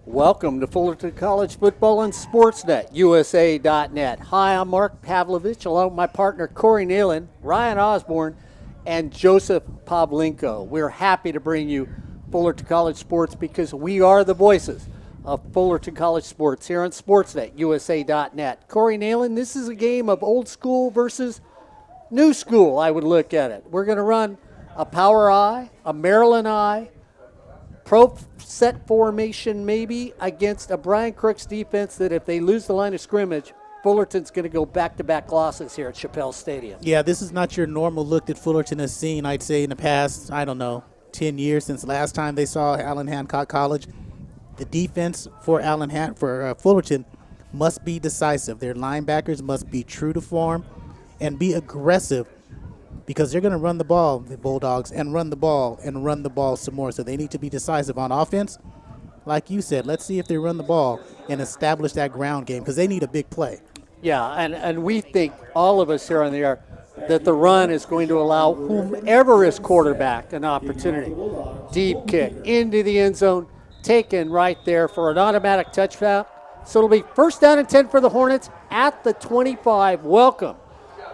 Welcome to Fullerton College Football and Sportsnet, USA.net. Hi, I'm Mark Pavlovich, along with my partner Corey Neyland, Ryan Osborne, and Joseph Pavlenko. We're happy to bring you Fullerton College Sports because we are the voices of Fullerton College Sports here on Sportsnet, USA.net. Corey Neyland, this is a game of old school versus new school, I would look at it. We're going to run a power I, a Maryland I, pro set formation maybe against a Brian Crooks defense that if they lose the line of scrimmage, Fullerton's going to go back-to-back losses here at Shapell Stadium. Yeah, this is not your normal look that Fullerton has seen, I'd say, in the past, 10 years since the last time they saw Allan Hancock College. The defense for Fullerton must be decisive. Their linebackers must be true to form and be aggressive, because they're going to run the ball, the Bulldogs, and run the ball some more. So they need to be decisive on offense. Like you said, let's see if they run the ball and establish that ground game, because they need a big play. Yeah, and we think, all of us here on the air, that the run is going to allow whomever is quarterback an opportunity. Deep kick into the end zone, taken right there for an automatic touchdown. So it'll be first down and 10 for the Hornets at the 25. Welcome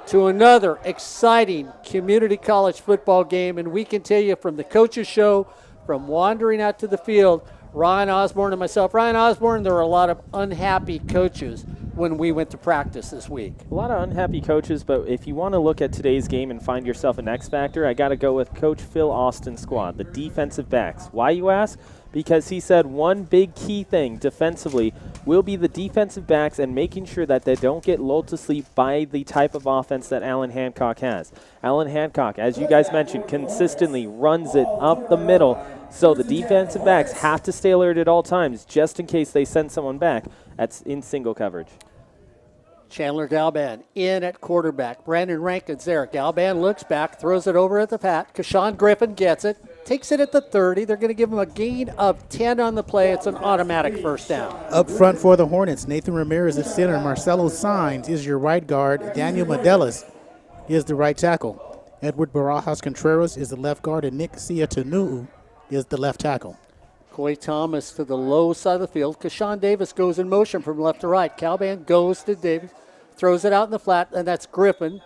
to another exciting community college football game, and we can tell you from the coaches show, from wandering out to the field, Ryan Osborne and myself. Ryan Osborne, there were a lot of unhappy coaches when we went to practice this week. A lot of unhappy coaches, but if you want to look at today's game and find yourself an X factor, I got to go with Coach Phil Austin's squad, the defensive backs. Why, you ask? Because he said one big key thing defensively will be the defensive backs and making sure that they don't get lulled to sleep by the type of offense that Allan Hancock has. Allan Hancock, as you guys mentioned, consistently runs it up the middle, so the defensive backs have to stay alert at all times just in case they send someone back that's in single coverage. Chandler Galban in at quarterback. Brandon Rankin's there. Galban looks back, throws it over at the fat. Kashawn Griffin gets it, takes it at the 30. They're going to give him a gain of 10 on the play. It's an automatic first down. Up front for the Hornets, Nathan Ramirez at center. Marcelo Saenz is your right guard. Daniel Medelis is the right tackle. Edward Barajas Contreras is the left guard, and Nick Siatanuu is the left tackle. Coy Thomas to the low side of the field. Kashawn Davis goes in motion from left to right. Galban goes to Davis, throws it out in the flat, and that's Griffin.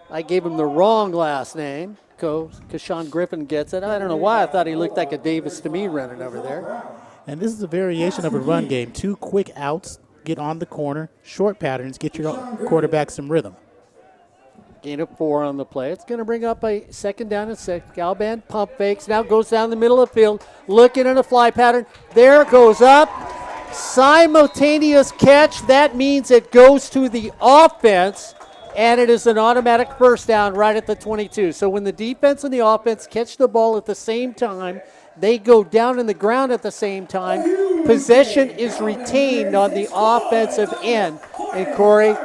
I gave him the wrong last name. Kashawn Griffin gets it. I don't know why I thought he looked like a Davis to me running over there. And this is a variation of a run game. 2 quick outs, get on the corner, short patterns, get your quarterback some rhythm. Gain of 4 on the play. It's going to bring up a second down and 6. Galban pump fakes. Now goes down the middle of the field. Looking at a fly pattern. There goes up. Simultaneous catch. That means it goes to the offense, and it is an automatic first down right at the 22. So when the defense and the offense catch the ball at the same time, they go down in the ground at the same time. Possession is retained on the offensive end. And Corey,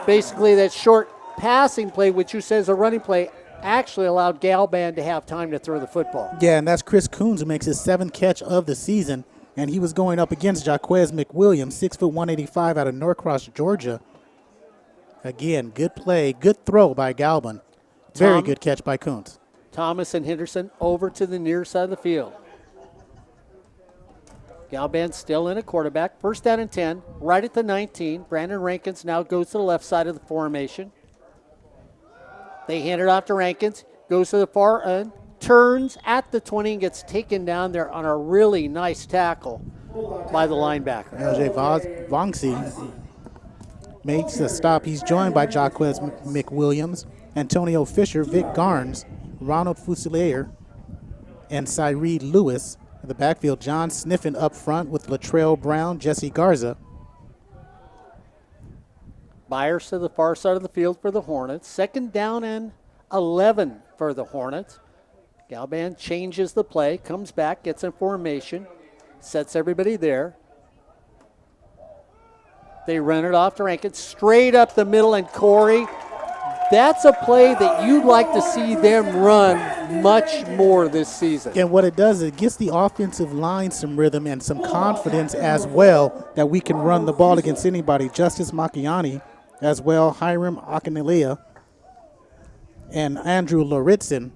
basically that short passing play, which you said is a running play, actually allowed Galban to have time to throw the football. Yeah, and that's Chris Coons, who makes his 7th catch of the season, and he was going up against Jaquez McWilliams, 6'1", 185 out of Norcross, Georgia. Again, good play, good throw by Galban. Very good catch by Coons. Thomas and Henderson over to the near side of the field. Galban still in a quarterback. First down and 10, right at the 19. Brandon Rankins now goes to the left side of the formation. They hand it off to Rankins, goes to the far end, turns at the 20 and gets taken down there on a really nice tackle by the linebacker. LJ Vongsi makes a stop. He's joined by Jaquez McWilliams, Antonio Fisher, Vic Garnes, Ronald Fusilier, and Cyree Lewis. In the backfield, John Sniffen up front with Latrell Brown, Jesse Garza. Byers to the far side of the field for the Hornets. Second down and 11 for the Hornets. Galban changes the play, comes back, gets in formation, sets everybody there. They run it off to Rankin, straight up the middle, and Corey, that's a play that you'd like to see them run much more this season. And what it does is it gets the offensive line some rhythm and some confidence as well that we can run the ball against anybody. Justice Macchiani as well, Hiram Akinelea, and Andrew Lauritsen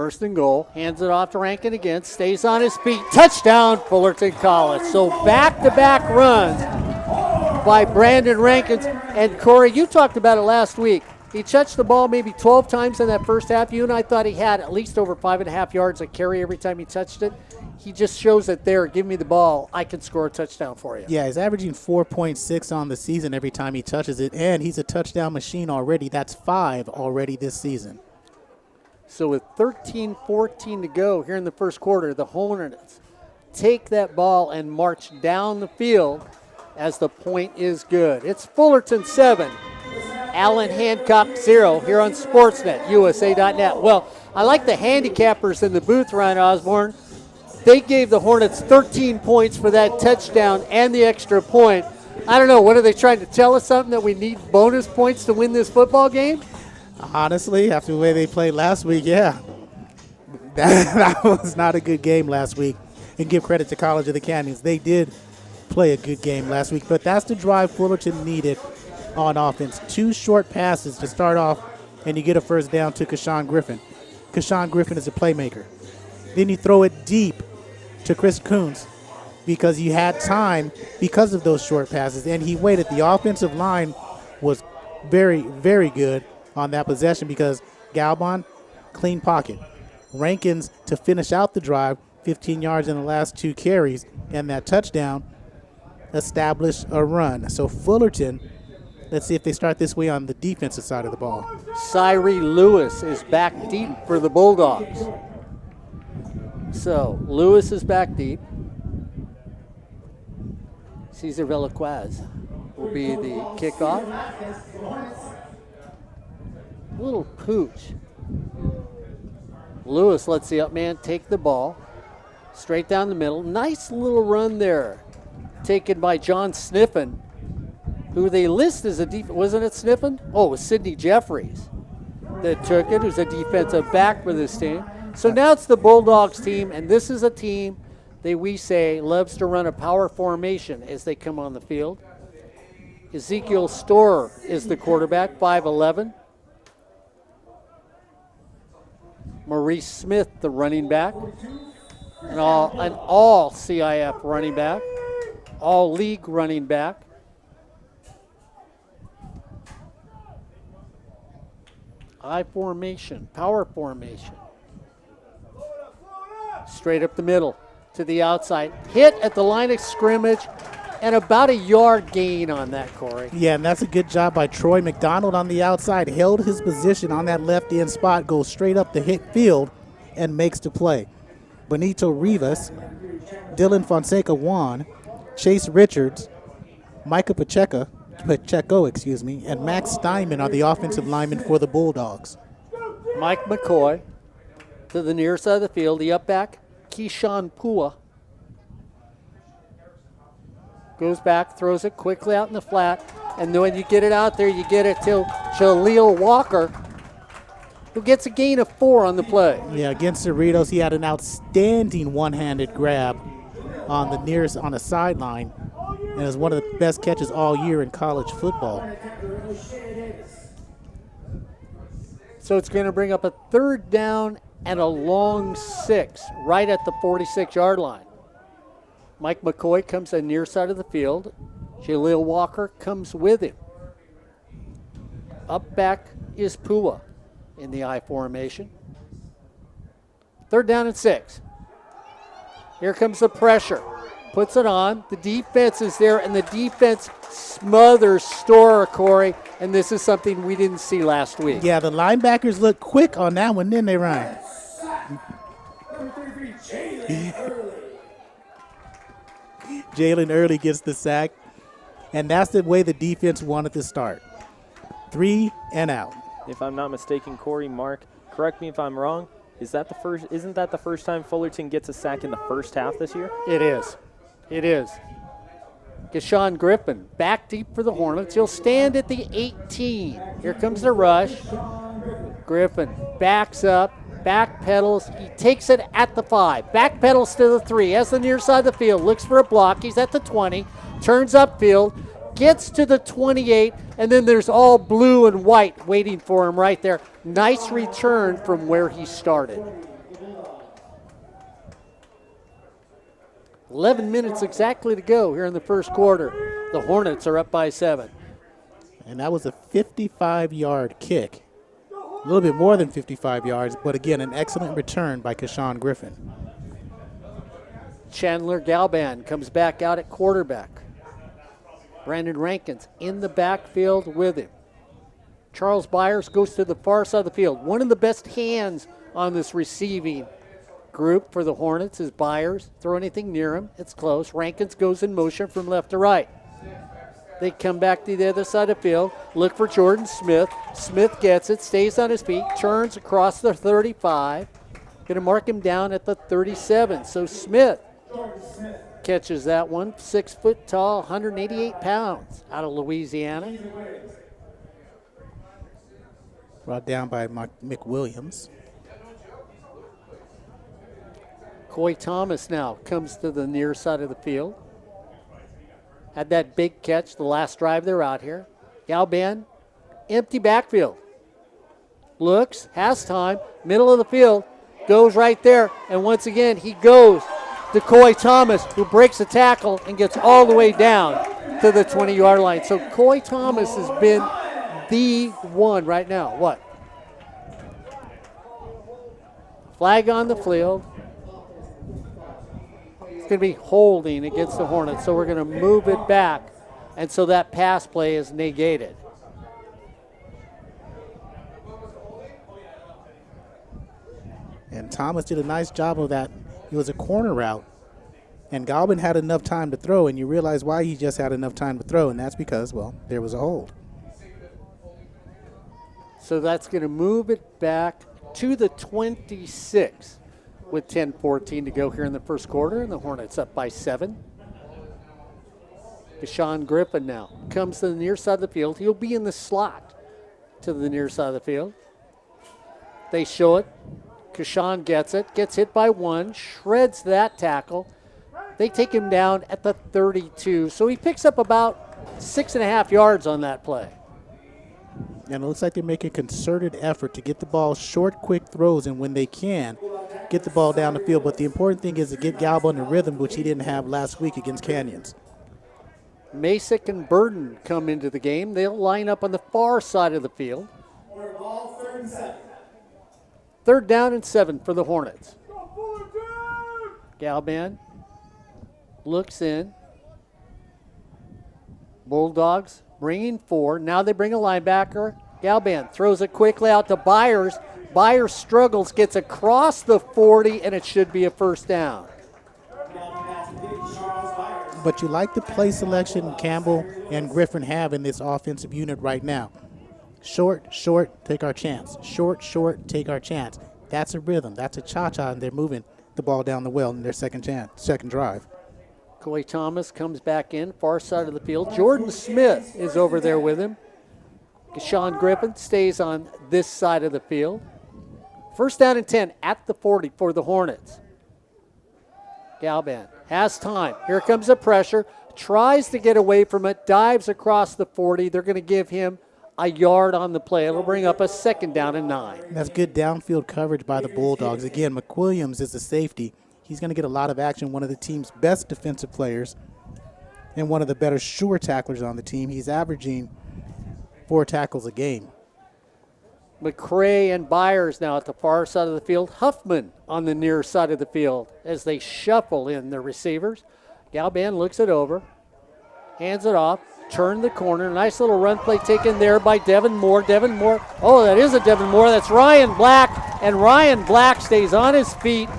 First and goal, hands it off to Rankin again, stays on his feet. Touchdown, Fullerton College. So back-to-back runs by Brandon Rankins. And Corey, you talked about it last week. He touched the ball maybe 12 times in that first half. You and I thought he had at least over 5.5 yards a carry every time he touched it. He just shows that there, give me the ball, I can score a touchdown for you. Yeah, he's averaging 4.6 on the season every time he touches it, and he's a touchdown machine already. That's 5 already this season. So with 13-14 to go here in the first quarter, the Hornets take that ball and march down the field as the point is good. It's Fullerton 7, Allan Hancock 0 here on Sportsnet, USA.net. Well, I like the handicappers in the booth, Ryan Osborne. They gave the Hornets 13 points for that touchdown and the extra point. I don't know, what are they trying to tell us, something that we need bonus points to win this football game? Honestly, after the way they played last week, yeah. That was not a good game last week. And give credit to College of the Canyons. They did play a good game last week, but that's the drive Fullerton needed on offense. 2 short passes to start off, and you get a first down to Kashawn Griffin. Kashawn Griffin is a playmaker. Then you throw it deep to Chris Coons because you had time because of those short passes, and he waited. The offensive line was very, very good on that possession because Galbon, clean pocket. Rankins to finish out the drive, 15 yards in the last 2 carries, and that touchdown established a run. So Fullerton, let's see if they start this way on the defensive side of the ball. Cyree Lewis is back deep for the Bulldogs. So Lewis is back deep. Cesar Velasquez will be the kickoff. Little pooch. Lewis lets the up man take the ball straight down the middle. Nice little run there taken by John Sniffen, who they list as a wasn't it Sniffen? Oh, it was Sidney Jeffries that took it, who's a defensive back for this team. So now it's the Bulldogs team, and this is a team that we say loves to run a power formation as they come on the field. Ezekiel Storer is the quarterback, 5'11". Maurice Smith, the running back, an all CIF running back, all league running back. I formation, power formation. Straight up the middle to the outside. Hit at the line of scrimmage and about a yard gain on that, Corey. Yeah, and that's a good job by Troy McDonald on the outside. Held his position on that left end spot, goes straight up the hit field and makes the play. Benito Rivas, Dylan Fonseca Juan, Chase Richards, Micah Pacheco, and Max Steinman are the offensive linemen for the Bulldogs. Mike McCoy to the near side of the field. The up back, Keyshawn Pua. Goes back, throws it quickly out in the flat. And then when you get it out there, you get it to Jaleel Walker, who gets a gain of 4 on the play. Yeah, against Cerritos, he had an outstanding one-handed grab on the sideline, and is one of the best catches all year in college football. So it's going to bring up a 3rd down and a long 6 right at the 46-yard line. Mike McCoy comes on the near side of the field. Jaleel Walker comes with him. Up back is Pua in the I formation. 3rd down and 6. Here comes the pressure. Puts it on. The defense is there, and the defense smothers Storer, Corey, and this is something we didn't see last week. Yeah, the linebackers look quick on that one, didn't they, Ryan? Jalen Early gets the sack, and that's the way the defense wanted to start. 3 and out. If I'm not mistaken, Corey, Mark, correct me if I'm wrong. Isn't that the first time Fullerton gets a sack in the first half this year? It is. It is. Kashawn Griffin back deep for the Hornets. He'll stand at the 18. Here comes the rush. Griffin backs up, back pedals. He takes it at the 5. Back pedals to the 3. Has the near side of the field. Looks for a block. He's at the 20. Turns upfield. Gets to the 28. And then there's all blue and white waiting for him right there. Nice return from where he started. 11 minutes exactly to go here in the first quarter. The Hornets are up by 7. And that was a 55-yard kick. A little bit more than 55 yards, but again, an excellent return by Keshawn Griffin. Chandler Galban comes back out at quarterback. Brandon Rankins in the backfield with him. Charles Byers goes to the far side of the field. One of the best hands on this receiving group for the Hornets is Byers. Throw anything near him, it's close. Rankins goes in motion from left to right. They come back to the other side of the field, look for Jordan Smith. Smith gets it, stays on his feet, turns across the 35. Going to mark him down at the 37. So Smith catches that one. 6 foot tall, 188 pounds out of Louisiana. Brought down by Mick Williams. Coy Thomas now comes to the near side of the field. Had that big catch the last drive they're out here. Galban, empty backfield. Looks, has time, middle of the field, goes right there, and once again he goes to Coy Thomas, who breaks the tackle and gets all the way down to the 20-yard line. So Coy Thomas has been the one right now. What? Flag on the field. Going to be holding against the Hornets, so we're going to move it back, and so that pass play is negated. And Thomas did a nice job of that. It was a corner route, and Galban had enough time to throw, and you realize why he just had enough time to throw, and that's because, well, there was a hold. So that's going to move it back to the 26. With 10:14 to go here in the first quarter, and the Hornets up by 7. Keshawn Griffin now comes to the near side of the field. He'll be in the slot to the near side of the field. They show it. Keshawn gets it, gets hit by one, shreds that tackle. They take him down at the 32, so he picks up about 6.5 yards on that play. And it looks like they're making a concerted effort to get the ball short, quick throws, and when they can, get the ball down the field. But the important thing is to get Galban in rhythm, which he didn't have last week against Canyons. Masick and Burden come into the game. They'll line up on the far side of the field. Third down and 7 for the Hornets. Galban looks in. Bulldogs bringing 4. Now they bring a linebacker. Galban throws it quickly out to Byers. Byers struggles, gets across the 40, and it should be a first down. But you like the play selection Campbell and Griffin have in this offensive unit right now. Short, short, take our chance. Short, short, take our chance. That's a rhythm. That's a cha-cha, and they're moving the ball down the well in their second drive. Coy Thomas comes back in, far side of the field. Jordan Smith is over there with him. Keshawn Griffin stays on this side of the field. First down and 10 at the 40 for the Hornets. Galban has time. Here comes the pressure. Tries to get away from it. Dives across the 40. They're going to give him a yard on the play. It'll bring up a second down and 9. That's good downfield coverage by the Bulldogs. Again, McWilliams is the safety. He's going to get a lot of action. One of the team's best defensive players and one of the better sure tacklers on the team. He's averaging 4 tackles a game. McCray and Byers now at the far side of the field. Huffman on the near side of the field as they shuffle in their receivers. Galban looks it over, hands it off, turn the corner. Nice little run play taken there by Devin Moore. Devin Moore, oh, that is a Devin Moore. That's Ryan Black, and Ryan Black stays on his feet,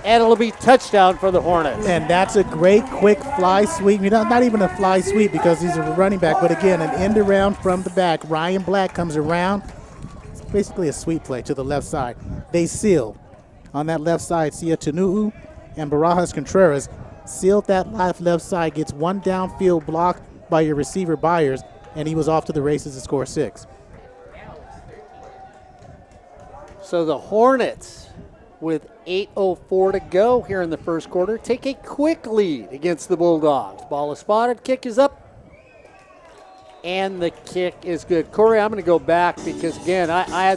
and it'll be touchdown for the Hornets. And that's a great quick fly sweep. Not even a fly sweep because he's a running back, but again, an end around from the back. Ryan Black comes around. Basically a sweep play to the left side. They sealed. On that left side, Sia Tanu'u and Barajas Contreras sealed that left side, gets one downfield block by your receiver Byers, and he was off to the races to score 6. So the Hornets, with 8:04 to go here in the first quarter, take a quick lead against the Bulldogs. Ball is spotted, kick is up, and the kick is good. Corey, I'm going to go back because, again, I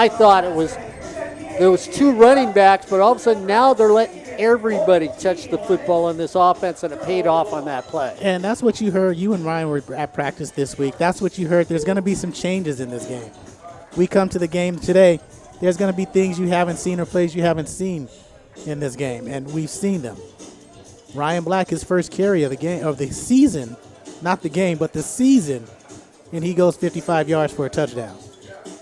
thought there was 2 running backs, but all of a sudden now they're letting Everybody touched the football in this offense, and it paid off on that play. And that's what you heard. You and Ryan were at practice this week. That's what you heard. There's going to be some changes in this game. We come to the game today, there's going to be things you haven't seen or plays you haven't seen in this game, and we've seen them. Ryan Black, his first carry of the season, not the game, but the season, and he goes 55 yards for a touchdown.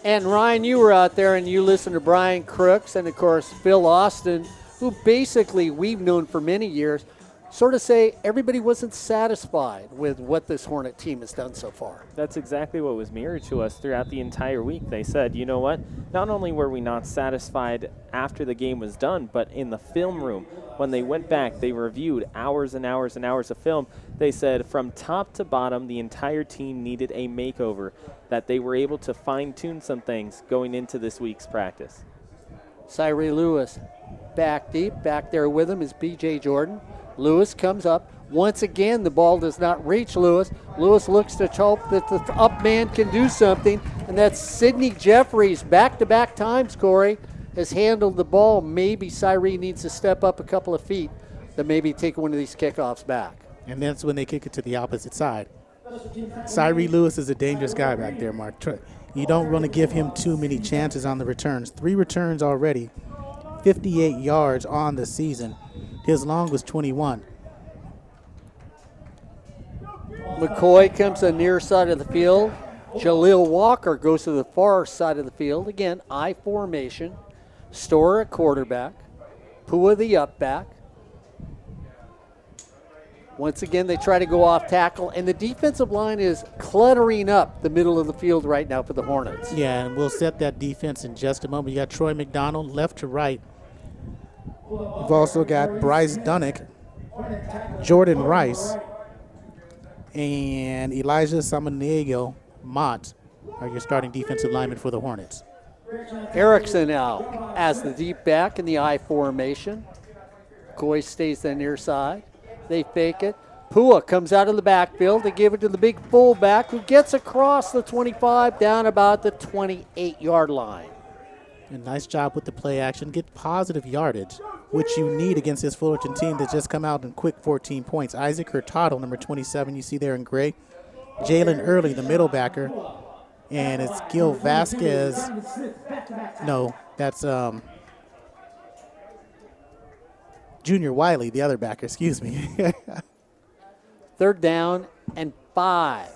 And Ryan, you were out there and you listened to Brian Crooks and, of course, Phil Austin, who basically we've known for many years, sort of say everybody wasn't satisfied with what this Hornet team has done so far. That's exactly what was mirrored to us throughout the entire week. They said, you know what, not only were we not satisfied after the game was done, but in the film room, when they went back, they reviewed hours and hours and hours of film. They said from top to bottom, the entire team needed a makeover, that they were able to fine-tune some things going into this week's practice. Cyree Lewis back deep. Back there with him is B.J. Jordan. Lewis comes up. Once again, the ball does not reach Lewis. Lewis looks to hope that the up man can do something, and that's Sidney Jeffries. Back-to-back times, Corey, has handled the ball. Maybe Cyree needs to step up a couple of feet to maybe take one of these kickoffs back. And that's when they kick it to the opposite side. Cyree Lewis is a dangerous guy back there, Mark. You don't want to give him too many chances on the returns. 3 returns already, 58 yards on the season. His long was 21. McCoy comes to the near side of the field. Jaleel Walker goes to the far side of the field. Again, I formation. Storer at quarterback. Pua the up back. Once again, they try to go off tackle, and the defensive line is cluttering up the middle of the field right now for the Hornets. Yeah, and we'll set that defense in just a moment. You got Troy McDonald left to right. We've also got Bryce Dunnick, Jordan Rice, and Elijah Samaniego Mott are your starting defensive linemen for the Hornets. Erickson out as the deep back in the I formation. Coy stays the near side. They fake it. Pua comes out of the backfield. They give it to the big fullback who gets across the 25 down about the 28-yard line. A nice job with the play action. Get positive yardage, which you need against this Fullerton team that just come out in quick 14 points. Isaac Hurtado, number 27, you see there in gray. Jalen Early, the middle backer. And it's Gil Vasquez. No, that's Junior Wiley, the other backer, excuse me. 3rd down and 5.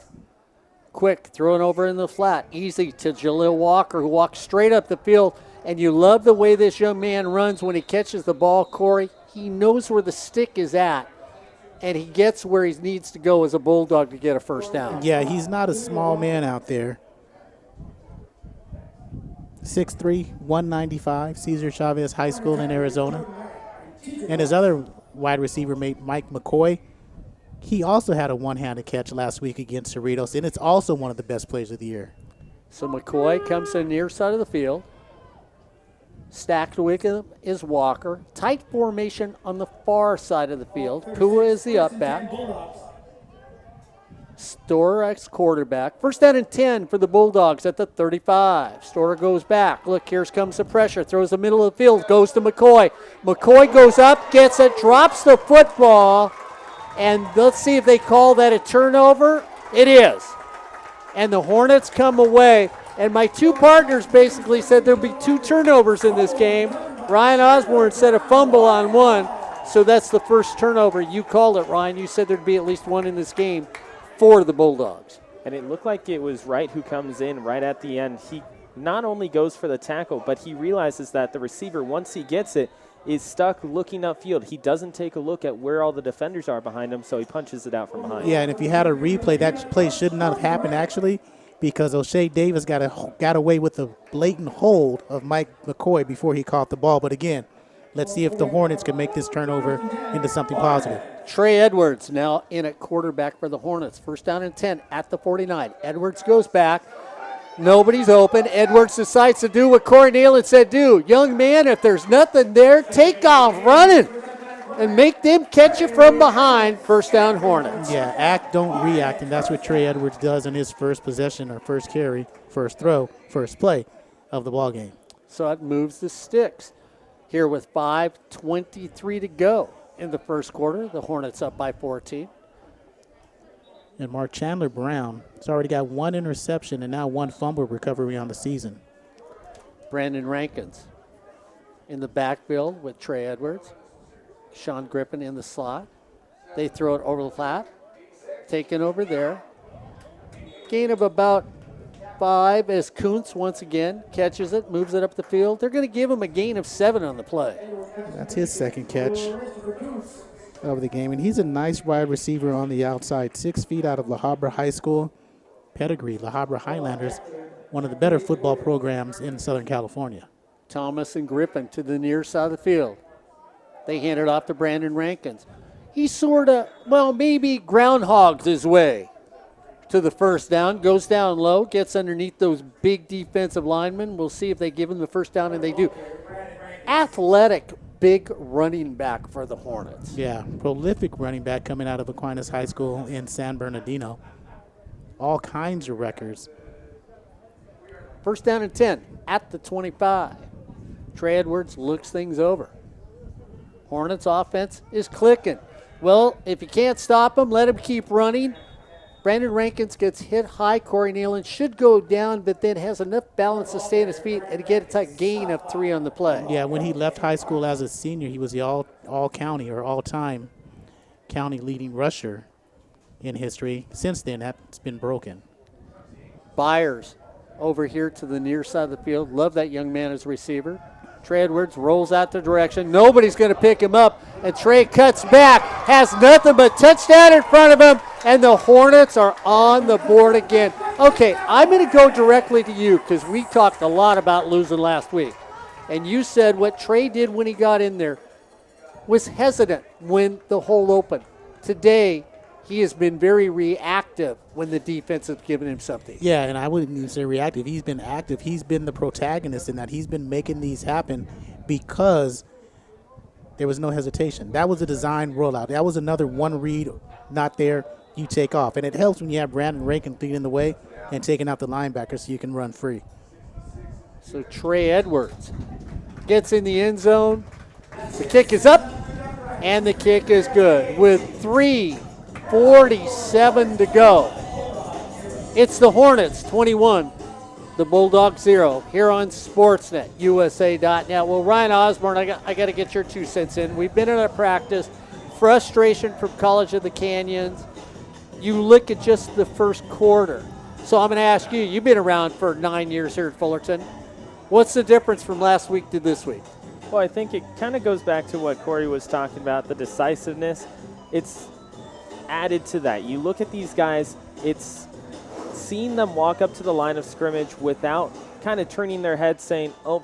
Quick, throwing over in the flat. Easy to Jaleel Walker, who walks straight up the field. And you love the way this young man runs when he catches the ball, Corey. He knows where the stick is at, and he gets where he needs to go as a Bulldog to get a first down. Yeah, he's not a small man out there. 6'3", 195, Cesar Chavez High School in Arizona. And his other wide receiver mate, Mike McCoy, he also had a one-handed catch last week against Cerritos, and it's also one of the best plays of the year. So McCoy comes to the near side of the field. Stacked with him is Walker. Tight formation on the far side of the field. Pua is the up back. Storer ex quarterback. 1st down and 10 for the Bulldogs at the 35. Storer goes back. Look, here comes the pressure. Throws the middle of the field. Goes to McCoy. McCoy goes up, gets it, drops the football. And let's see if they call that a turnover. It is. And the Hornets come away. And my 2 partners basically said there'll be 2 turnovers in this game. Ryan Osborne said a fumble on 1. So that's the first turnover. You called it, Ryan. You said there'd be at least 1 in this game for the Bulldogs. And it looked like it was Wright who comes in right at the end. He not only goes for the tackle, but he realizes that the receiver, once he gets it, is stuck looking upfield. He doesn't take a look at where all the defenders are behind him, so he punches it out from behind. Yeah, and if you had a replay, that play should not have happened actually, because O'Shea Davis got away with a blatant hold of Mike McCoy before he caught the ball. But again, let's see if the Hornets can make this turnover into something positive. Trey Edwards now in at quarterback for the Hornets. 1st down and 10 at the 49. Edwards goes back. Nobody's open. Edwards decides to do what Corey Neyland said do. Young man, if there's nothing there, take off running and make them catch you from behind. 1st down Hornets. Yeah, act, don't react, and that's what Trey Edwards does in his first possession or first carry, first throw, first play of the ball game. So it moves the sticks. Here with 5:23 to go in the first quarter. The Hornets up by 14. And Mark Chandler Brown has already got 1 interception and now 1 fumble recovery on the season. Brandon Rankins in the backfield with Trey Edwards. Sean Griffin in the slot. They throw it over the flat. Taken over there. Gain of about 5 as Kuntz once again catches it, moves it up the field. They're going to give him a gain of 7 on the play. That's his second catch of the game. And he's a nice wide receiver on the outside. 6 feet out of La Habra High School. Pedigree, La Habra Highlanders, one of the better football programs in Southern California. Thomas and Griffin to the near side of the field. They hand it off to Brandon Rankins. He sort of, well, maybe groundhogs his way to the first down, goes down low, gets underneath those big defensive linemen. We'll see if they give him the first down, and they do. Athletic, big running back for the Hornets. Yeah, prolific running back coming out of Aquinas High School in San Bernardino. All kinds of records. First down and 10 at the 25. Trey Edwards looks things over. Hornets offense is clicking. Well, if you can't stop him, let him keep running. Brandon Rankins gets hit high. Corey Neyland should go down, but then has enough balance to stay on his feet and get a gain of 3 on the play. Yeah, when he left high school as a senior, he was the all-county or all-time county leading rusher in history. Since then, that's been broken. Byers over here to the near side of the field. Love that young man as a receiver. Trey Edwards rolls out the direction. Nobody's going to pick him up, and Trey cuts back, has nothing but touchdown in front of him, and the Hornets are on the board again. Okay, I'm going to go directly to you because we talked a lot about losing last week, and you said what Trey did when he got in there was hesitant when the hole opened. Today, he has been very reactive when the defense has given him something. Yeah, and I wouldn't even say reactive. He's been active. He's been the protagonist in that. He's been making these happen because there was no hesitation. That was a design rollout. That was another one read, not there, you take off. And it helps when you have Brandon Rankins leading the way and taking out the linebacker so you can run free. So Trey Edwards gets in the end zone. The kick is up, and the kick is good with 3:47 to go. It's the Hornets 21, the Bulldogs 0 here on Sportsnet, USA.net. Well, Ryan Osborne, I got to get your 2 cents in. We've been in a practice, frustration from College of the Canyons. You look at just the first quarter. So I'm going to ask you, you've been around for 9 years here at Fullerton. What's the difference from last week to this week? Well, I think it kind of goes back to what Corey was talking about, the decisiveness. It's added to that. You look at these guys, it's seeing them walk up to the line of scrimmage without kind of turning their head saying, oh,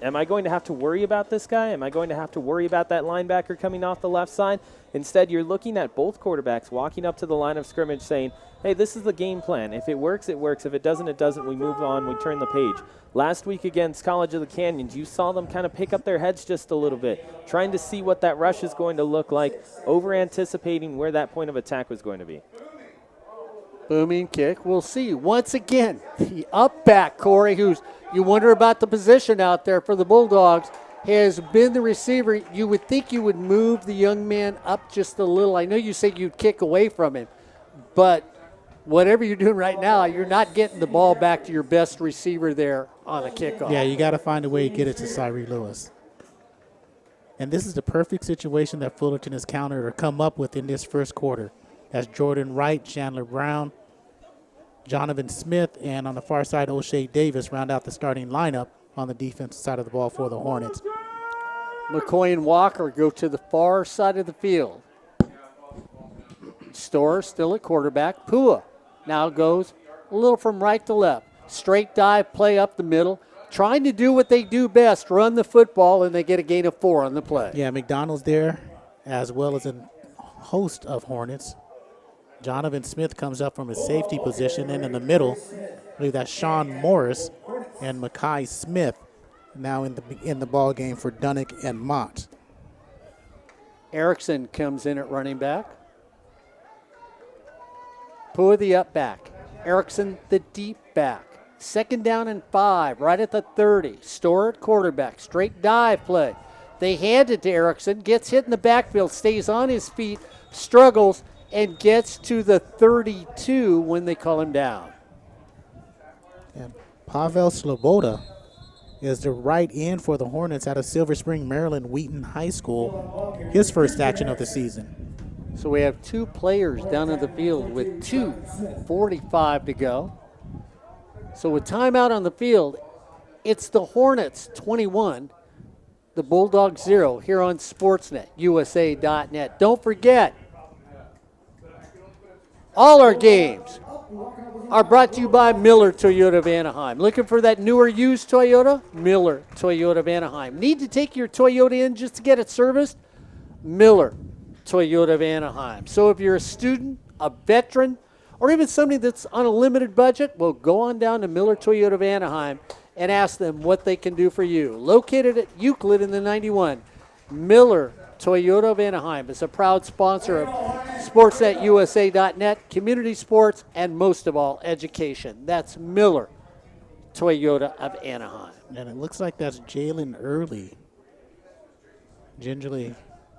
am I going to have to worry about this guy? Am I going to have to worry about that linebacker coming off the left side? Instead, you're looking at both quarterbacks walking up to the line of scrimmage saying, hey, this is the game plan. If it works, it works. If it doesn't, it doesn't. We move on. We turn the page. Last week against College of the Canyons, you saw them kind of pick up their heads just a little bit, trying to see what that rush is going to look like, over-anticipating where that point of attack was going to be. Booming kick. We'll see. Once again, the up back, Corey, who's, you wonder about the position out there for the Bulldogs, has been the receiver. You would think you would move the young man up just a little. I know you said you'd kick away from him, but whatever you're doing right now, you're not getting the ball back to your best receiver there on a kickoff. Yeah, you got to find a way to get it to Cyree Lewis. And this is the perfect situation that Fullerton has countered or come up with in this first quarter. That's Jordan Wright, Chandler Brown, Jonathan Smith, and on the far side, O'Shea Davis round out the starting lineup on the defensive side of the ball for the Hornets. McCoy and Walker go to the far side of the field. Storer still at quarterback. Pua now goes a little from right to left. Straight dive play up the middle. Trying to do what they do best, run the football, and they get a gain of 4 on the play. Yeah, McDonald's there as well as a host of Hornets. Jonathan Smith comes up from his safety position, and in the middle, I believe that's Sean Morris and Makai Smith now in the ball game for Dunnick and Mott. Erickson comes in at running back. Pua the up back. Erickson the deep back. 2nd down and 5, right at the 30. Storer at quarterback. Straight dive play. They hand it to Erickson, gets hit in the backfield, stays on his feet, struggles, and gets to the 32 when they call him down. And Pavel Sloboda is the right end for the Hornets out of Silver Spring, Maryland, Wheaton High School. His first action of the season. So we have 2 players down in the field with 2:45 to go. So with timeout on the field, it's the Hornets 21, the Bulldogs 0 here on Sportsnet, USA.net. Don't forget, all our games are brought to you by Miller Toyota of Anaheim. Looking for that newer used Toyota? Miller Toyota of Anaheim. Need to take your Toyota in just to get it serviced? Miller Toyota of Anaheim. So if you're a student, a veteran, or even somebody that's on a limited budget, well, go on down to Miller Toyota of Anaheim and ask them what they can do for you. Located at Euclid in the 91, Miller Toyota of Anaheim is a proud sponsor of SportsNetUSA.net, community sports, and most of all, education. That's Miller Toyota of Anaheim. And it looks like that's Jalen Early gingerly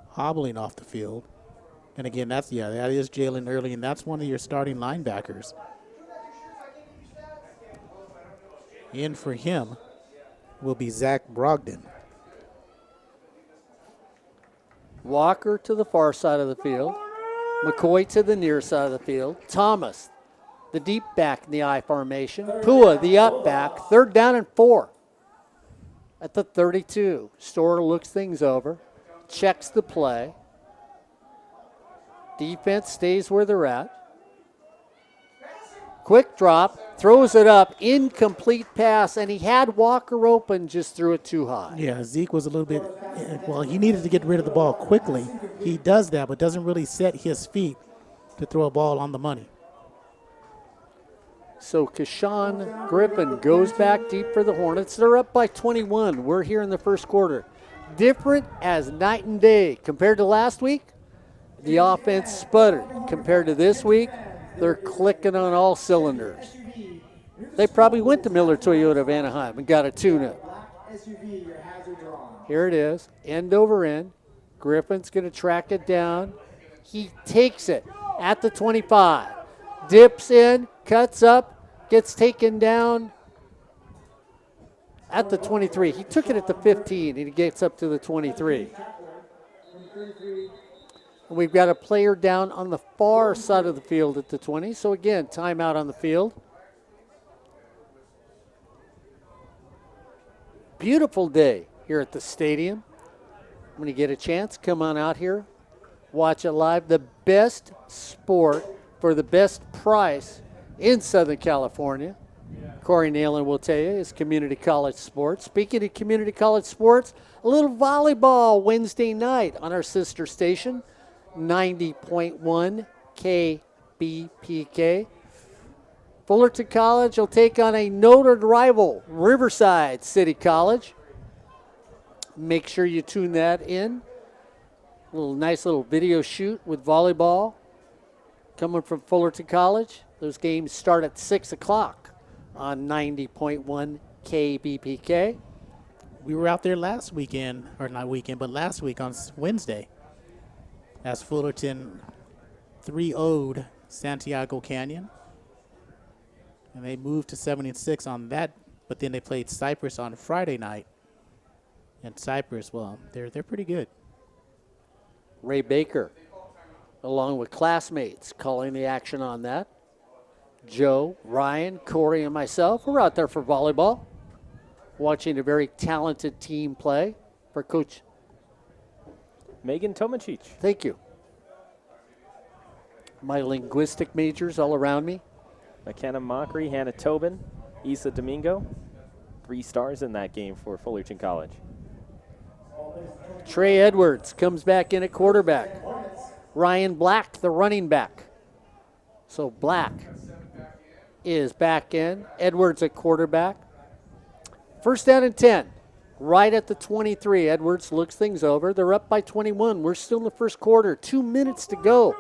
hobbling off the field. And again, that is Jalen Early, and that's one of your starting linebackers. In for him will be Zach Brogdon. Walker to the far side of the field. McCoy to the near side of the field. Thomas, the deep back in the I formation. Pua, the up back. 3rd down and 4 at the 32. Storer looks things over, checks the play. Defense stays where they're at. Quick drop, throws it up, incomplete pass, and he had Walker open, just threw it too high. Yeah, Zeke was a little bit, well, he needed to get rid of the ball quickly. He does that, but doesn't really set his feet to throw a ball on the money. So Kashawn Griffin goes back deep for the Hornets. They're up by 21. We're here in the first quarter. Different as night and day. Compared to last week, the offense sputtered. Compared to this week, they're clicking on all cylinders. They probably went to Miller Toyota of Anaheim and got a tune-up. Here it is, end over end. Griffin's going to track it down. He takes it at the 25. Dips in, cuts up, gets taken down at the 23. He took it at the 15, and he gets up to the 23. And we've got a player down on the far side of the field at the 20. So again, timeout on the field. Beautiful day here at the stadium. When you get a chance, come on out here. Watch it live. The best sport for the best price in Southern California. Corey Neyland will tell you is community college sports. Speaking of community college sports, a little volleyball Wednesday night on our sister station. 90.1 KBPK. Fullerton College will take on a noted rival, Riverside City College. Make sure you tune that in. Nice little video shoot with volleyball coming from Fullerton College. Those games start at 6 o'clock on 90.1 KBPK. We were out there last weekend, or not weekend, but last week on Wednesday, as Fullerton 3-0'd Santiago Canyon. And they moved to 76 on that, but then they played Cypress on Friday night. And Cypress, well, they're pretty good. Ray Baker, along with classmates, calling the action on that. Joe, Ryan, Corey, and myself, we're out there for volleyball, watching a very talented team play for Coach Megan Tomacic. Thank you. My linguistic majors all around me. McKenna Mockery, Hannah Tobin, Isa Domingo. 3 stars in that game for Fullerton College. Trey Edwards comes back in at quarterback. Ryan Black, the running back. So Black is back in. Edwards at quarterback. 1st down and 10. Right at the 23. Edwards looks things over. They're up by 21. We're still in the first quarter. 2 minutes to go.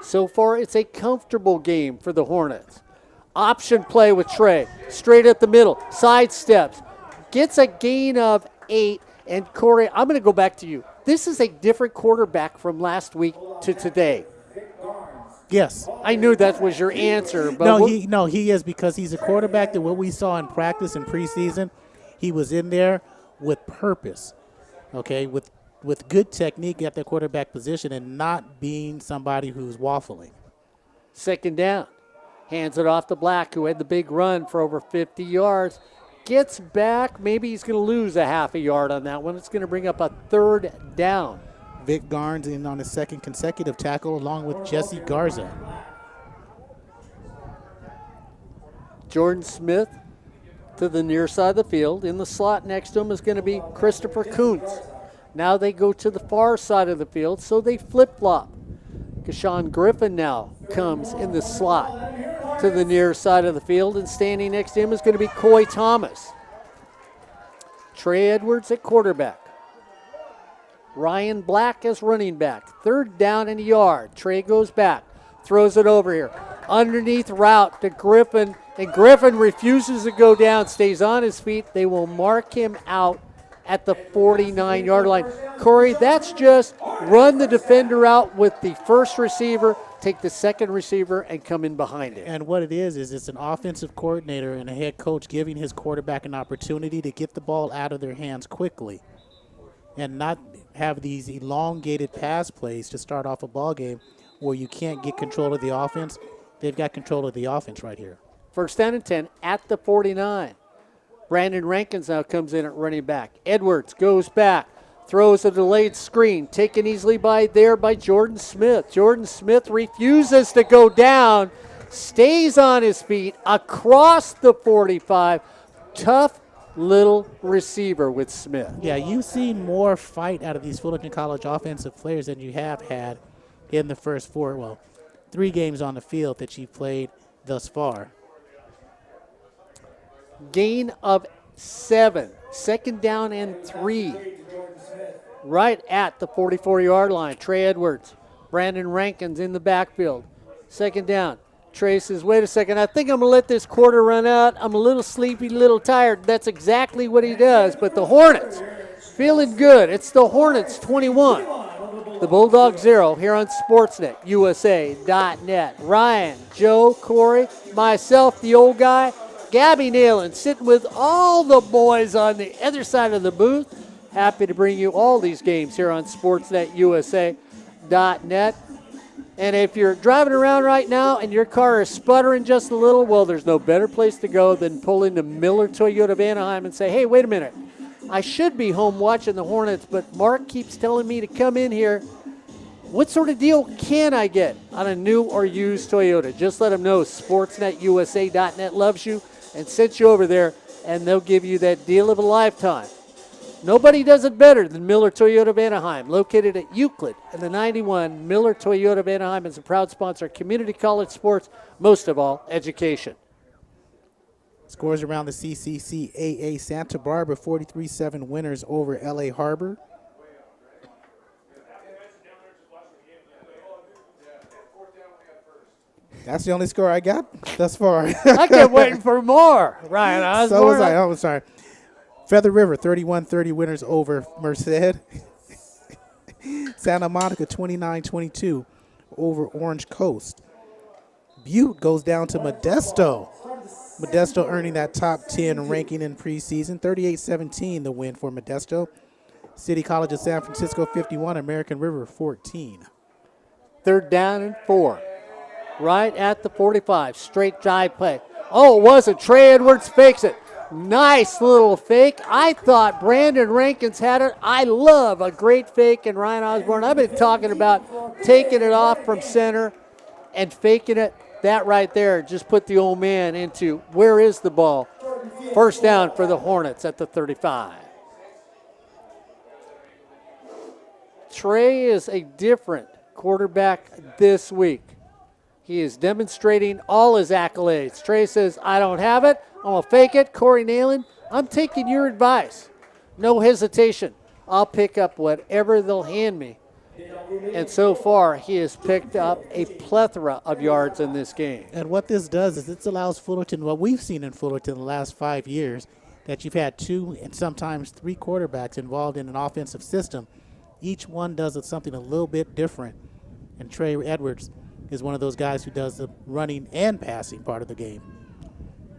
So far, it's a comfortable game for the Hornets. Option play with Trey. Straight up the middle. Side steps. Gets a gain of 8 And Corey, I'm going to go back to you. This is a different quarterback from last week to today. Yes. I knew that was your answer. But he is, because he's a quarterback that what we saw in practice in preseason, he was in there with purpose, okay, with good technique at the quarterback position and not being somebody who's waffling. Second down. Hands it off to Black, who had the big run for over 50 yards. Gets back. Maybe he's going to lose a half a yard on that one. It's going to bring up a third down. Vic Garnes in on his second consecutive tackle along with Jesse Garza. Jordan Smith to the near side of the field. In the slot next to him is going to be Christopher Kuntz. Now they go to the far side of the field, so they flip-flop. Kashawn Griffin now comes in the slot to the near side of the field, and standing next to him is going to be Coy Thomas. Trey Edwards at quarterback. Ryan Black as running back. Third down and a yard. Trey goes back, throws it over here. Underneath route to Griffin, and Griffin refuses to go down, stays on his feet. They will mark him out at the 49-yard line. Corey, that's just run the defender out with the first receiver, take the second receiver, and come in behind it. And what it is it's an offensive coordinator and a head coach giving his quarterback an opportunity to get the ball out of their hands quickly and not have these elongated pass plays to start off a ball game where you can't get control of the offense. They've got control of the offense right here. First down and 10 at the 49. Brandon Rankins now comes in at running back. Edwards goes back, throws a delayed screen, taken easily by Jordan Smith. Jordan Smith refuses to go down, stays on his feet across the 45. Tough little receiver with Smith. Yeah, you've seen more fight out of these Fullerton College offensive players than you have had in the first 3 games on the field that you've played thus far. Gain of 7. Second down and 3. Right at the 44-yard line. Trey Edwards. Brandon Rankins in the backfield. Second down. Trey says, wait a second, I think I'm going to let this quarter run out. I'm a little sleepy, a little tired. That's exactly what he does. But the Hornets feeling good. It's the Hornets 21. The Bulldogs 0 here on Sportsnet, USA.net. Ryan, Joe, Corey, myself, the old guy, Gabby Neyland, sitting with all the boys on the other side of the booth. Happy to bring you all these games here on Sportsnet, USA.net. And if you're driving around right now and your car is sputtering just a little, well, there's no better place to go than pull into Miller Toyota of Anaheim and say, hey, wait a minute. I should be home watching the Hornets, but Mark keeps telling me to come in here. What sort of deal can I get on a new or used Toyota? Just let them know SportsNetUSA.net loves you and sent you over there, and they'll give you that deal of a lifetime. Nobody does it better than Miller Toyota of Anaheim, located at Euclid and the 91. Miller Toyota of Anaheim is a proud sponsor of community college sports, most of all, education. Scores around the CCCAA. Santa Barbara 43-7 winners over LA Harbor. That's the only score I got thus far. I kept waiting for more, Ryan Osborne. So was I. Oh, sorry. Feather River 31-30 winners over Merced. Santa Monica 29-22 over Orange Coast. Butte goes down to Modesto. Modesto earning that top 10 ranking in preseason. 38-17 the win for Modesto. City College of San Francisco 51, American River 14. Third down and 4. Right at the 45. Straight drive play. Oh, it wasn't. Trey Edwards fakes it. Nice little fake. I thought Brandon Rankins had it. I love a great fake, and Ryan Osborne, I've been talking about taking it off from center and faking it. That right there just put the old man into where is the ball. First down for the Hornets at the 35. Trey is a different quarterback this week. He is demonstrating all his accolades. Trey says, I don't have it. I'm going to fake it. Corey Neyland, I'm taking your advice. No hesitation. I'll pick up whatever they'll hand me. And so far, he has picked up a plethora of yards in this game. And what this does is it allows Fullerton, what we've seen in Fullerton the last 5 years, that you've had 2 and sometimes 3 quarterbacks involved in an offensive system. Each one does something a little bit different. And Trey Edwards is one of those guys who does the running and passing part of the game.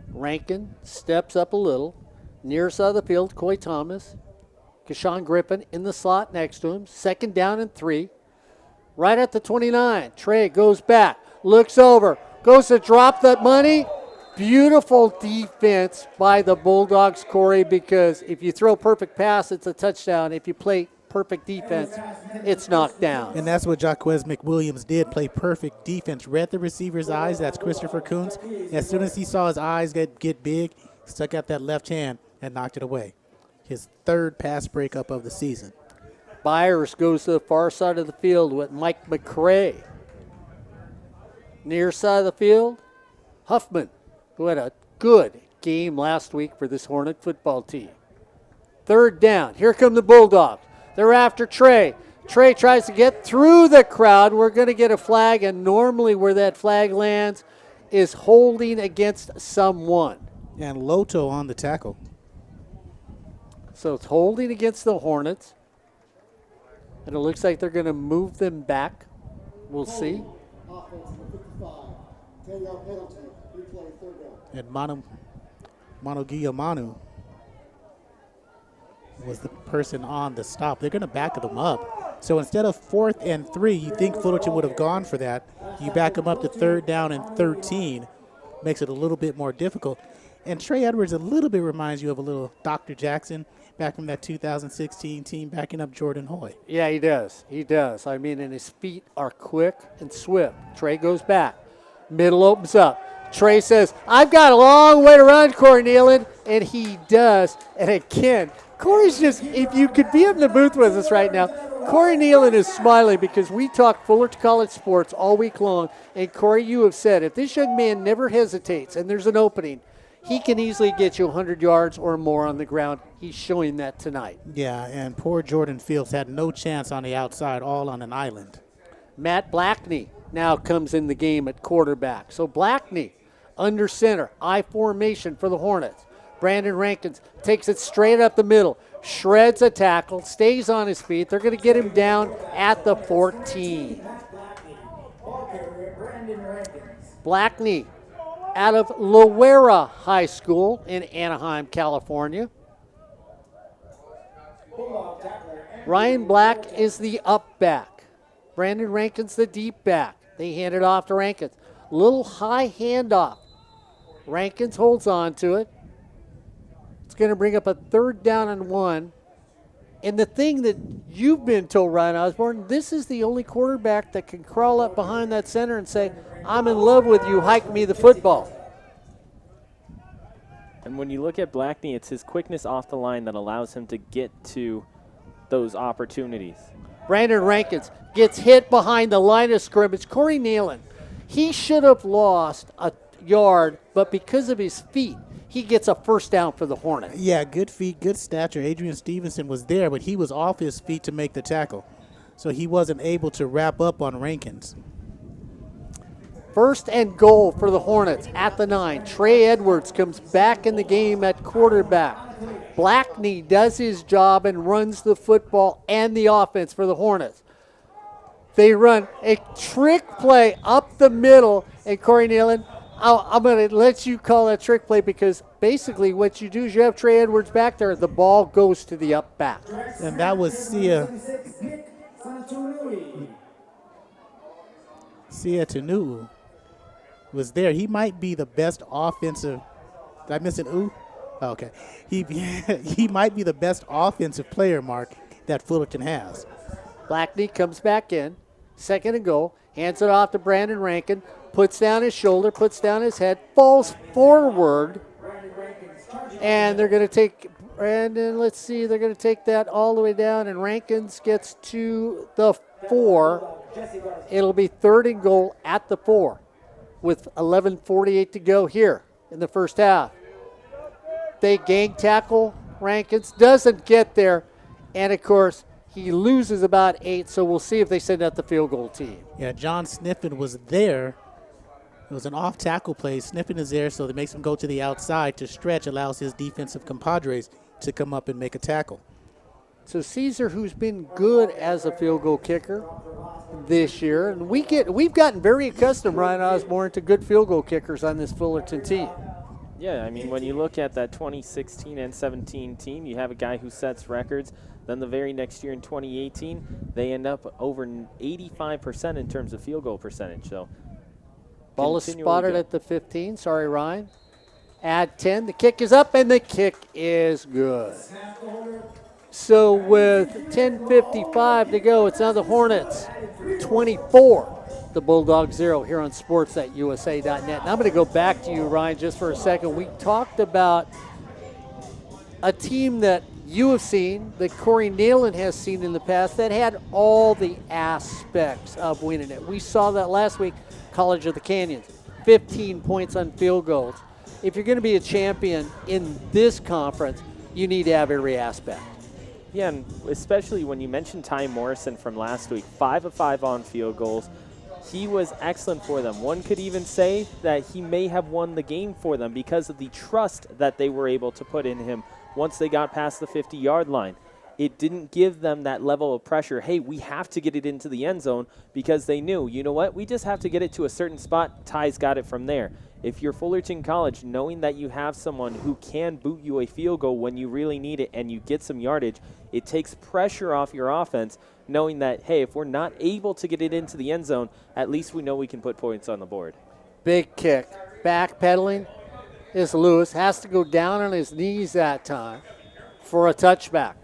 Rankin steps up a little. Near side of the field, Coy Thomas. Keshawn Griffin in the slot next to him. 2nd down and 3. Right at the 29. Trey goes back, looks over, goes to drop that money. Beautiful defense by the Bulldogs, Corey, because if you throw a perfect pass, it's a touchdown. If you play perfect defense, it's knocked down. And that's what Jaquez McWilliams did, play perfect defense. Read the receiver's eyes, that's Christopher Kuntz. As soon as he saw his eyes get big, stuck out that left hand and knocked it away. His 3rd pass breakup of the season. Byers goes to the far side of the field with Mike McCray. Near side of the field, Huffman, who had a good game last week for this Hornet football team. 3rd down. Here come the Bulldogs. They're after Trey. Trey tries to get through the crowd. We're going to get a flag, and normally where that flag lands is holding against someone. And Loto on the tackle. So it's holding against the Hornets. And it looks like they're going to move them back. We'll see. And Manu Guillamanu was the person on the stop. They're going to back them up. So instead of 4th and 3, you think Fullerton would have gone for that. You back them up to 3rd down and 13. Makes it a little bit more difficult. And Trey Edwards a little bit reminds you of a little Dr. Jackson back from that 2016 team backing up Jordan Hoy. Yeah, he does. He does. I mean, and his feet are quick and swift. Trey goes back. Middle opens up. Trey says, I've got a long way to run, Corey Neyland. And he does. And again, Corey's just, if you could be in the booth with us right now, Corey Neyland is smiling because we talk Fullerton College sports all week long. And Corey, you have said, if this young man never hesitates and there's an opening, he can easily get you 100 yards or more on the ground. He's showing that tonight. Yeah, and poor Jordan Fields had no chance on the outside, all on an island. Matt Blackney now comes in the game at quarterback. So Blackney under center, I formation for the Hornets. Brandon Rankins takes it straight up the middle, shreds a tackle, stays on his feet. They're going to get him down at the 14. Blackney out of Loera High School in Anaheim, California. Ryan Black is the up back. Brandon Rankins the deep back. They hand it off to Rankins. Little high handoff. Rankins holds on to it. It's going to bring up a 3rd down and 1. And the thing that you've been told, Ryan Osborne, this is the only quarterback that can crawl up behind that center and say, I'm in love with you, hike me the football. And when you look at Blackney, it's his quickness off the line that allows him to get to those opportunities. Brandon Rankins gets hit behind the line of scrimmage. Corey Neyland, he should have lost a yard, but because of his feet, he gets a 1st down for the Hornets. Yeah, good feet, good stature. Adrian Stevenson was there, but he was off his feet to make the tackle. So he wasn't able to wrap up on Rankins. 1st and goal for the Hornets at the 9. Trey Edwards comes back in the game at quarterback. Blackney does his job and runs the football and the offense for the Hornets. They run a trick play up the middle, and Corey Neyland, I'm going to let you call that trick play because basically what you do is you have Trey Edwards back there. The ball goes to the up back. And that was Sia Tunuu was there. He might be the best offensive. Did I miss an ooh? Oh, okay. He might be the best offensive player, Mark, that Fullerton has. Blackney comes back in. 2nd and goal. Hands it off to Brandon Rankin. Puts down his shoulder, puts down his head, falls forward. And they're going to take Brandon, let's see, they're going to take that all the way down, and Rankins gets to the 4. It'll be 3rd and goal at the 4 with 11:48 to go here in the first half. They gang tackle Rankins, doesn't get there, and of course, he loses about 8, so we'll see if they send out the field goal team. Yeah, John Sniffen was there It was an off tackle play. Sniffing is there, so it makes him go to the outside to stretch, allows his defensive compadres to come up and make a tackle. So Caesar, who's been good as a field goal kicker this year, and we've gotten very accustomed, Ryan Osborne, to good field goal kickers on this Fullerton team. Yeah, I mean, when you look at that 2016 and 17 team, you have a guy who sets records. Then the very next year in 2018, they end up over 85% in terms of field goal percentage. So ball is spotted at the 15. Sorry, Ryan. Add 10. The kick is up, and the kick is good. So with 10:55 to go, it's now the Hornets 24, the Bulldogs 0 here on sports.usa.net. And I'm going to go back to you, Ryan, just for a second. We talked about a team that you have seen, that Corey Neyland has seen in the past, that had all the aspects of winning it. We saw that last week, College of the Canyons, 15 points on field goals. If you're going to be a champion in this conference, you need to have every aspect. Yeah, and especially when you mentioned Ty Morrison from last week, 5 of 5 on field goals. He was excellent for them. One could even say that he may have won the game for them because of the trust that they were able to put in him once they got past the 50-yard line. It didn't give them that level of pressure. Hey, we have to get it into the end zone, because they knew, you know what, we just have to get it to a certain spot. Ty's got it from there. If you're Fullerton College, knowing that you have someone who can boot you a field goal when you really need it and you get some yardage, it takes pressure off your offense, knowing that, hey, if we're not able to get it into the end zone, at least we know we can put points on the board. Big kick. Backpedaling is Lewis. Has to go down on his knees that time for a touchback.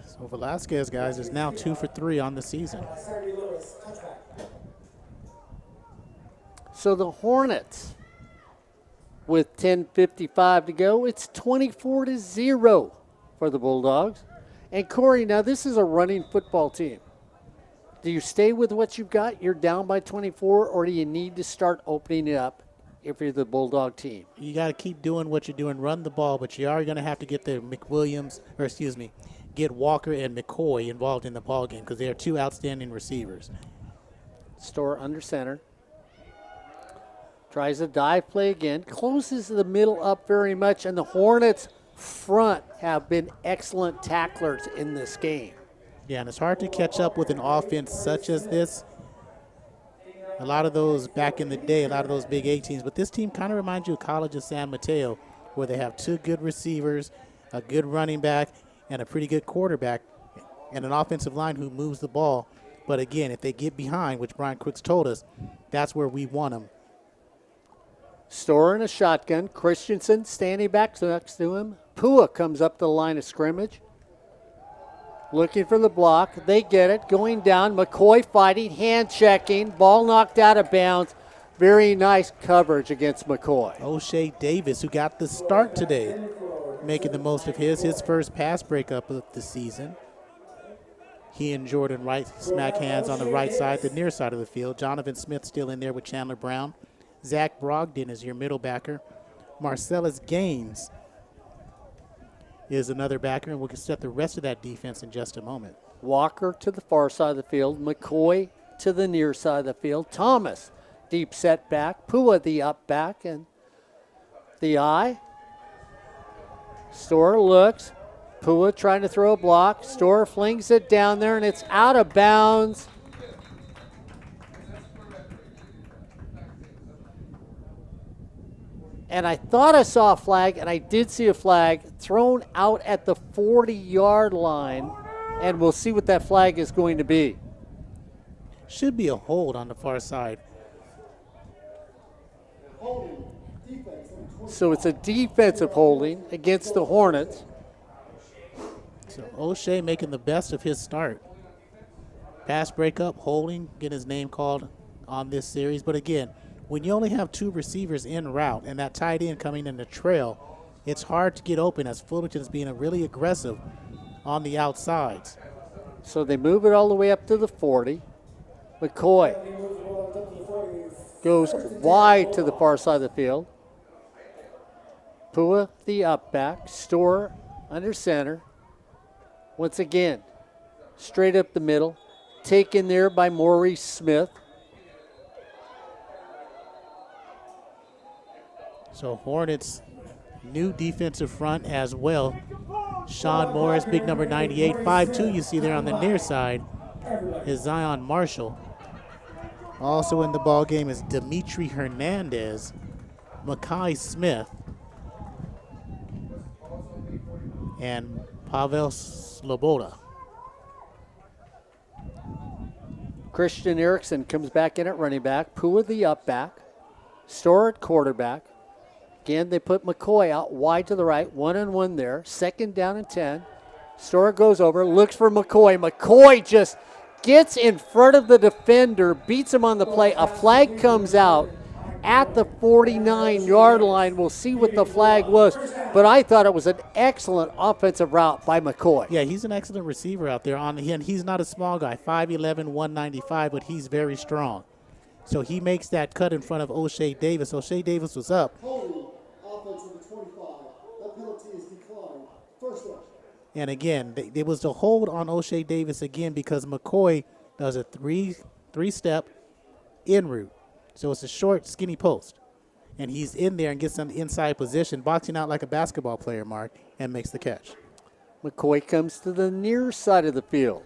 So Velasquez, guys, is now 2 for 3 on the season. So the Hornets, with 10:55 to go, it's 24-0 for the Bulldogs. And Corey, now this is a running football team. Do you stay with what you've got? You're down by 24, or do you need to start opening it up if you're the Bulldog team? You got to keep doing what you're doing, run the ball, but you are going to have to get get Walker and McCoy involved in the ball game, because they are two outstanding receivers. Store under center. Tries a dive play again. Closes the middle up very much, and the Hornets front have been excellent tacklers in this game. Yeah, and it's hard to catch up with an offense such as this. A lot of those back in the day, a lot of those Big 8 teams, but this team kind of reminds you of College of San Mateo, where they have 2 good receivers, a good running back, and a pretty good quarterback, and an offensive line who moves the ball. But again, if they get behind, which Brian Crooks told us, that's where we want them. Store in a shotgun. Christensen standing back next to him. Pua comes up the line of scrimmage. Looking for the block. They get it. Going down. McCoy fighting. Hand checking. Ball knocked out of bounds. Very nice coverage against McCoy. O'Shea Davis, who got the start today, making the most of his first pass breakup of the season. He and Jordan Wright smack hands on the right side, the near side of the field. Jonathan Smith still in there with Chandler Brown. Zach Brogdon is your middle backer. Marcellus Gaines is another backer, and we'll set the rest of that defense in just a moment. Walker to the far side of the field. McCoy to the near side of the field. Thomas, deep set back. Pua, the up back, and the eye. Store looks. Pua trying to throw a block. Store flings it down there, and it's out of bounds. And I thought I saw a flag, and I did see a flag thrown out at the 40-yard line, and we'll see what that flag is going to be. Should be a hold on the far side. So it's a defensive holding against the Hornets. So O'Shea making the best of his start. Pass breakup, holding, get his name called on this series. But again, when you only have 2 receivers en route and that tight end coming in the trail, it's hard to get open as Fullerton is being really aggressive on the outsides. So they move it all the way up to the 40. McCoy goes wide to the far side of the field. Pua, the up back. Store under center. Once again, straight up the middle. Taken there by Maurice Smith. So Hornets, new defensive front as well. Sean Morris, big number 98. 5'2", you see there on the near side is Zion Marshall. Also in the ball game is Dimitri Hernandez, Makai Smith, and Pavel Sloboda. Christian Erickson comes back in at running back. Pua the up back. Storer at quarterback. Again, they put McCoy out wide to the right. 1-on-1 there. 2nd down and 10. Storer goes over, looks for McCoy. McCoy just gets in front of the defender, beats him on the play. A flag comes out at the 49-yard line. We'll see what the flag was, but I thought it was an excellent offensive route by McCoy. Yeah, he's an excellent receiver out there. And he's not a small guy, 5'11", 195, but he's very strong. So he makes that cut in front of O'Shea Davis. O'Shea Davis was up. And again, it was a hold on O'Shea Davis again because McCoy does a three-step in route. So it's a short, skinny post. And he's in there and gets on the inside position, boxing out like a basketball player, Mark, and makes the catch. McCoy comes to the near side of the field.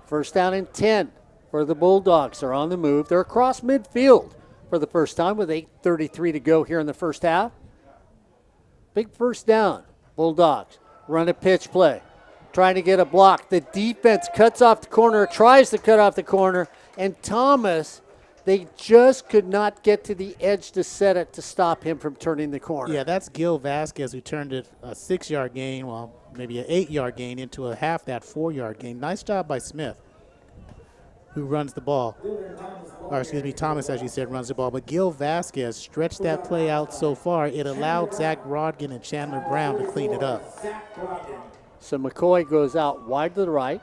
1st down and 10 for the Bulldogs. They're on the move. They're across midfield for the first time with 8:33 to go here in the first half. Big 1st down. Bulldogs run a pitch play, trying to get a block. The defense cuts off the corner, tries to cut off the corner, and Thomas, they just could not get to the edge to set it to stop him from turning the corner. Yeah, that's Gil Vasquez who turned it a 6-yard gain, well, maybe an 8-yard gain into a half that 4-yard gain. Nice job by Smith, who runs the ball. Or excuse me, Thomas, as you said, runs the ball. But Gil Vasquez stretched that play out so far, it allowed Zach Rodgin and Chandler Brown to clean it up. So McCoy goes out wide to the right.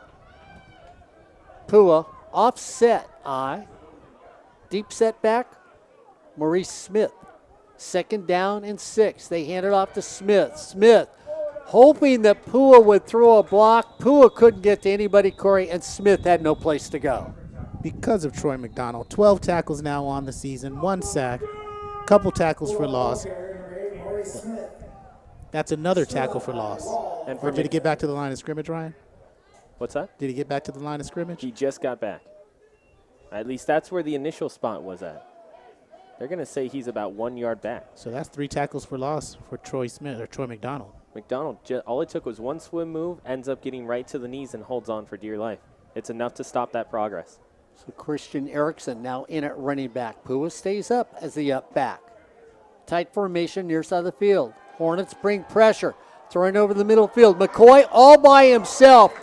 Pua, offset eye. Deep setback, Maurice Smith. 2nd down and 6. They hand it off to Smith. Smith hoping that Pua would throw a block. Pua couldn't get to anybody, Corey, and Smith had no place to go. Because of Troy McDonald. 12 tackles now on the season, 1 sack, couple tackles for loss. That's another tackle for loss. And Or did he get back to the line of scrimmage, Ryan? What's that? Did he get back to the line of scrimmage? He just got back. At least that's where the initial spot was at. They're going to say he's about 1 yard back. So that's 3 tackles for loss for Troy Smith or Troy McDonald. McDonald, all it took was one swim move, ends up getting right to the knees and holds on for dear life. It's enough to stop that progress. So Christian Erickson now in at running back. Pua stays up as the up back. Tight formation near side of the field. Hornets bring pressure. Throwing over the middle field. McCoy all by himself.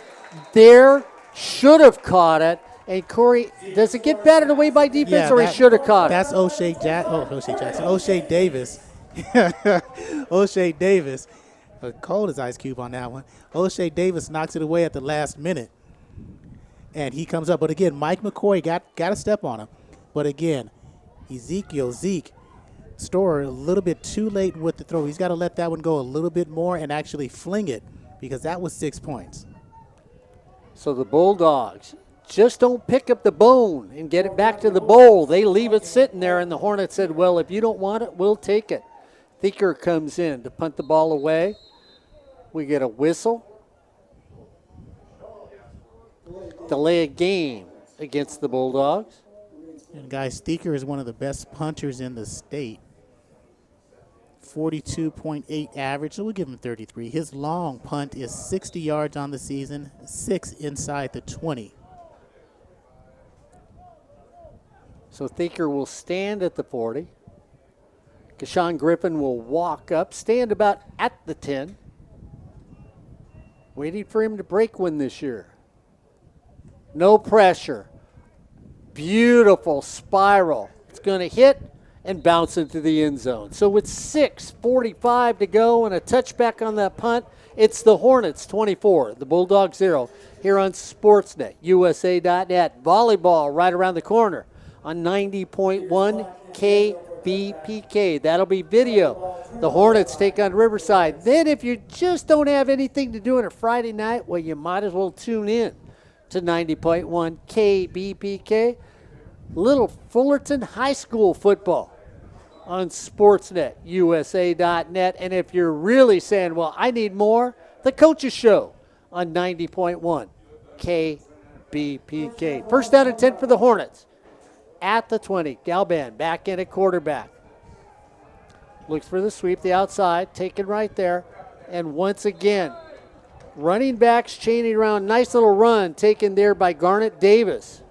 There, should have caught it. And Corey, does it get batted away by defense, or he should have caught it? That's O'Shea Jackson. O'Shea Davis. O'Shea Davis. Cold as ice cube on that one. O'Shea Davis knocks it away at the last minute. And he comes up. But again, Mike McCoy got a step on him. But again, Zeke Storer a little bit too late with the throw. He's got to let that one go a little bit more and actually fling it, because that was 6 points. So the Bulldogs just don't pick up the bone and get it back to the bowl. They leave it sitting there, and the Hornets said, well, if you don't want it, we'll take it. Thinker comes in to punt the ball away. We get a whistle. Delay a game against the Bulldogs. And guys, Thieker is one of the best punters in the state. 42.8 average, so we'll give him 33. His long punt is 60 yards on the season, 6 inside the 20. So Thinker will stand at the 40. Kashawn Griffin will walk up, stand about at the 10. Waiting for him to break one this year. No pressure. Beautiful spiral. It's going to hit and bounce into the end zone. So with 6:45 to go and a touchback on that punt, it's the Hornets 24, the Bulldogs 0 here on Sportsnet, USA.net. Volleyball right around the corner on 90.1 KBPK. That'll be video. The Hornets take on Riverside. Then if you just don't have anything to do on a Friday night, well, you might as well tune in to 90.1 KBPK. Little Fullerton High School football on SportsNetUSA.net. And if you're really saying, well, I need more, the Coaches Show on 90.1 KBPK. First down and 10 for the Hornets. At the 20, Galban back in at quarterback. Looks for the sweep, the outside, taken right there. And once again, running backs chaining around. Nice little run taken there by Garnet Davis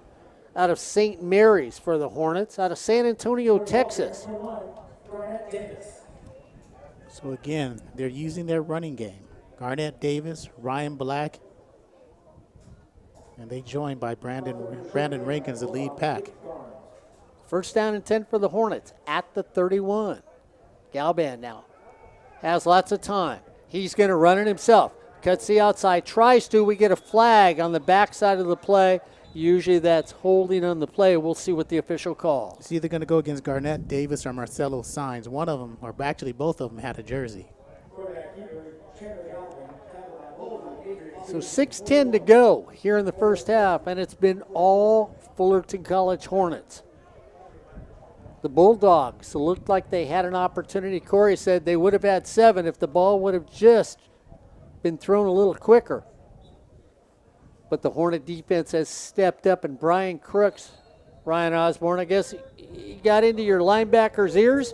out of St. Mary's for the Hornets, out of San Antonio, Texas. So again, they're using their running game. Garnett Davis, Ryan Black, and they joined by Brandon Rankins, the lead pack. First down and 10 for the Hornets at the 31. Galban now has lots of time. He's going to run it himself. Cuts the outside, tries to. We get a flag on the backside of the play. Usually that's holding on the play. We'll see what the official calls. It's either going to go against Garnett Davis or Marcelo Saenz. One of them, or actually both of them, had a jersey. So 6:10 to go here in the first half, and it's been all Fullerton College Hornets. The Bulldogs looked like they had an opportunity. Corey said they would have had 7 if the ball would have just been thrown a little quicker. But the Hornet defense has stepped up, and Brian Crooks, Ryan Osborne, I guess he got into your linebackers' ears?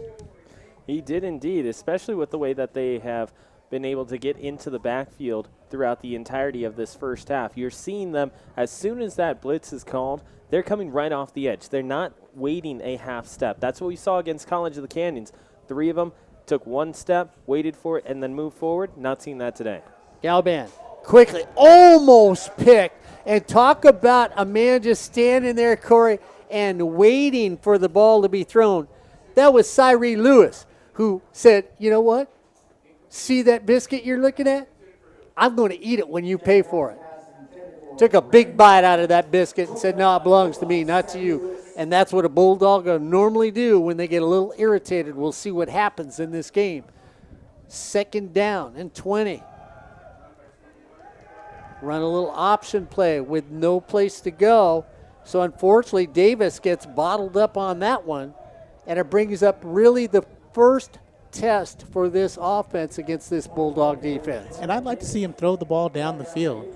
He did indeed, especially with the way that they have been able to get into the backfield throughout the entirety of this first half. You're seeing them, as soon as that blitz is called, they're coming right off the edge. They're not waiting a half step. That's what we saw against College of the Canyons. 3 of them took 1 step, waited for it, and then moved forward. Not seeing that today. Galban quickly, almost picked. And talk about a man just standing there, Corey, and waiting for the ball to be thrown. That was Cyree Lewis, who said, you know what? See that biscuit you're looking at? I'm going to eat it when you pay for it. Took a big bite out of that biscuit and said, no, it belongs to me, not to you. And that's what a Bulldog will normally do when they get a little irritated. We'll see what happens in this game. Second down and 20. Run a little option play with no place to go. So unfortunately, Davis gets bottled up on that one. And it brings up really the first test for this offense against this Bulldog defense. And I'd like to see him throw the ball down the field.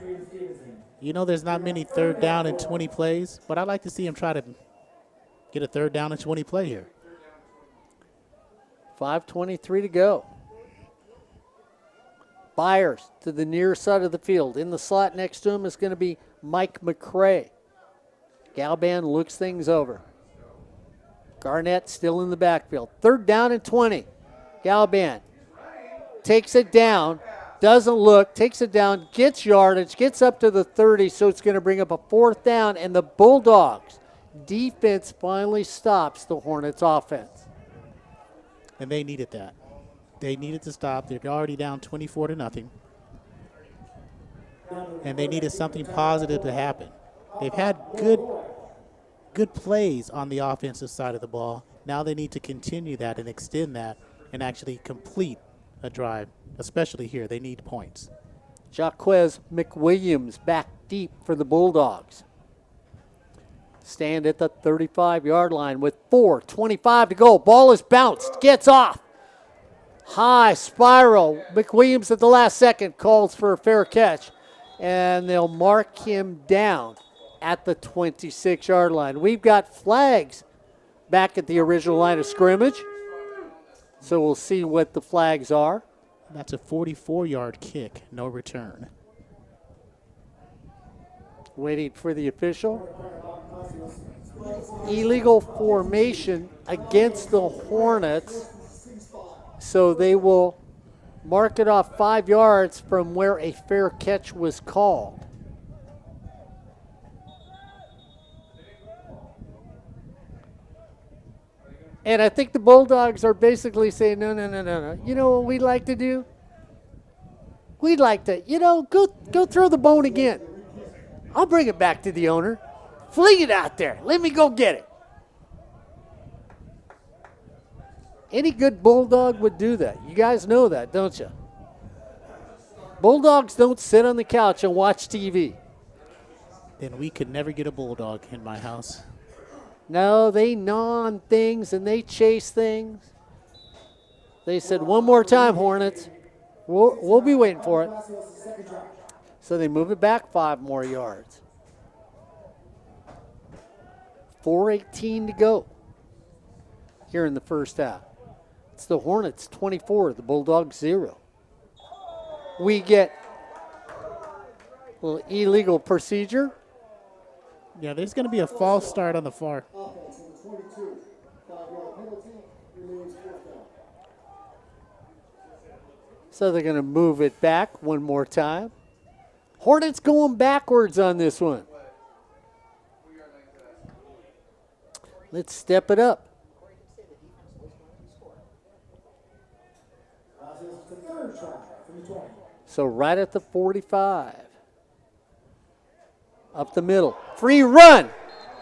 You know there's not many third down and 20 plays, but I'd like to see him try to get a third down and 20 play here. 5:23 to go. Byers to the near side of the field. In the slot next to him is going to be Mike McCray. Galban looks things over. Garnett still in the backfield. Third down and 20. Galban takes it down. Doesn't look, takes it down, gets yardage, gets up to the 30, so it's going to bring up a 4th down, and the Bulldogs defense finally stops the Hornets offense. And they needed that. They needed to stop. They're already down 24-0. And they needed something positive to happen. They've had good plays on the offensive side of the ball. Now they need to continue that and extend that and actually complete a drive, especially here. They need points. Jaquez McWilliams back deep for the Bulldogs. Stand at the 35-yard line with 4:25 to go. Ball is bounced, gets off. High spiral. McWilliams at the last second calls for a fair catch, and they'll mark him down at the 26-yard line. We've got flags back at the original line of scrimmage. So we'll see what the flags are. That's a 44-yard kick, no return. Waiting for the official. Illegal formation against the Hornets. So they will mark it off 5 yards from where a fair catch was called. And I think the Bulldogs are basically saying, no. You know what we'd like to do? We'd like to, go throw the bone again. I'll bring it back to the owner. Fling it out there. Let me go get it. Any good Bulldog would do that. You guys know that, don't you? Bulldogs don't sit on the couch and watch TV. Then we could never get a Bulldog in my house. No, they gnaw on things and they chase things. They said, one more time, Hornets. We'll be waiting for it. So they move it back 5 more yards. 4:18 to go here in the first half. It's the Hornets 24, the Bulldogs 0. We get a little illegal procedure. Yeah, there's going to be a false start on the far. So they're going to move it back one more time. Hornets going backwards on this one. Let's step it up. So right at the 45. Up the middle. Free run.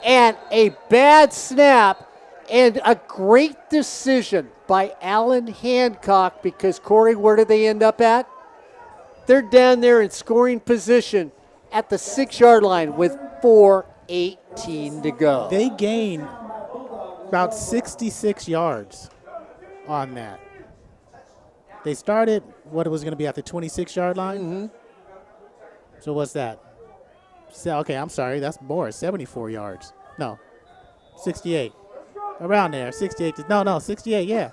And a bad snap. And a great decision by Allan Hancock because, Corey, where did they end up at? They're down there in scoring position at the 6-yard line with 4:18 to go. They gain about 66 yards on that. They started what it was going to be at the 26-yard line. Mm-hmm. So what's that? So, okay, I'm sorry. That's more. 74 yards. No, 68. Around there. 68. No, 68, yeah.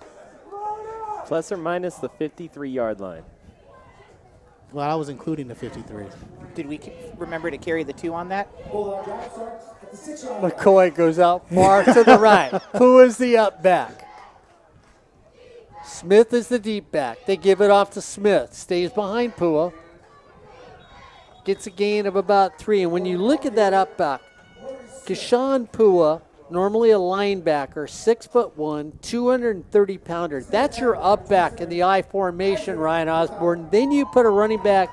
Plus or minus the 53-yard line. Well, I was including the 53. Did we remember to carry the 2 on that? McCoy goes out far to the right. Who is the up back? Smith is the deep back. They give it off to Smith. Stays behind Pua. Gets a gain of about 3. And when you look at that up back, Keshawn Pua, normally a linebacker, 6'1", 230-pounder. That's your up back in the I formation, Ryan Osborne. Then you put a running back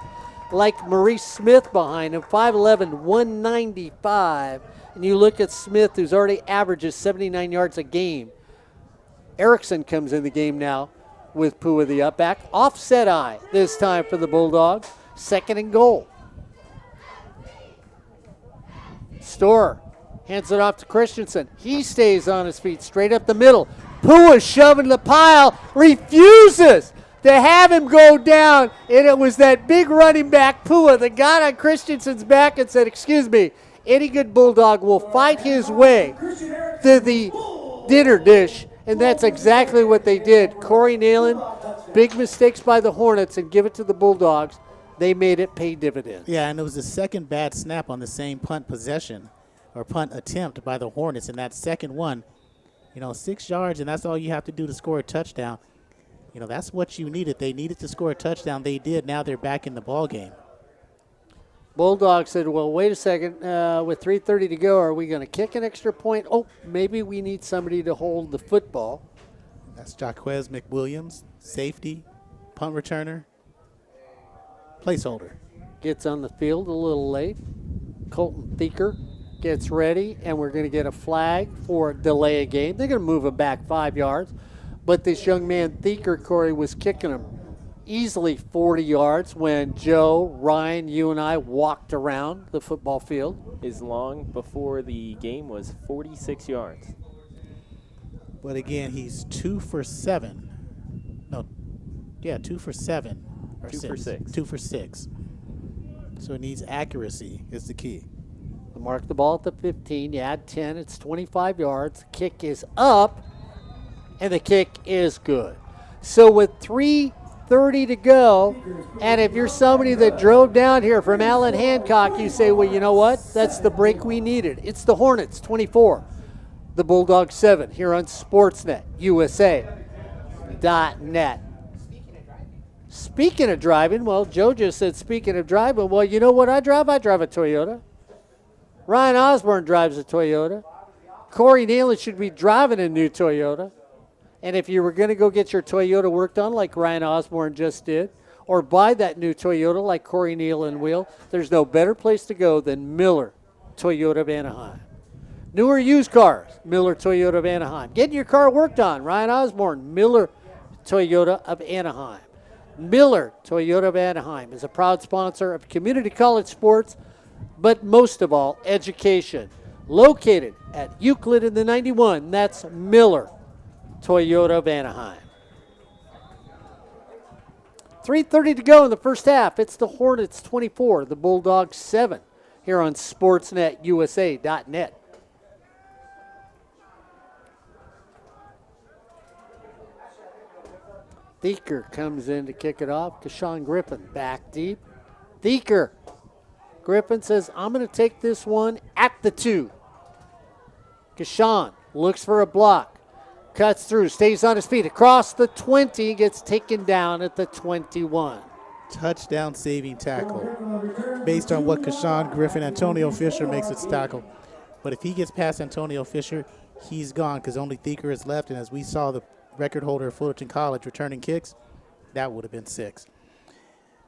like Maurice Smith behind him, 5'11", 195. And you look at Smith, who's already averages 79 yards a game. Erickson comes in the game now with Pua the up back. Offset eye this time for the Bulldogs. 2nd and goal. Storer hands it off to Christensen. He stays on his feet, straight up the middle. Pua shoving the pile, refuses to have him go down. And it was that big running back, Pua, that got on Christensen's back and said, excuse me, any good Bulldog will fight his way to the dinner dish. And that's exactly what they did. Corey Neyland, big mistakes by the Hornets and give it to the Bulldogs. They made it pay dividends. Yeah, and it was the second bad snap on the same punt possession or punt attempt by the Hornets. And that second one, 6 yards, and that's all you have to do to score a touchdown. That's what you needed. They needed to score a touchdown. They did. Now they're back in the ball game. Bulldogs said, well, wait a second. With 3:30 to go, are we going to kick an extra point? Oh, maybe we need somebody to hold the football. That's Jaquez McWilliams, safety, punt returner, placeholder. Gets on the field a little late. Colton Thieker gets ready, and we're going to get a flag for delay a game. They're going to move him back 5 yards. But this young man, Thieker, Corey, was kicking him easily 40 yards when Joe, Ryan, you and I walked around the football field. His long before the game was 46 yards. But again, he's 2 for 7. No, yeah, 2 for 7. Or 2 for 6. 2 for 6. So it needs accuracy is the key. Mark the ball at the 15. You add 10. It's 25 yards. Kick is up, and the kick is good. So with 3:30 to go, and if you're somebody that drove down here from Allan Hancock, you say, well, you know what? That's the break we needed. It's the Hornets, 24. The Bulldogs, 7 here on Sportsnet, USA.net. Speaking of driving, well, Joe just said speaking of driving. Well, you know what I drive? I drive a Toyota. Ryan Osborne drives a Toyota. Corey Neyland should be driving a new Toyota. And if you were going to go get your Toyota worked on like Ryan Osborne just did, or buy that new Toyota like Corey Neyland will, there's no better place to go than Miller Toyota of Anaheim. Newer used cars, Miller Toyota of Anaheim. Getting your car worked on, Ryan Osborne, Miller Toyota of Anaheim. Miller Toyota of Anaheim is a proud sponsor of community college sports, but most of all, education. Located at Euclid in the 91, that's Miller Toyota of Anaheim. 3:30 to go in the first half. It's the Hornets 24, the Bulldogs 7 here on SportsNetUSA.net. Thieker comes in to kick it off. Kashawn Griffin back deep. Thieker. Griffin says, I'm going to take this one at the 2. Kashawn looks for a block. Cuts through, stays on his feet. Across the 20, gets taken down at the 21. Touchdown saving tackle. Based on what Kashawn Griffin, Antonio Fisher makes its tackle. But if he gets past Antonio Fisher, he's gone because only Thieker is left. And as we saw the record holder of Fullerton College returning kicks, that would have been 6.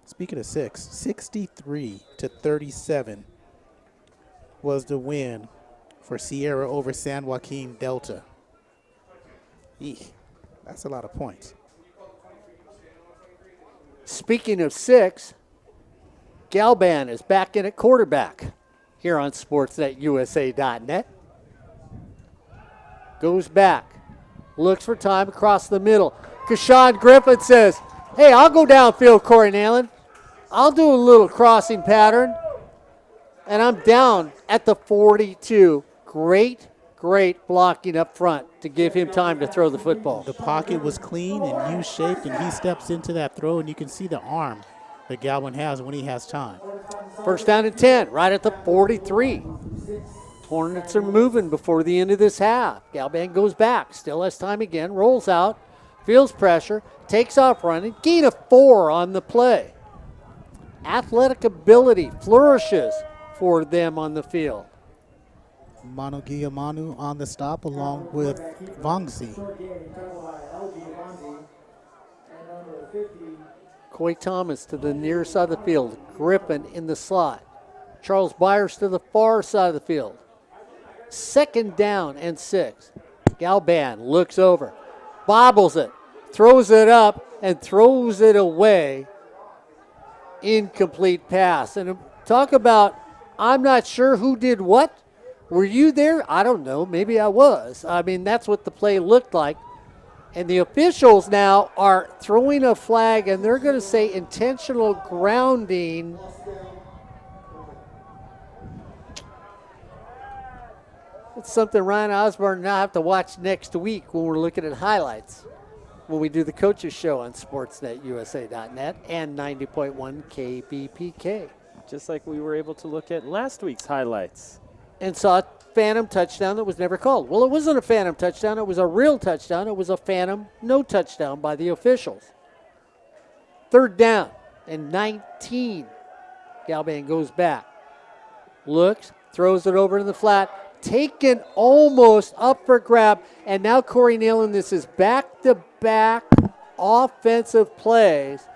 Speaking of 6, 63-37 was the win for Sierra over San Joaquin Delta. Eek, that's a lot of points. Speaking of 6, Galban is back in at quarterback here on SportsNetUSA.net. Goes back, looks for time across the middle. Kashawn Griffin says, hey, I'll go downfield, Corey Neyland. I'll do a little crossing pattern. And I'm down at the 42. Great blocking up front to give him time to throw the football. The pocket was clean and U-shaped, and he steps into that throw, and you can see the arm that Galvin has when he has time. First down and 10, right at the 43. Hornets are moving before the end of this half. Galban goes back, still has time again, rolls out, feels pressure, takes off running, gain of 4 on the play. Athletic ability flourishes for them on the field. Manu Guillamanu on the stop along with Vongsi. Coy Thomas to the near side of the field. Griffin in the slot. Charles Byers to the far side of the field. Second down and 6. Galban looks over, bobbles it, throws it up, and throws it away. Incomplete pass. And talk about, I'm not sure who did what. Were you there? I don't know. Maybe I was. I mean, that's what the play looked like. And the officials now are throwing a flag, and they're going to say intentional grounding. It's something Ryan Osborne and I have to watch next week when we're looking at highlights when we do the coaches show on SportsNetUSA.net and 90.1 KBPK. Just like we were able to look at last week's highlights. And saw a phantom touchdown that was never called. Well, it wasn't a phantom touchdown. It was a real touchdown. It was a phantom no touchdown by the officials. Third down and 19. Galban goes back. Looks, throws it over in the flat. Taken almost up for grab. And now Corey Neyland, this is back-to-back offensive plays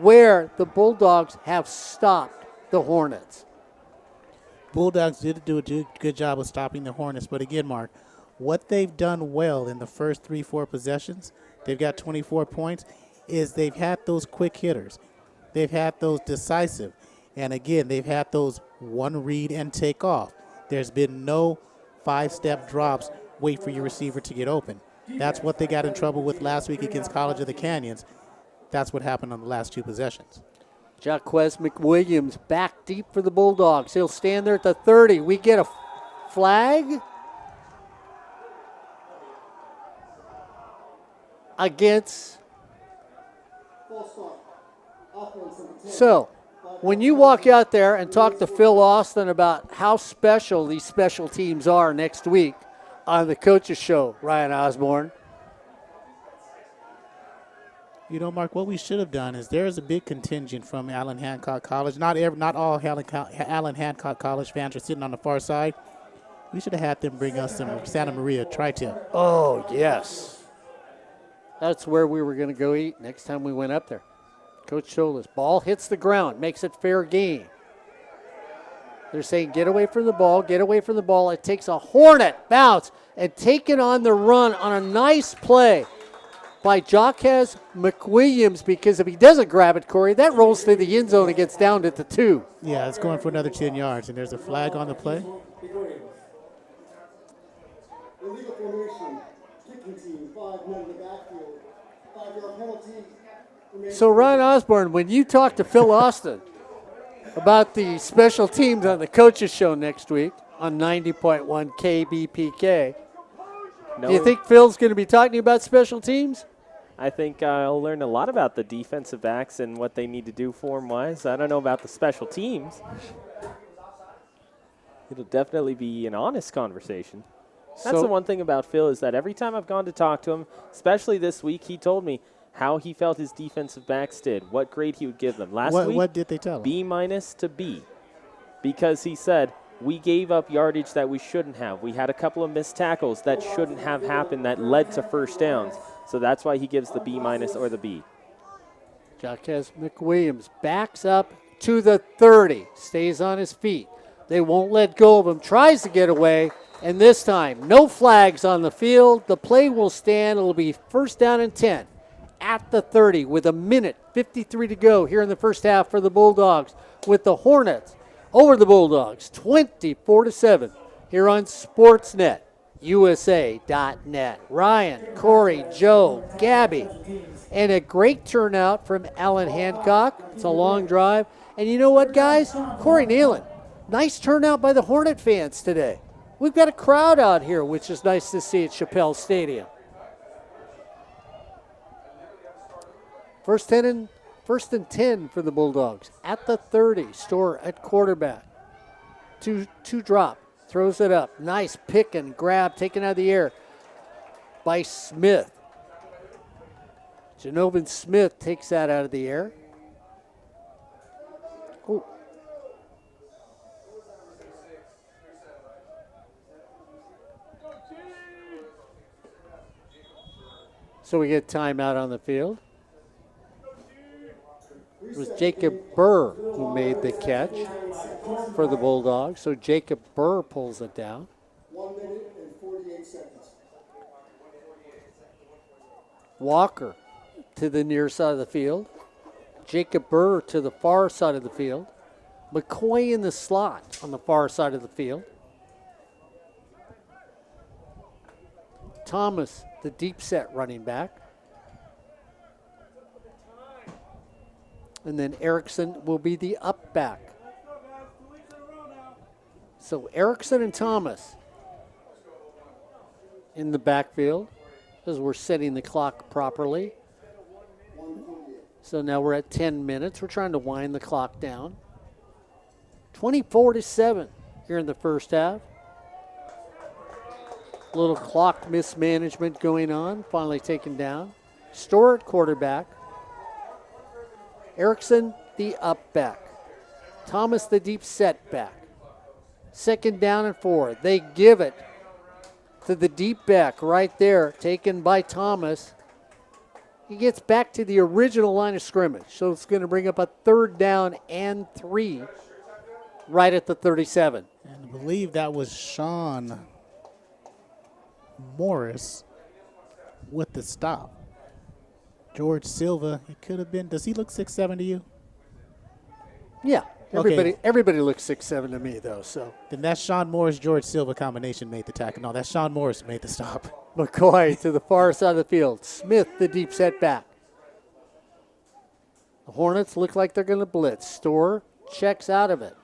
where the Bulldogs have stopped the Hornets. Bulldogs did do a good job of stopping the Hornets, but again, Mark, what they've done well in the first 3-4 possessions, they've got 24 points, is they've had those quick hitters. They've had those decisive. And again, they've had those one read and take off. There's been no 5-step drops, wait for your receiver to get open. That's what they got in trouble with last week against College of the Canyons. That's what happened on the last 2 possessions. Jaquez McWilliams back deep for the Bulldogs. He'll stand there at the 30. We get a flag against. So, when you walk out there and talk to Phil Austin about how special these special teams are next week on the coaches show, Ryan Osborne. You know, Mark, what we should have done is there is a big contingent from Allan Hancock College. Not all Allan Hancock College fans are sitting on the far side. We should have had them bring us some Santa Maria tri-tip. Oh, yes. That's where we were going to go eat next time we went up there. Coach told us, ball hits the ground, makes it fair game. They're saying get away from the ball, get away from the ball. It takes a Hornet bounce and taken on the run on a nice play by Jaquez McWilliams, because if he doesn't grab it, Corey, that rolls through the end zone and gets down at the 2. Yeah, it's going for another 10 yards, and there's a flag on the play. Illegal formation, kicking team, 5 men in the backfield, 5-yard penalty, So, Ryan Osborne, when you talk to Phil Austin about the special teams on the Coaches Show next week on 90.1 KBPK, No, do you think Phil's going to be talking about special teams? I think I'll learn a lot about the defensive backs and what they need to do form-wise. I don't know about the special teams. It'll definitely be an honest conversation. That's the one thing about Phil is that every time I've gone to talk to him, especially this week, he told me how he felt his defensive backs did, what grade he would give them. Last week, what did they tell him? B- to B, because he said, we gave up yardage that we shouldn't have. We had a couple of missed tackles that shouldn't have happened that led to first downs. So that's why he gives the B- or the B. Jaquez McWilliams backs up to the 30, stays on his feet. They won't let go of him, tries to get away, and this time, no flags on the field. The play will stand. It'll be first down and 10 at the 30 with 1:53 to go here in the first half for the Bulldogs, with the Hornets over the Bulldogs, 24-7 here on Sportsnet. USA.net. Ryan, Corey, Joe, Gabby, and a great turnout from Allan Hancock. It's a long drive. And you know what, guys? Corey Neyland, nice turnout by the Hornet fans today. We've got a crowd out here, which is nice to see at Shapell Stadium. First and 10 for the Bulldogs at the 30. Store at quarterback. Two drop. Throws it up. Nice pick and grab taken out of the air by Smith. Janovan Smith takes that out of the air. Ooh. So we get timeout on the field. It was Jacob Burr who made the catch for the Bulldogs. So Jacob Burr pulls it down. 1 minute and 48 seconds. Walker to the near side of the field. Jacob Burr to the far side of the field. McCoy in the slot on the far side of the field. Thomas, the deep set running back. And then Erickson will be the up back. So Erickson and Thomas in the backfield as we're setting the clock properly. So now we're at 10 minutes. We're trying to wind the clock down. 24-7 here in the first half. A little clock mismanagement going on, finally taken down. Store at quarterback. Erickson, the up back. Thomas, the deep set back. Second down and 4. They give it to the deep back right there, taken by Thomas. He gets back to the original line of scrimmage, so it's going to bring up a third down and 3 right at the 37. And I believe that was Sean Morris with the stop. George Silva, it could have been. Does he look 6'7" to you? Yeah, everybody Okay. everybody looks 6'7" to me, though. So Then that Sean Morris George Silva combination made the tackle. No, that Sean Morris made the stop. McCoy to the far side of the field. Smith, the deep set back. The Hornets look like they're going to blitz. Store checks out of it.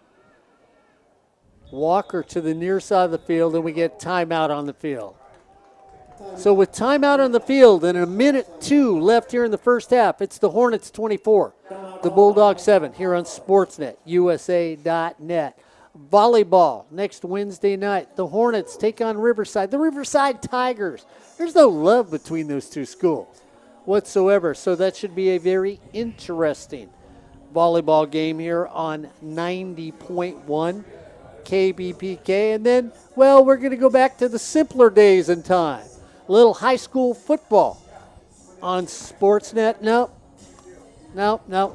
Walker to the near side of the field, and we get timeout on the field. So with timeout on the field and 1:02 left here in the first half, it's the Hornets 24, the Bulldogs 7 here on Sportsnet, USA.net. Volleyball next Wednesday night. The Hornets take on Riverside. The Riverside Tigers. There's no love between those two schools whatsoever, so that should be a very interesting volleyball game here on 90.1 KBPK. And then, well, we're going to go back to the simpler days and time. A little high school football on Sportsnet. No,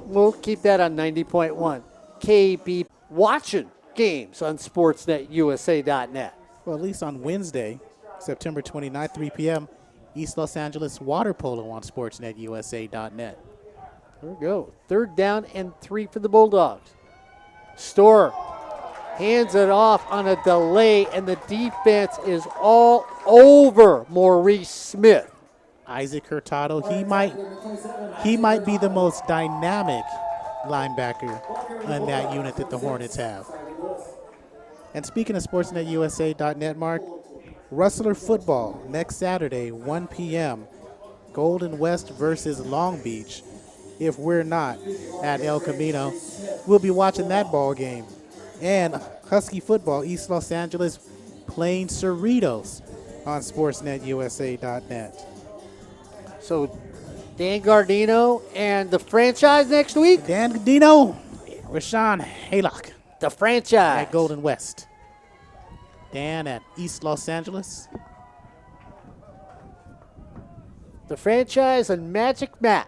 we'll keep that on 90.1 KB. Watching games on SportsNetUSA.net. Well, at least on Wednesday, September 29th, 3 p.m., East Los Angeles water polo on SportsNetUSA.net. There we go. Third down and 3 for the Bulldogs. Store hands it off on a delay, and the defense is all over Maurice Smith. Isaac Hurtado. He might be the most dynamic linebacker on that unit that the Hornets have. And speaking of SportsNetUSA.net, Mark, Rustler football next Saturday, 1 p.m. Golden West versus Long Beach. If we're not at El Camino, we'll be watching that ball game. And Husky football, East Los Angeles playing Cerritos on SportsNetUSA.net. So Dan Gardino and the franchise next week? Dan Gardino, Rashawn Haylock The franchise. at Golden West. Dan at East Los Angeles. The franchise and Magic Matt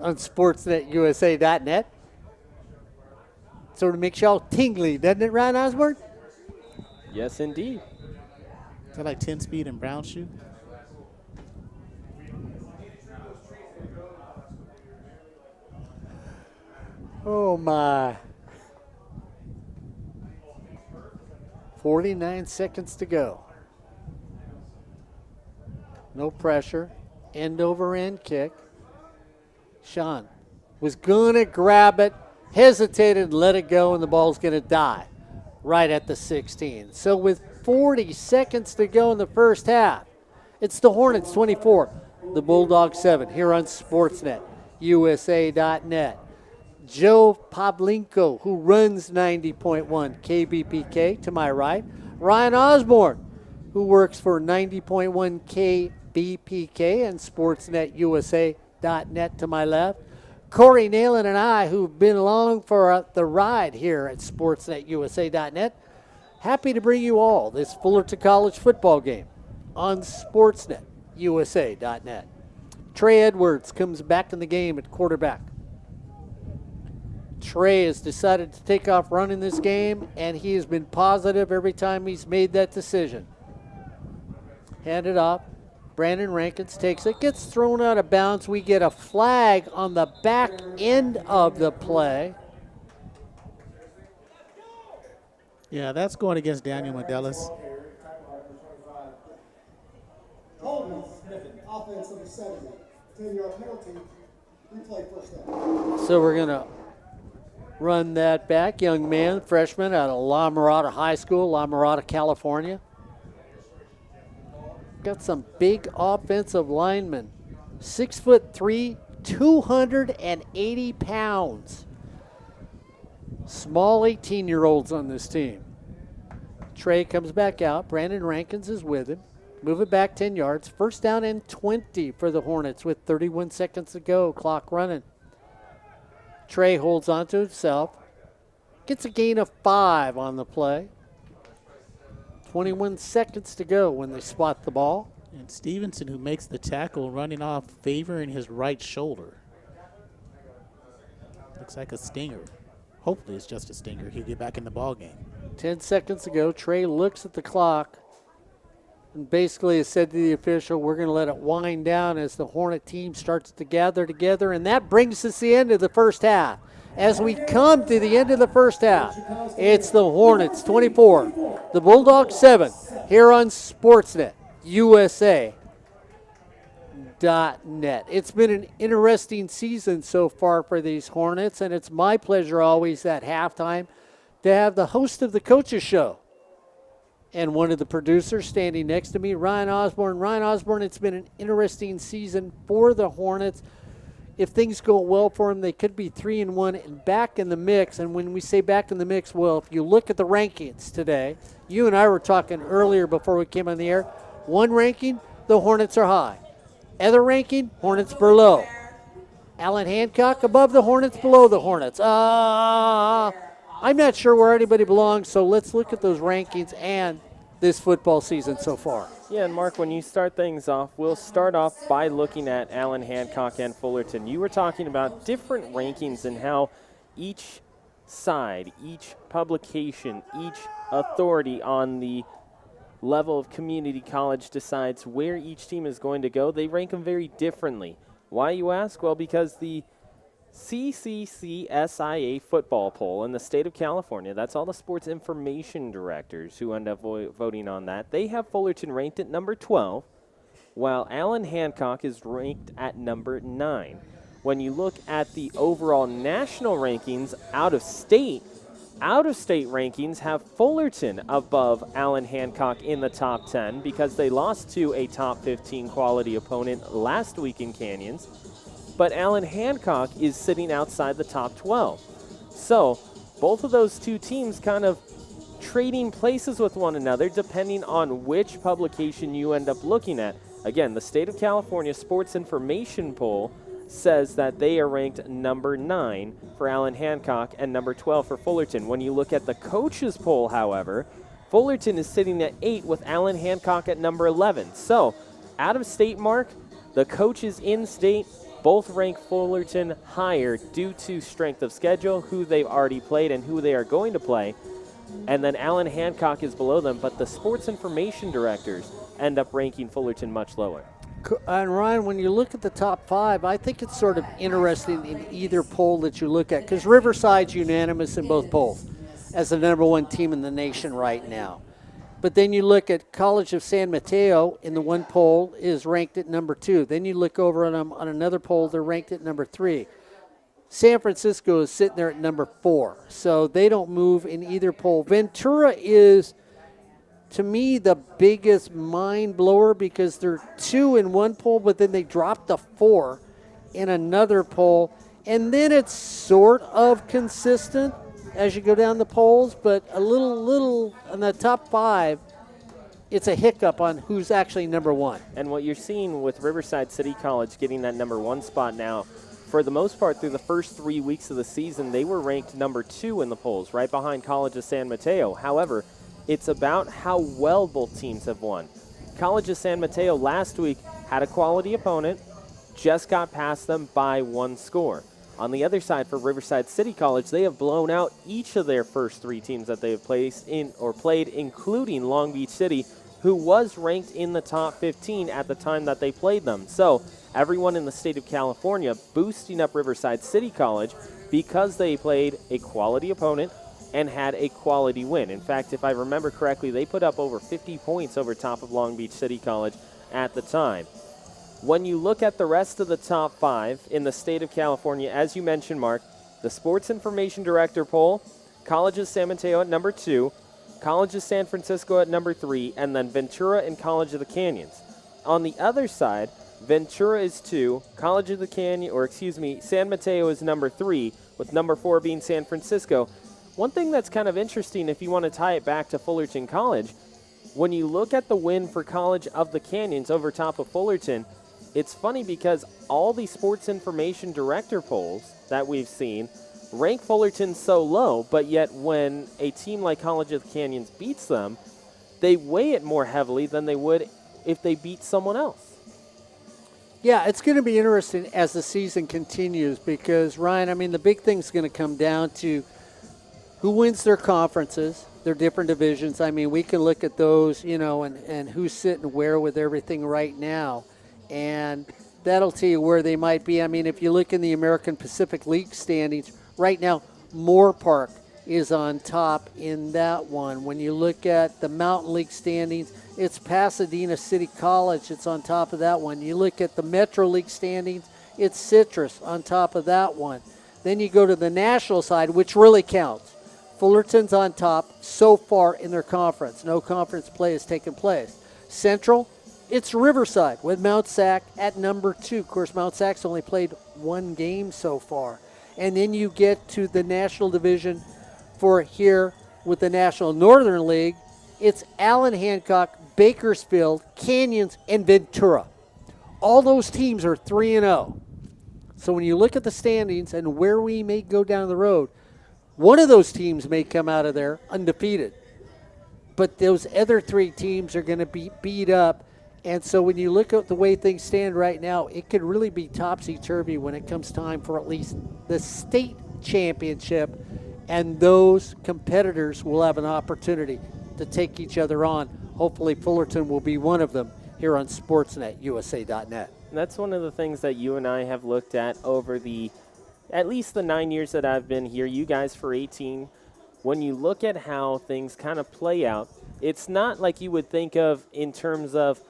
on SportsNetUSA.net. Sort of makes y'all tingly, doesn't it, Ryan Osborne? Yes, indeed. Is that like 10-speed and brown shoe? Oh, my. 49 seconds to go. No pressure. End over end kick. Sean was going to grab it, hesitated, let it go, and the ball's going to die right at the 16. So with 40 seconds to go in the first half, it's the Hornets 24, the Bulldogs 7 here on Sportsnet, USA.net. Joe Pavlinko, who runs 90.1 KBPK to my right. Ryan Osborne, who works for 90.1 KBPK and SportsNetUSA.net to my left. Corey Neyland and I, who've been along for the ride here at SportsNetUSA.net, happy to bring you all this Fullerton College football game on SportsNetUSA.net. Trey Edwards comes back in the game at quarterback. Trey has decided to take off running this game, and he has been positive every time he's made that decision. Hand it off. Brandon Rankins takes it, gets thrown out of bounds. We get a flag on the back end of the play. Yeah, that's going against Daniel Modelis. Holden, offense number 70, 10-yard penalty, replay first down. So we're going to run that back. Young man, freshman out of La Mirada High School, La Mirada, California. Got some big offensive linemen. 6'3", 280 pounds. Small 18-year-olds on this team. Trey comes back out. Brandon Rankins is with him. Move it back 10 yards. First down and 20 for the Hornets with 31 seconds to go. Clock running. Trey holds on to himself. Gets a gain of 5 on the play. 21 seconds to go when they spot the ball. And Stevenson, who makes the tackle, running off, favoring his right shoulder. Looks like a stinger. Hopefully it's just a stinger. He'll get back in the ball game. 10 seconds to go. Trey looks at the clock and basically has said to the official, we're going to let it wind down as the Hornet team starts to gather together. And that brings us to the end of the first half. As we come to the end of the first half, it's the Hornets 24, the Bulldogs 7, here on Sportsnet USA.net. It's been an interesting season so far for these Hornets, and it's my pleasure always at halftime to have the host of the Coaches Show and one of the producers standing next to me, Ryan Osborne. Ryan Osborne, it's been an interesting season for the Hornets. If things go well for them, they could be 3-1 and back in the mix. And when we say back in the mix, well, if you look at the rankings today, you and I were talking earlier before we came on the air. One ranking, the Hornets are high. Other ranking, Hornets below. Allan Hancock above the Hornets, below the Hornets. I'm not sure where anybody belongs, so let's look at those rankings and this football season so far. Yeah, and Mark, when you start things off, we'll start off by looking at Allan Hancock and Fullerton. You were talking about different rankings and how each side, each publication, each authority on the level of community college decides where each team is going to go. They rank them very differently. Why, you ask? Well, because the CCCSIA football poll in the state of California, that's all the sports information directors who end up voting on that. They have Fullerton ranked at number 12, while Allan Hancock is ranked at number 9. When you look at the overall national rankings out of state rankings have Fullerton above Allan Hancock in the top 10 because they lost to a top 15 quality opponent last week in Canyons. But Allan Hancock is sitting outside the top 12. So both of those two teams kind of trading places with one another depending on which publication you end up looking at. Again, the State of California Sports Information Poll says that they are ranked number 9 for Allan Hancock and number 12 for Fullerton. When you look at the coaches poll, however, Fullerton is sitting at 8 with Allan Hancock at number 11. So, out of state mark, the coaches in state both rank Fullerton higher due to strength of schedule, who they've already played and who they are going to play. And then Allan Hancock is below them, but the sports information directors end up ranking Fullerton much lower. And Ryan, when you look at the top 5, I think it's sort of interesting in either poll that you look at, because Riverside's unanimous in both polls as the number 1 team in the nation right now. But then you look at College of San Mateo in the one poll is ranked at number 2. Then you look over on another poll, they're ranked at number 3. San Francisco is sitting there at number 4. So they don't move in either poll. Ventura is, to me, the biggest mind blower because they're 2 in one poll, but then they dropped to 4 in another poll. And then it's sort of consistent as you go down the polls, but a little in the top 5, it's a hiccup on who's actually number 1. And what you're seeing with Riverside City College getting that number 1 spot now, for the most part through the first 3 weeks of the season, they were ranked number 2 in the polls, right behind College of San Mateo. However, it's about how well both teams have won. College of San Mateo last week had a quality opponent, just got past them by 1 score. On the other side, for Riverside City College, they have blown out each of their first 3 teams that they have placed in or played, including Long Beach City, who was ranked in the top 15 at the time that they played them. So everyone in the state of California boosting up Riverside City College because they played a quality opponent and had a quality win. In fact, if I remember correctly, they put up over 50 points over top of Long Beach City College at the time. When you look at the rest of the top 5 in the state of California, as you mentioned, Mark, the Sports Information Director poll, College of San Mateo at number 2, College of San Francisco at number 3, and then Ventura and College of the Canyons. On the other side, Ventura is 2, College of the San Mateo is number 3, with number 4 being San Francisco. One thing that's kind of interesting, if you want to tie it back to Fullerton College, when you look at the win for College of the Canyons over top of Fullerton, it's funny because all the sports information director polls that we've seen rank Fullerton so low, but yet when a team like College of the Canyons beats them, they weigh it more heavily than they would if they beat someone else. Yeah, it's going to be interesting as the season continues because, Ryan, I mean, the big thing's going to come down to who wins their conferences, their different divisions. I mean, we can look at those, and who's sitting where with everything right now. And that'll tell you where they might be. I mean, if you look in the American Pacific League standings, right now, Moore Park is on top in that one. When you look at the Mountain League standings, it's Pasadena City College. It's on top of that one. You look at the Metro League standings, it's Citrus on top of that one. Then you go to the national side, which really counts. Fullerton's on top so far in their conference. No conference play has taken place. Central, it's Riverside with Mount Sac at number 2. Of course, Mount Sac's only played 1 game so far. And then you get to the national division for here with the National Northern League. It's Allan Hancock, Bakersfield, Canyons, and Ventura. All those teams are 3-0. So when you look at the standings and where we may go down the road, one of those teams may come out of there undefeated. But those other 3 teams are going to be beat up. And so when you look at the way things stand right now, it could really be topsy-turvy when it comes time for at least the state championship. And those competitors will have an opportunity to take each other on. Hopefully Fullerton will be one of them here on SportsNetUSA.net. And that's one of the things that you and I have looked at over at least the 9 years that I've been here, you guys for 18. When you look at how things kind of play out, it's not like you would think of in terms of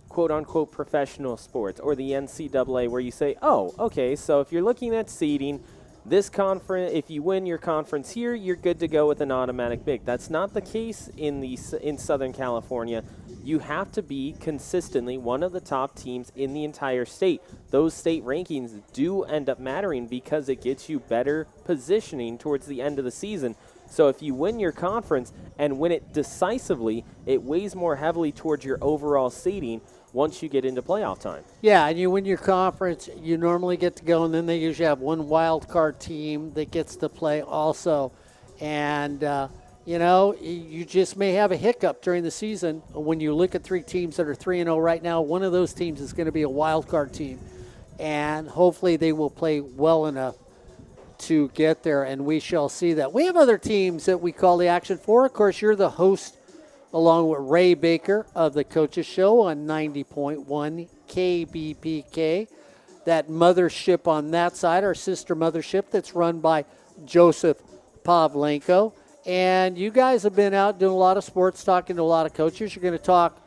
quote-unquote professional sports or the NCAA, where you say, oh, okay, so if you're looking at seeding, this conference, if you win your conference here, you're good to go with an automatic bid. That's not the case in Southern California. You have to be consistently one of the top teams in the entire state. Those state rankings do end up mattering because it gets you better positioning towards the end of the season. So if you win your conference and win it decisively, it weighs more heavily towards your overall seeding once you get into playoff time. Yeah, and you win your conference, you normally get to go, and then they usually have one wild card team that gets to play also. And, you just may have a hiccup during the season. When you look at 3 teams that are 3-0 right now, one of those teams is going to be a wild card team. And hopefully they will play well enough to get there, and we shall see that. We have other teams that we call the action for. Of course, you're the host along with Ray Baker of the Coaches Show on 90.1 KBPK. That mothership on that side, our sister mothership that's run by Joseph Pavlenko. And you guys have been out doing a lot of sports, talking to a lot of coaches. You're going to talk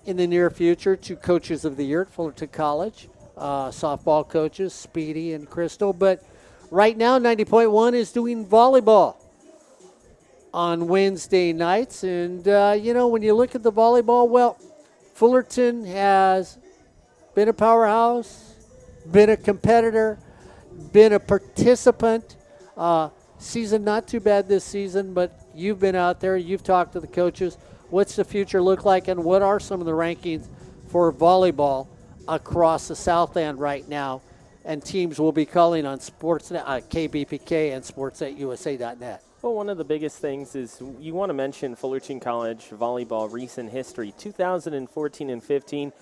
in the near future to Coaches of the Year at Fullerton College, softball coaches, Speedy and Crystal. But right now, 90.1 is doing volleyball on Wednesday nights. And, when you look at the volleyball, well, Fullerton has been a powerhouse, been a competitor, been a participant. Season not too bad this season, but you've been out there. You've talked to the coaches. What's the future look like, and what are some of the rankings for volleyball across the Southland right now? And teams will be calling on Sportsnet, KBPK and sports@usa.net. Well, one of the biggest things is you want to mention Fullerton College volleyball recent history. 2014 and 15,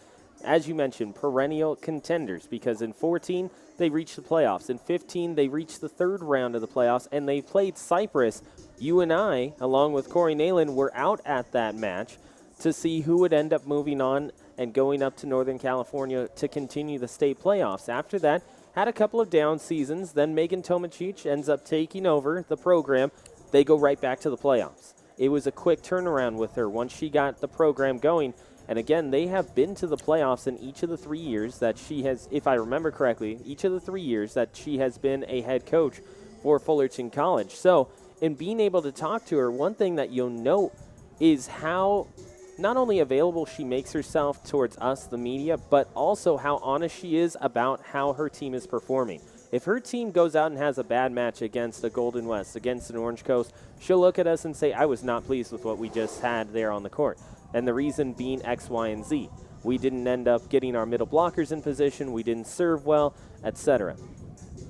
as you mentioned, perennial contenders, because in 14 they reached the playoffs. In 15 they reached the 3rd round of the playoffs, and they played Cypress. You and I, along with Corey Neyland, were out at that match to see who would end up moving on and going up to Northern California to continue the state playoffs. After that, had a couple of down seasons. Then Megan Tomachich ends up taking over the program. They go right back to the playoffs. It was a quick turnaround with her once she got the program going. And again, they have been to the playoffs in each of the 3 years that she has, if I remember correctly, each of the 3 years that she has been a head coach for Fullerton College. So in being able to talk to her, one thing that you'll note is how not only available she makes herself towards us, the media, but also how honest she is about how her team is performing. If her team goes out and has a bad match against a Golden West, against an Orange Coast, she'll look at us and say, I was not pleased with what we just had there on the court. And the reason being X, Y, and Z. We didn't end up getting our middle blockers in position, we didn't serve well, etc.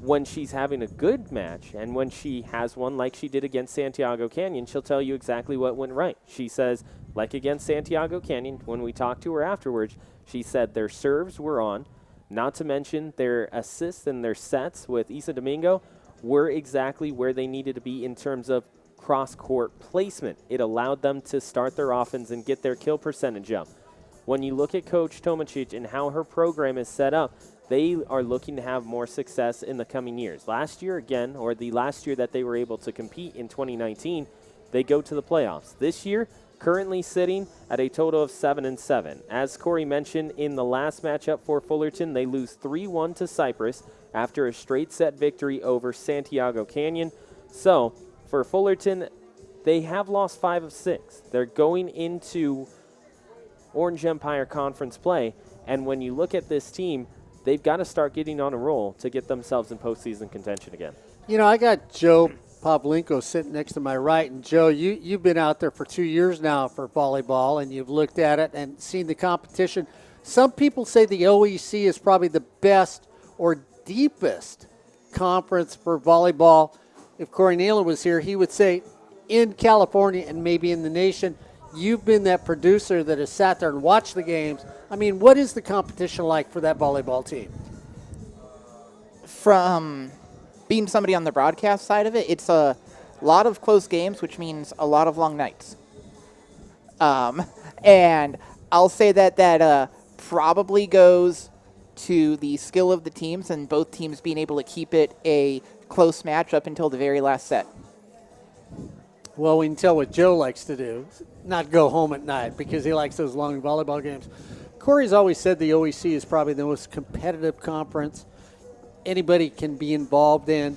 When she's having a good match, and when she has one like she did against Santiago Canyon, she'll tell you exactly what went right. She says, like against Santiago Canyon, when we talked to her afterwards, she said their serves were on, not to mention their assists and their sets with Isa Domingo were exactly where they needed to be in terms of cross-court placement. It allowed them to start their offense and get their kill percentage up. When you look at Coach Tomachich and how her program is set up, they are looking to have more success in the coming years. Last year, again, or the last year that they were able to compete in 2019, they go to the playoffs. This year, currently sitting at a total of 7-7. As Corey mentioned, in the last matchup for Fullerton, they lose 3-1 to Cypress after a straight set victory over Santiago Canyon. So, for Fullerton, they have lost 5 of 6. They're going into Orange Empire Conference play, and when you look at this team, they've got to start getting on a roll to get themselves in postseason contention again. I got Joe Pavlenko sitting next to my right, and Joe, you've been out there for 2 years now for volleyball, and you've looked at it and seen the competition. Some people say the OEC is probably the best or deepest conference for volleyball. If Corey Neyland was here, he would say in California and maybe in the nation. You've been that producer that has sat there and watched the games. I mean, what is the competition like for that volleyball team? From being somebody on the broadcast side of it, it's a lot of close games, which means a lot of long nights. And I'll say that probably goes to the skill of the teams and both teams being able to keep it a close match up until the very last set. Well, we can tell what Joe likes to do, not go home at night because he likes those long volleyball games. Corey's always said the OEC is probably the most competitive conference anybody can be involved in.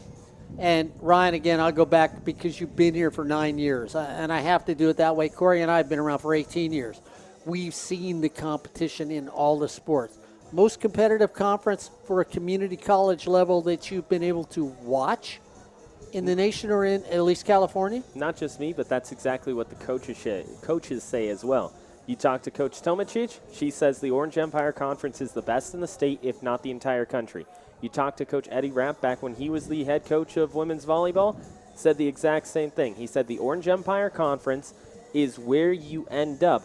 And Ryan, again, I'll go back because you've been here for 9 years, and I have to do it that way. Corey and I have been around for 18 years. We've seen the competition in all the sports. Most competitive conference for a community college level that you've been able to watch in the nation or in at least California? Not just me, but that's exactly what the coaches say as well. You talk to Coach Tomacic, she says the Orange Empire Conference is the best in the state, if not the entire country. You talk to Coach Eddie Rapp back when he was the head coach of women's volleyball, said the exact same thing. He said the Orange Empire Conference is where you end up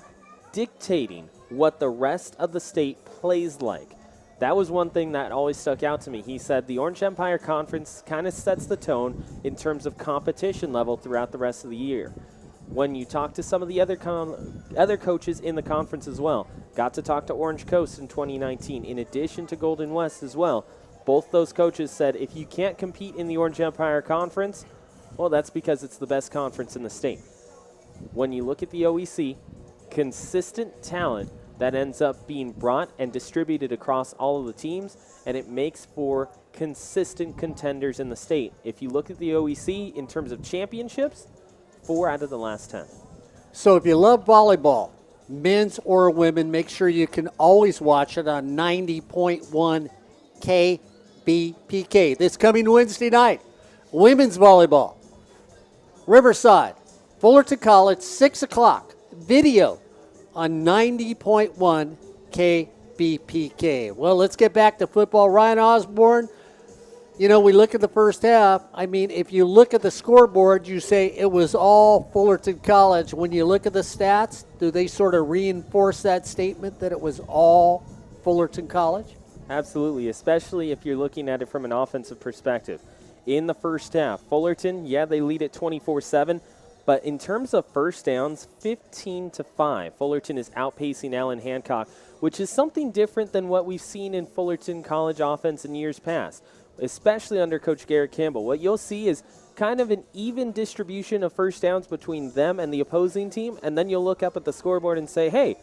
dictating what the rest of the state plays like. That was one thing that always stuck out to me. He said the Orange Empire Conference kind of sets the tone in terms of competition level throughout the rest of the year. When you talk to some of the other coaches in the conference as well, got to talk to Orange Coast in 2019, in addition to Golden West as well. Both those coaches said if you can't compete in the Orange Empire Conference, well, that's because it's the best conference in the state. When you look at the OEC, consistent talent that ends up being brought and distributed across all of the teams, and it makes for consistent contenders in the state. If you look at the OEC in terms of championships, 4 out of the last 10. So if you love volleyball, men's or women, make sure you can always watch it on 90.1 KBPK. This coming Wednesday night, women's volleyball, Riverside, Fullerton College, 6 o'clock, video on 90.1 KBPK. Well, let's get back to football. Ryan Osborne, you know, we look at the first half. I mean, if you look at the scoreboard, you say it was all Fullerton College. When you look at the stats, do they sort of reinforce that statement that it was all Fullerton College? Absolutely, especially if you're looking at it from an offensive perspective. In the first half, Fullerton, yeah, they lead at 24-7, but in terms of first downs, 15-5. Fullerton is outpacing Allan Hancock, which is something different than what we've seen in Fullerton College offense in years past, especially under Coach Garrett Campbell. What you'll see is kind of an even distribution of first downs between them and the opposing team, and then you'll look up at the scoreboard and say, hey,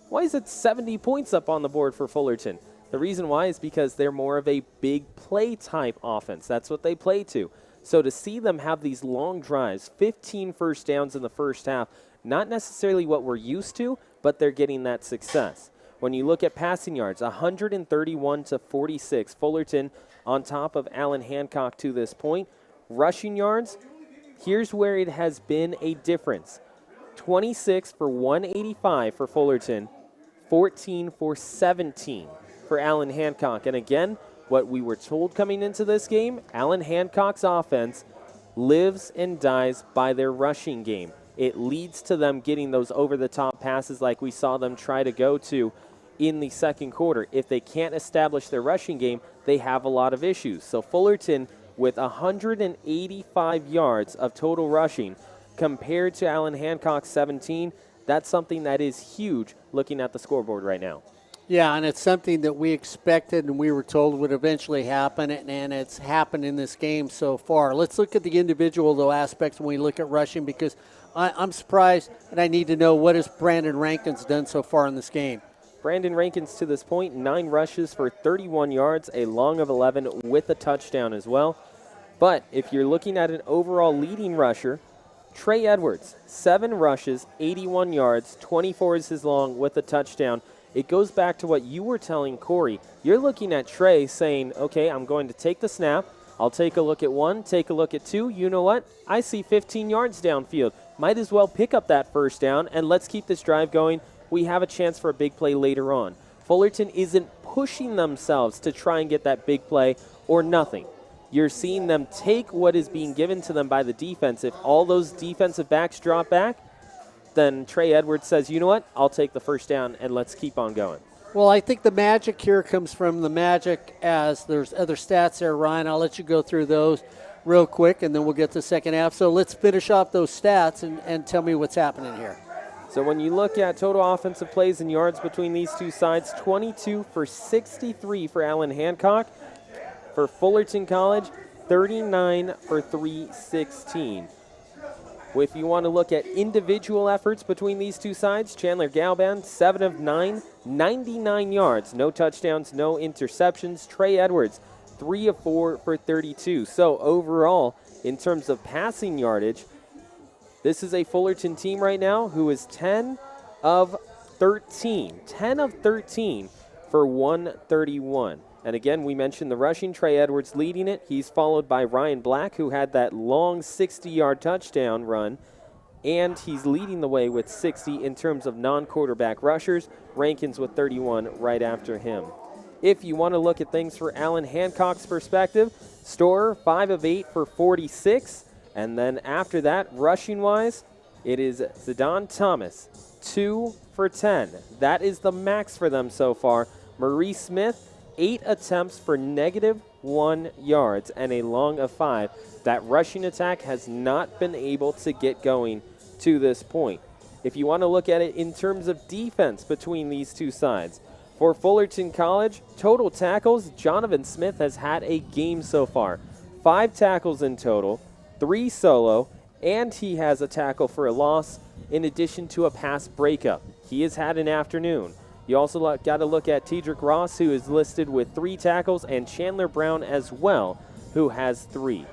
why is it 70 points up on the board for Fullerton? The reason why is because they're more of a big play type offense. That's what they play to. So to see them have these long drives, 15 first downs in the first half, not necessarily what we're used to, but they're getting that success. When you look at passing yards, 131-46, Fullerton on top of Allan Hancock to this point. Rushing yards, here's where it has been a difference. 26 for 185 for Fullerton, 14 for 17 for Allan Hancock. And again, what we were told coming into this game, Allan Hancock's offense lives and dies by their rushing game. It leads to them getting those over-the-top passes like we saw them try to go to in the second quarter. If they can't establish their rushing game, they have a lot of issues. So Fullerton with 185 yards of total rushing compared to Allan Hancock's 17, that's something that is huge looking at the scoreboard right now. Yeah, and it's something that we expected and we were told would eventually happen, and it's happened in this game so far. Let's look at the individual, though, aspects when we look at rushing, because I'm surprised, and I need to know what has Brandon Rankins done so far in this game. Brandon Rankins to this point, 9 rushes for 31 yards, a long of 11 with a touchdown as well. But if you're looking at an overall leading rusher, Trey Edwards, 7 rushes, 81 yards, 24 is his long with a touchdown. It goes back to what you were telling Corey. You're looking at Trey saying, okay, I'm going to take the snap. I'll take a look at 1, take a look at 2. You know what? I see 15 yards downfield. Might as well pick up that first down, and let's keep this drive going. We have a chance for a big play later on. Fullerton isn't pushing themselves to try and get that big play or nothing. You're seeing them take what is being given to them by the defense. If all those defensive backs drop back, then Trey Edwards says, you know what, I'll take the first down and let's keep on going. Well, I think the magic here comes from the magic, as there's other stats there, Ryan. I'll let you go through those real quick, and then we'll get to the second half. So let's finish off those stats and tell me what's happening here. So when you look at total offensive plays and yards between these two sides, 22 for 63 for Allan Hancock. For Fullerton College, 39 for 316. If you want to look at individual efforts between these two sides, Chandler Galban, 7 of 9, 99 yards, no touchdowns, no interceptions. Trey Edwards, 3 of 4 for 32. So overall, in terms of passing yardage, this is a Fullerton team right now who is 10 of 13. 10 of 13 for 131. And again, we mentioned the rushing, Trey Edwards leading it. He's followed by Ryan Black, who had that long 60-yard touchdown run. And he's leading the way with 60 in terms of non-quarterback rushers. Rankins with 31 right after him. If you want to look at things for Allan Hancock's perspective, Storer, 5 of 8 for 46. And then after that, rushing-wise, it is Zidane Thomas, 2 for 10. That is the max for them so far. Maurice Smith, 8 attempts for -1 yards and a long of 5. That rushing attack has not been able to get going to this point. If you want to look at it in terms of defense between these two sides, for Fullerton College, total tackles, Jonathan Smith has had a game so far. 5 tackles in total, 3 solo, and he has a tackle for a loss in addition to a pass breakup. He has had an afternoon. You also got to look at Tedrick Ross, who is listed with 3 tackles, and Chandler Brown as well, who has 3.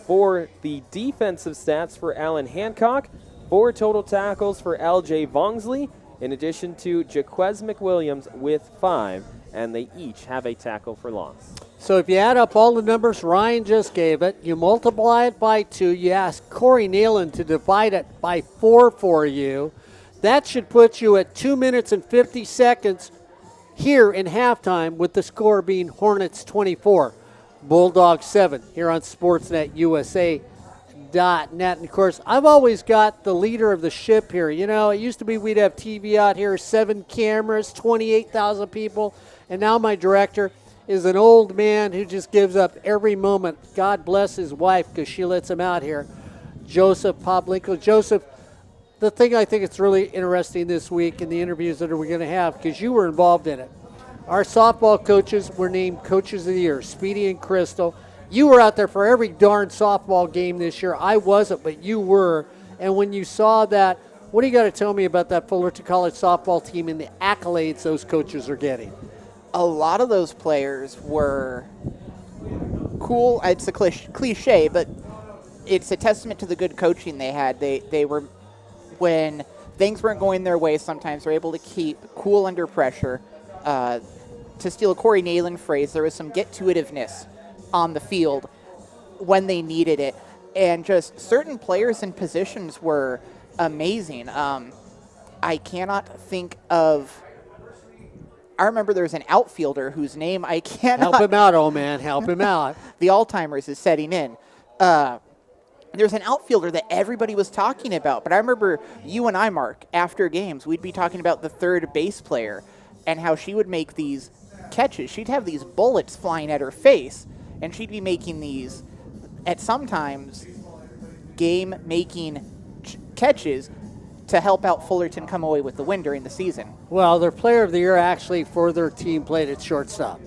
For the defensive stats for Allan Hancock, 4 total tackles for L.J. Vongsley, in addition to Jaquez McWilliams with 5, and they each have a tackle for loss. So if you add up all the numbers Ryan just gave it, you multiply it by 2, you ask Corey Neyland to divide it by 4 for you, that should put you at 2 minutes and 50 seconds here in halftime, with the score being Hornets 24, Bulldogs 7, here on Sportsnet USA.net. And of course, I've always got the leader of the ship here. You know, it used to be we'd have TV out here, 7 cameras, 28,000 people, and now my director is an old man who just gives up every moment. God bless his wife, because she lets him out here. Joseph Pavlovich. Joseph, the thing I think it's really interesting this week in the interviews that we're going to have, because you were involved in it, our softball coaches were named Coaches of the Year, Speedy and Crystal. You were out there for every darn softball game this year. I wasn't, but you were. And when you saw that, what do you got to tell me about that Fullerton College softball team and the accolades those coaches are getting? A lot of those players were cool. It's a cliche, but it's a testament to the good coaching they had. They were, when things weren't going their way, sometimes they're able to keep cool under pressure. To steal a Corey Neyland phrase, there was some get-to-itiveness on the field when they needed it. And just certain players and positions were amazing. I cannot think of... I remember there was an outfielder whose name I cannot... Help him out, old man. Help him out. The Alzheimer's is setting in. There's an outfielder that everybody was talking about, but I remember you and I, Mark, after games, we'd be talking about the third base player and how she would make these catches. She'd have these bullets flying at her face, and she'd be making these, at sometimes, game-making catches to help out Fullerton come away with the win during the season. Well, their player of the year actually for their team played at shortstop.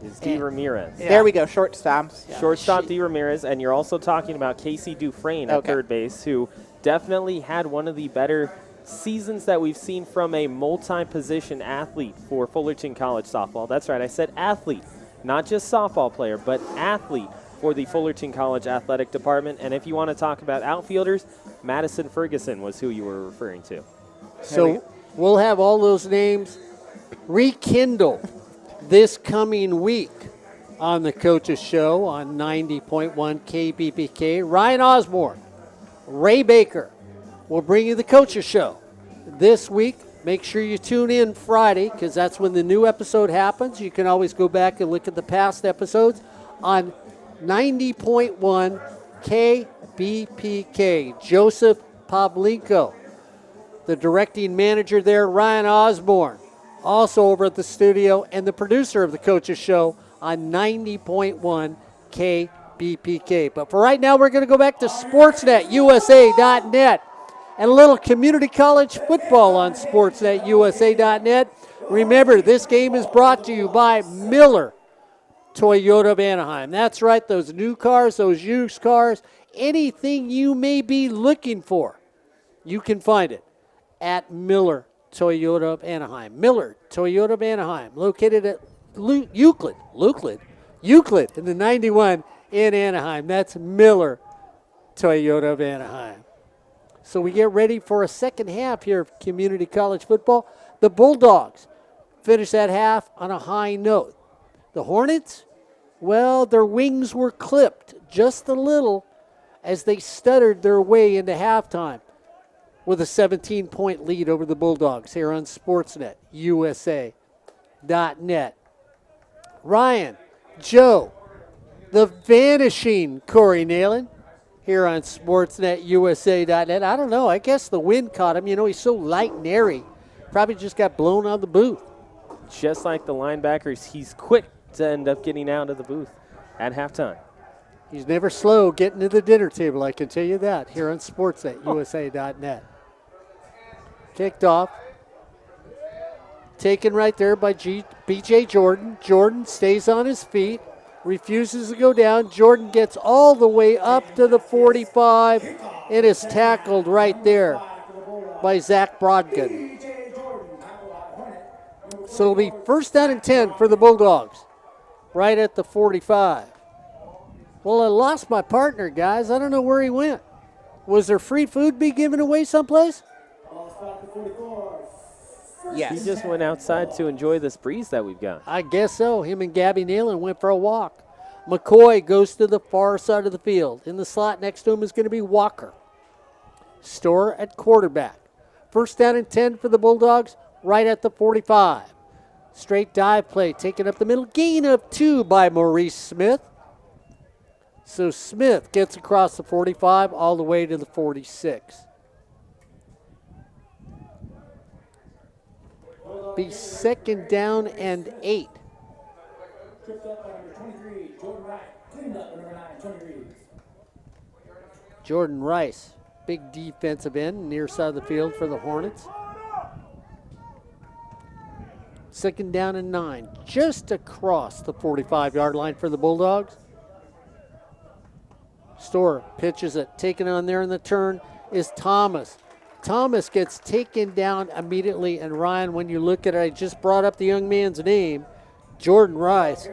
Is D. Ramirez. Yeah. There we go, shortstop. Yeah. Shortstop D. Ramirez, and you're also talking about Casey Dufresne at third base, who definitely had one of the better seasons that we've seen from a multi-position athlete for Fullerton College softball. That's right, I said athlete, not just softball player, but athlete for the Fullerton College athletic department. And if you want to talk about outfielders, Madison Ferguson was who you were referring to. So we'll have all those names rekindle this coming week on the Coaches Show on 90.1 KBPK. Ryan Osborne, Ray Baker will bring you the Coaches Show this week. Make sure you tune in Friday, because that's when the new episode happens. You can always go back and look at the past episodes on 90.1 KBPK. Joseph Pavlenko, the directing manager there, Ryan Osborne, also over at the studio, and the producer of the Coaches Show on 90.1 KBPK. But for right now, we're going to go back to Sportsnet, USA.net, and a little community college football on Sportsnet, USA.net. Remember, this game is brought to you by Miller Toyota of Anaheim. That's right, those new cars, those used cars, anything you may be looking for You can find it at Miller Toyota of Anaheim. Miller Toyota of Anaheim, located at Euclid in the 91 in Anaheim. That's Miller Toyota of Anaheim. So we get ready for a second half here of community college football. The Bulldogs finish that half on a high note. The Hornets, well, their wings were clipped just a little as they stuttered their way into halftime with a 17-point lead over the Bulldogs here on Sportsnet, USA.net. Ryan, Joe, the vanishing Corey Neyland here on Sportsnet, USA.net. I don't know. I guess the wind caught him. You know, he's so light and airy. Probably just got blown out of the booth. Just like the linebackers, he's quick to end up getting out of the booth at halftime. He's never slow getting to the dinner table, I can tell you that, here on Sportsnet, USA.net. Kicked off. Taken right there by B.J. Jordan. Jordan stays on his feet, refuses to go down. Jordan gets all the way up to the 45 and is tackled right there by Zach Brogdon. So it'll be first down and 10 for the Bulldogs, right at the 45. Well, I lost my partner, guys. I don't know where he went. Was there free food being given away someplace? Yes. He just went outside to enjoy this breeze that we've got. I guess so. Him and Gabby Neyland went for a walk. McCoy goes to the far side of the field. In the slot next to him is going to be Walker. Store at quarterback. First down and 10 for the Bulldogs, right at the 45. Straight dive play taken up the middle. Gain of 2 by Maurice Smith. So Smith gets across the 45 all the way to the 46. Be second down and 8. Jordan Rice, big defensive end, near side of the field for the Hornets. Second down and 9, just across the 45-yard line for the Bulldogs. Store pitches it, taken on there in the turn is Thomas. Thomas gets taken down immediately, and Ryan, when you look at it, I just brought up the young man's name, Jordan Rice,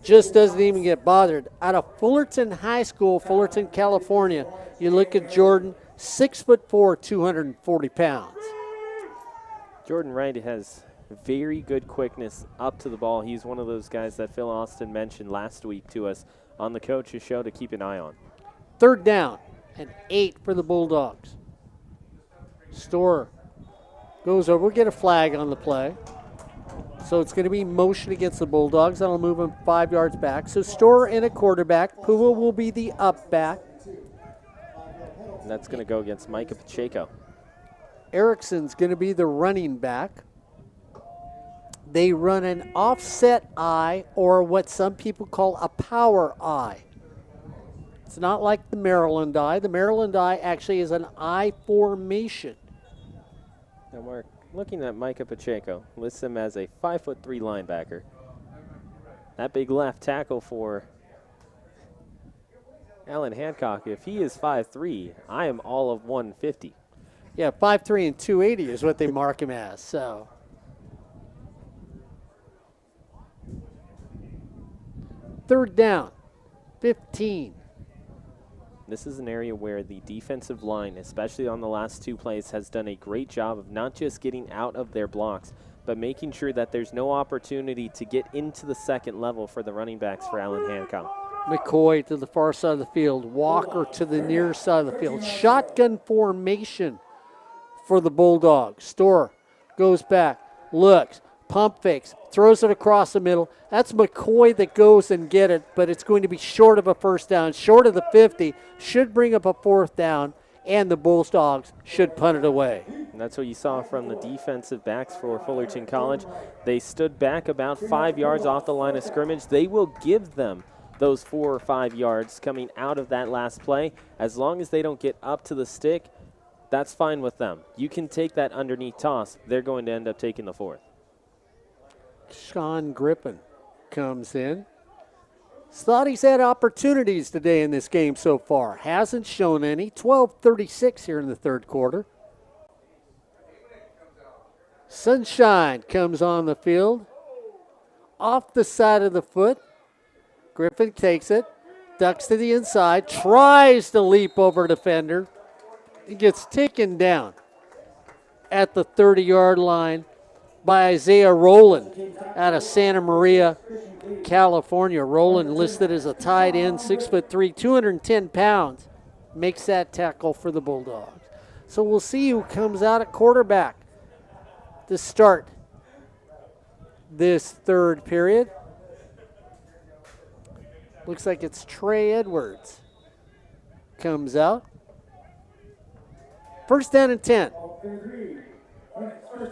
just doesn't even get bothered. Out of Fullerton High School, Fullerton, California, you look at Jordan, 6'4", 240 pounds. Jordan Wright has very good quickness up to the ball. He's one of those guys that Phil Austin mentioned last week to us on the coach's show to keep an eye on. Third down and 8 for the Bulldogs. Store goes over. We'll get a flag on the play. So it's going to be motion against the Bulldogs. That'll move him 5 yards back. So Store in a quarterback. Pua will be the up back. And that's going to go against Micah Pacheco. Erickson's going to be the running back. They run an offset eye, or what some people call a power eye. It's not like the Maryland eye. The Maryland eye actually is an eye formation. Now, Mark, looking at Micah Pacheco, lists him as a 5'3" linebacker. That big left tackle for Allan Hancock, if he is 5'3", I am all of 150. Yeah, 5'3" and 280 is what they mark him as. So third down, 15. This is an area where the defensive line, especially on the last 2 plays, has done a great job of not just getting out of their blocks, but making sure that there's no opportunity to get into the second level for the running backs for Allan Hancock. McCoy to the far side of the field. Walker to the near side of the field. Shotgun formation for the Bulldogs. Store goes back, looks, pump fakes, throws it across the middle. That's McCoy that goes and get it, but it's going to be short of a first down, short of the 50, should bring up a fourth down, and the Bulldogs should punt it away. And that's what you saw from the defensive backs for Fullerton College. They stood back about 5 yards off the line of scrimmage. They will give them those 4 or 5 yards coming out of that last play. As long as they don't get up to the stick, that's fine with them. You can take that underneath toss. They're going to end up taking the 4th. Sean Griffin comes in. Thought he's had opportunities today in this game so far. Hasn't shown any. 12:36 here in the third quarter. Sunshine comes on the field. Off the side of the foot. Griffin takes it. Ducks to the inside. Tries to leap over defender. He gets taken down at the 30-yard line by Isaiah Rowland out of Santa Maria, California. Rowland listed as a tight end, 6'3", 210 pounds. Makes that tackle for the Bulldogs. So we'll see who comes out at quarterback to start this third period. Looks like it's Trey Edwards comes out. First down and 10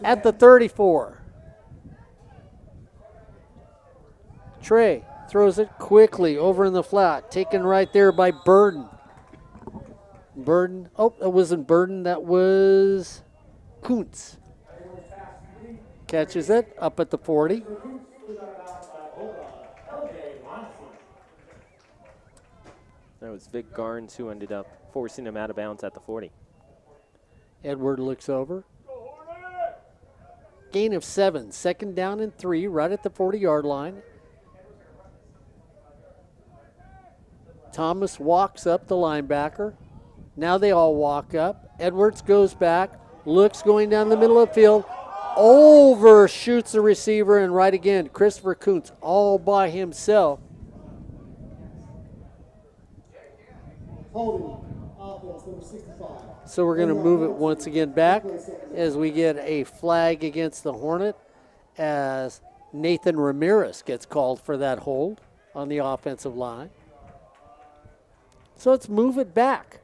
at the 34. Trey throws it quickly over in the flat, taken right there by Burden. Oh, that wasn't Burden, that was Kuntz. Catches it up at the 40. That was Vic Garnes who ended up forcing him out of bounds at the 40. Edward looks over. Gain of 7, second down and 3, right at the 40-yard line. Thomas walks up, the linebacker. Now they all walk up. Edwards goes back, looks going down the middle of the field, overshoots the receiver, and right again, Christopher Kuntz all by himself. Holding offense number 65. So we're going to move it once again back as we get a flag against the Hornet as Nathan Ramirez gets called for that hold on the offensive line. So let's move it back.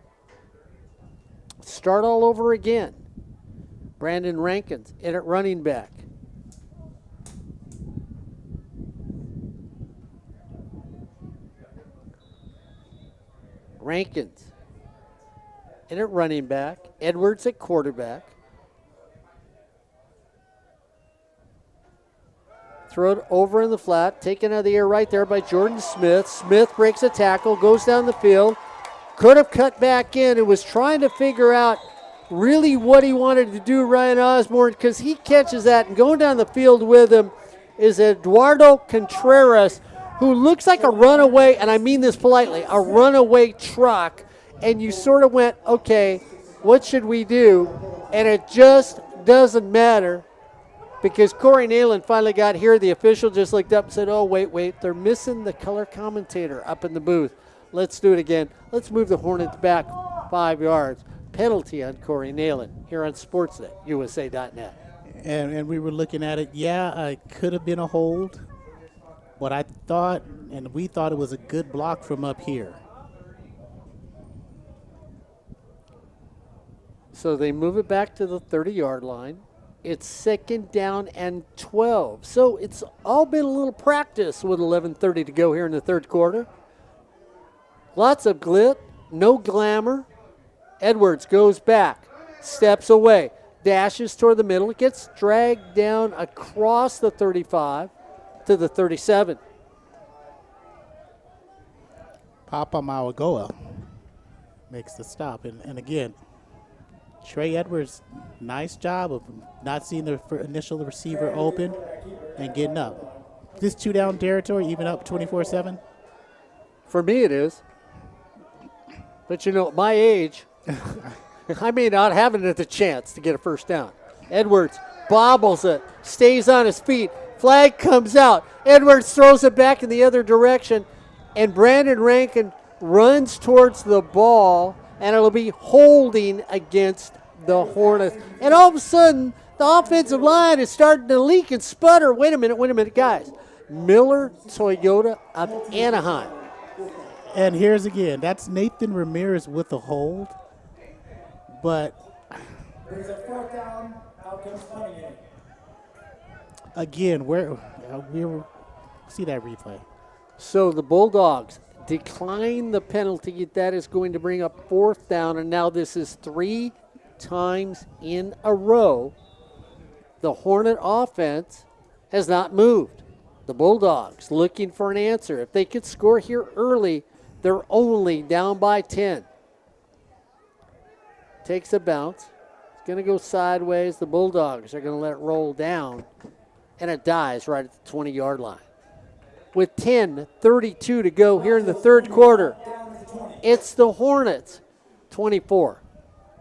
Start all over again. Brandon Rankins in at running back. Rankins in at running back. Edwards at quarterback. Throw it over in the flat. Taken out of the air right there by Jordan Smith. Smith breaks a tackle, goes down the field. Could have cut back in and was trying to figure out really what he wanted to do, Ryan Osborne, because he catches that, and going down the field with him is Eduardo Contreras, who looks like a runaway, and I mean this politely, a runaway truck, and you sort of went, okay, what should we do? And it just doesn't matter because Corey Neyland finally got here. The official just looked up and said, oh, wait, they're missing the color commentator up in the booth. Let's do it again. Let's move the Hornets back 5 yards. Penalty on Corey Neyland here on Sportsnet, USA.net. And we were looking at it. Yeah, it could have been a hold, but I thought, and we thought it was a good block from up here. So they move it back to the 30-yard line. It's second down and 12. So it's all been a little practice with 11:30 to go here in the third quarter. Lots of glit, no glamour. Edwards goes back, steps away, dashes toward the middle, gets dragged down across the 35 to the 37. Papa Mawagoa makes the stop. And again, Trey Edwards, nice job of not seeing the initial receiver open and getting up. This two-down territory, even up 24-7? For me it is. But, you know, at my age, I may not have the chance to get a first down. Edwards bobbles it, stays on his feet. Flag comes out. Edwards throws it back in the other direction, and Brandon Rankin runs towards the ball, and it'll be holding against the Hornets. And all of a sudden, the offensive line is starting to leak and sputter. Wait a minute, guys. Miller Toyota of Anaheim. And here's again, that's Nathan Ramirez with the hold. But There's a fourth down, out comes Cunningham. again, we see that replay. So the Bulldogs decline the penalty. That is going to bring up fourth down, and now this is 3 times in a row the Hornet offense has not moved. The Bulldogs looking for an answer. If they could score here early, they're only down by 10. Takes a bounce. going to go sideways. The Bulldogs are going to let it roll down, and it dies right at the 20-yard line. With 10:32 to go here in the third quarter, it's the Hornets 24.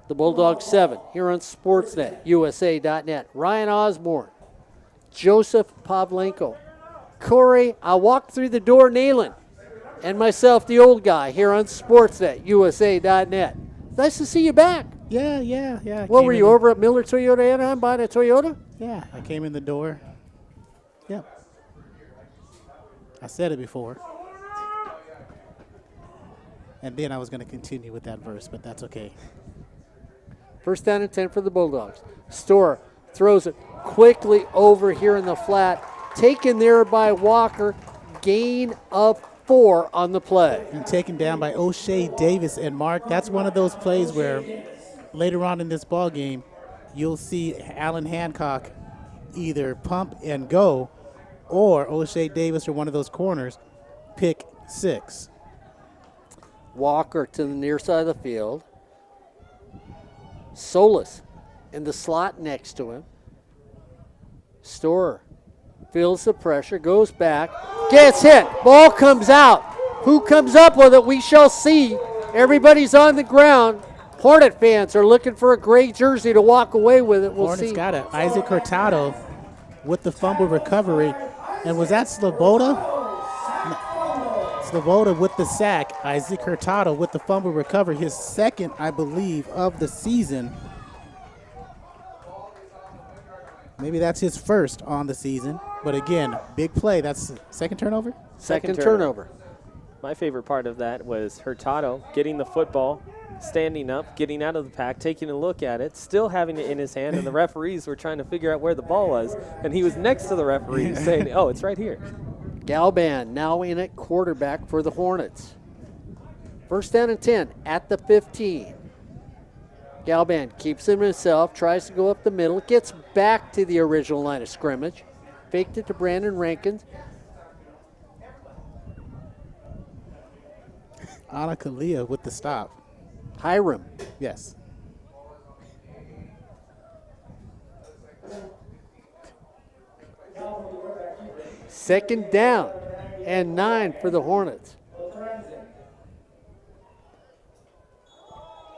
The Bulldogs 7 here on Sportsnet, USA.net. Ryan Osborne, Joseph Pavlenko, Corey, I walked through the door, Neyland, and myself, the old guy, here on Sportsnet, USA.net. Nice to see you back. Yeah. What were you, over at Miller Toyota Anaheim buying a Toyota? Yeah, I came in the door. Yeah. I said it before. And then I was going to continue with that verse, but that's okay. First down and 10 for the Bulldogs. Storr throws it quickly over here in the flat. Taken there by Walker. Gain of 4 on the play. And taken down by O'Shea Davis. And Mark, that's one of those plays where later on in this ball game, you'll see Allan Hancock either pump and go, or O'Shea Davis or one of those corners pick 6. Walker to the near side of the field. Solis in the slot next to him. Storr feels the pressure, goes back, gets hit. Ball comes out. Who comes up with it? We shall see. Everybody's on the ground. Hornet fans are looking for a gray jersey to walk away with it. We'll Hornets see. got it. Isaac Hurtado with the fumble recovery. And was that Sloboda? No. Sloboda with the sack. Isaac Hurtado with the fumble recovery. His second, I believe, of the season. Maybe that's his first on the season. But again, big play. That's second turnover? Second turnover. My favorite part of that was Hurtado getting the football, standing up, getting out of the pack, taking a look at it, still having it in his hand, and the referees were trying to figure out where the ball was, and he was next to the referee saying, oh, it's right here. Galban now in at quarterback for the Hornets. First down and 10 at the 15. Galban keeps it himself, tries to go up the middle, gets back to the original line of scrimmage, faked it to Brandon Rankins. Anna Kalia with the stop. Hiram. Yes. Second down and 9 for the Hornets.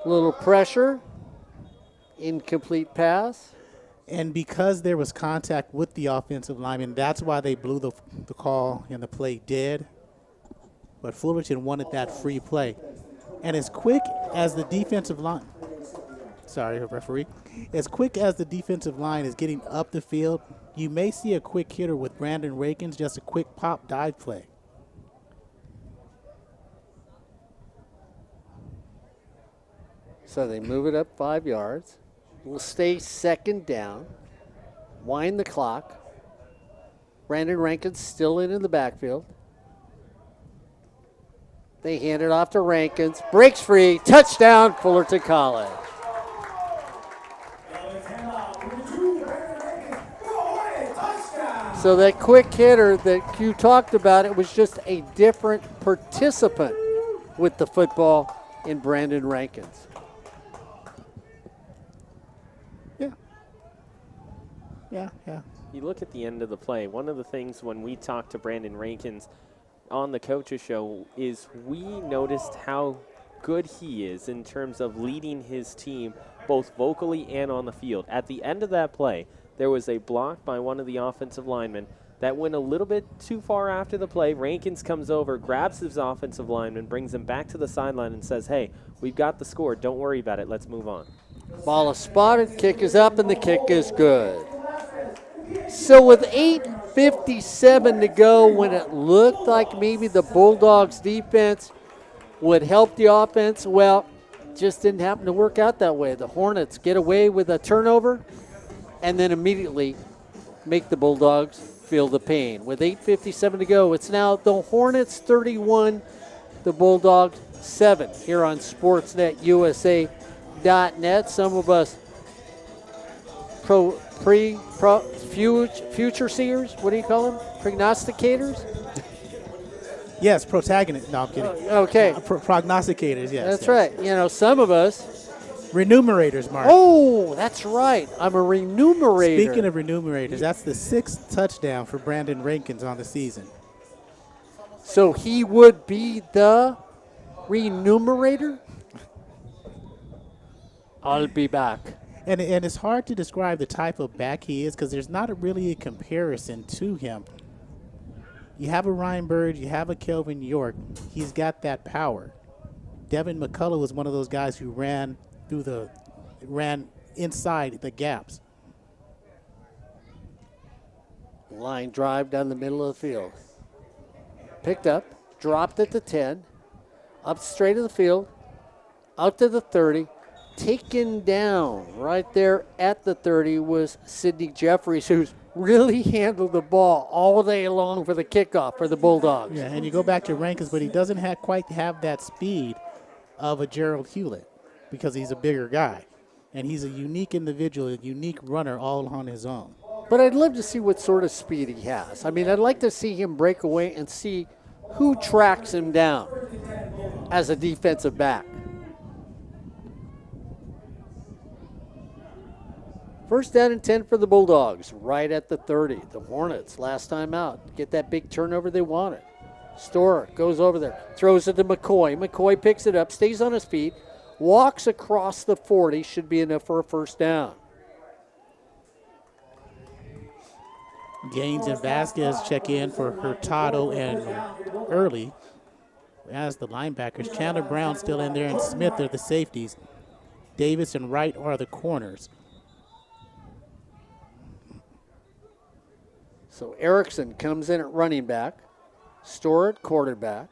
Little pressure. Incomplete pass. And because there was contact with the offensive lineman, that's why they blew the call and the play dead. But Fullerton wanted that free play. And as quick as the defensive line, sorry, referee, as quick as the defensive line is getting up the field, you may see a quick hitter with Brandon Rakins, just a quick pop dive play. So they move it up 5 yards. Will stay second down. Wind the clock. Brandon Rankins still in the backfield. They hand it off to Rankins. Breaks free. Touchdown, Fullerton College. So that quick hitter that you talked about, it was just a different participant with the football in Brandon Rankins. Yeah. You look at the end of the play. One of the things when we talked to Brandon Rankins on the coaches show is we noticed how good he is in terms of leading his team both vocally and on the field. At the end of that play, there was a block by one of the offensive linemen that went a little bit too far after the play. Rankins comes over, grabs his offensive lineman, brings him back to the sideline and says, hey, we've got the score. Don't worry about it. Let's move on. Ball is spotted, kick is up, and the kick is good. So with 8:57 to go, when it looked like maybe the Bulldogs defense would help the offense, well, just didn't happen to work out that way. The Hornets get away with a turnover and then immediately make the Bulldogs feel the pain. With 8:57 to go, it's now the Hornets 31, the Bulldogs 7 here on Sportsnet USA.net. Some of us future seers, what do you call them? Prognosticators? Yes, protagonists. No, I'm kidding. Okay. Prognosticators, yes. That's right. You know, some of us Remunerators, Mark. Oh, that's right. I'm a renumerator. Speaking of remunerators, that's the 6th touchdown for Brandon Rankins on the season. So he would be the renumerator? I'll be back. And it's hard to describe the type of back he is because there's not really a comparison to him. You have a Ryan Bird, you have a Kelvin York. He's got that power. Devin McCullough was one of those guys who ran inside the gaps. Line drive down the middle of the field. Picked up, dropped at the 10, up straight to the field, out to the 30, taken down right there at the 30 was Sidney Jeffries, who's really handled the ball all day long for the kickoff for the Bulldogs. Yeah, and you go back to Rankins, but he doesn't quite have that speed of a Gerald Hewlett because he's a bigger guy. And he's a unique individual, a unique runner all on his own. But I'd love to see what sort of speed he has. I mean, I'd like to see him break away and see who tracks him down as a defensive back. First down and 10 for the Bulldogs, right at the 30. The Hornets, last time out, get that big turnover they wanted. Storer goes over there, throws it to McCoy. McCoy picks it up, stays on his feet, walks across the 40, should be enough for a first down. Gaines and Vasquez check in for Hurtado and Early as the linebackers. Chandler Brown still in there and Smith are the safeties. Davis and Wright are the corners. So Erickson comes in at running back, Storer at quarterback.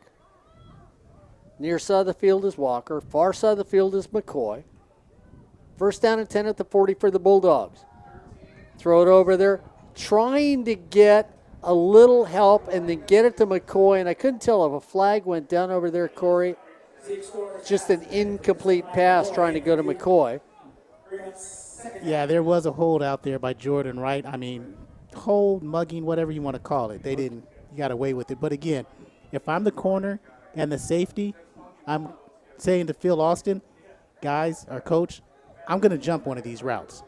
Near side of the field is Walker, far side of the field is McCoy. First down and 10 at the 40 for the Bulldogs. Throw it over there, trying to get a little help and then get it to McCoy, and I couldn't tell if a flag went down over there, Corey. Just an incomplete pass trying to go to McCoy. Yeah, there was a hold out there by Jordan Wright. I mean, hold, mugging, whatever you want to call it. They didn't, you got away with it. But again, if I'm the corner and the safety, I'm saying to Phil Austin, guys, our coach, I'm going to jump one of these routes.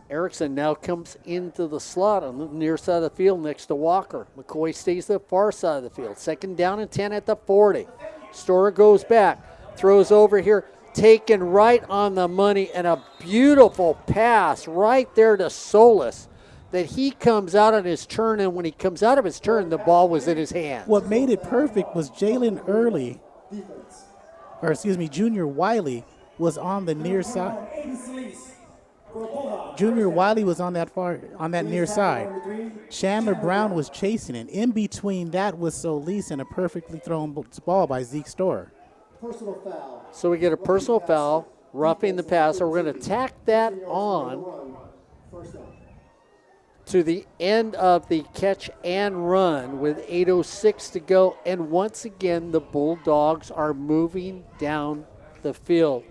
Erickson now comes into the slot on the near side of the field next to Walker. McCoy stays the far side of the field. Second down and 10 at the 40. Storer goes back, throws over here, taken right on the money, and a beautiful pass right there to Solis that he comes out on his turn, and when he comes out of his turn, the ball was in his hand. What made it perfect was Jalen Early, or excuse me, Junior Wiley was on the near side. Junior Wiley was on that near side. Chandler Brown was chasing it. In between that was Solis and a perfectly thrown ball by Zeke Storer. So we get a personal foul, roughing the passer. We're going to tack that on to the end of the catch and run with 8:06 to go. And once again, the Bulldogs are moving down the field.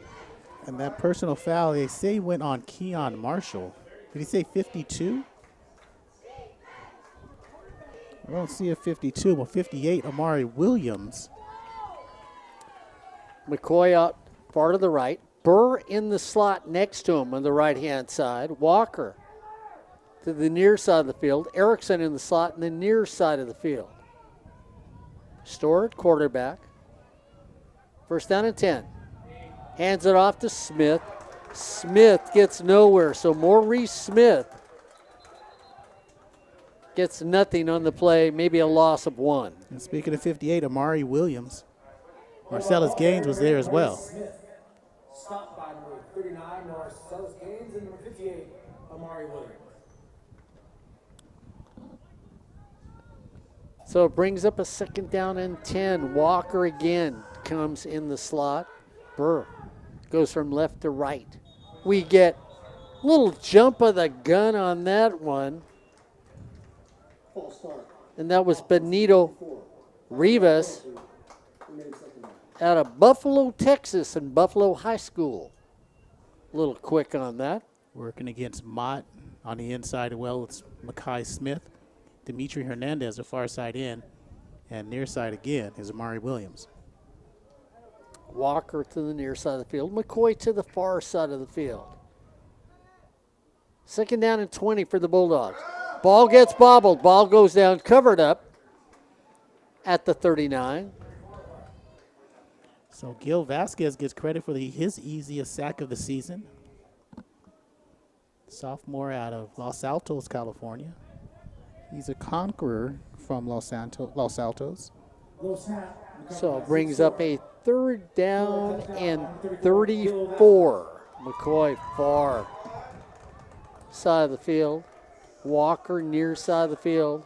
And that personal foul, they say, went on Keon Marshall. Did he say 52? I don't see a 52. Well, 58, Amari Williams. McCoy out far to the right. Burr in the slot next to him on the right-hand side. Walker to the near side of the field. Erickson in the slot in the near side of the field. Storer at quarterback. First down and 10. Hands it off to Smith. Smith gets nowhere, so Maurice Smith gets nothing on the play, maybe a loss of 1. And speaking of 58, Amari Williams. Marcellus Gaines was there as well. Stopped by number 39, Marcellus Gaines, and number 58, Amari Williams. So it brings up a second down and 10. Walker again comes in the slot. Burr goes from left to right. We get a little jump of the gun on that one. And that was Benito Rivas out of Buffalo, Texas, and Buffalo High School. A little quick on that. Working against Mott on the inside. Well, it's Makai Smith. Dimitri Hernandez, the far side in. And near side again is Amari Williams. Walker to the near side of the field. McCoy to the far side of the field. 2nd down and 20 for the Bulldogs. Ball gets bobbled. Ball goes down, covered up at the 39. So Gil Vasquez gets credit for his easiest sack of the season. Sophomore out of Los Altos, California. He's a conqueror from Los Altos. So it brings up a 3rd down and 34. McCoy far side of the field. Walker near side of the field.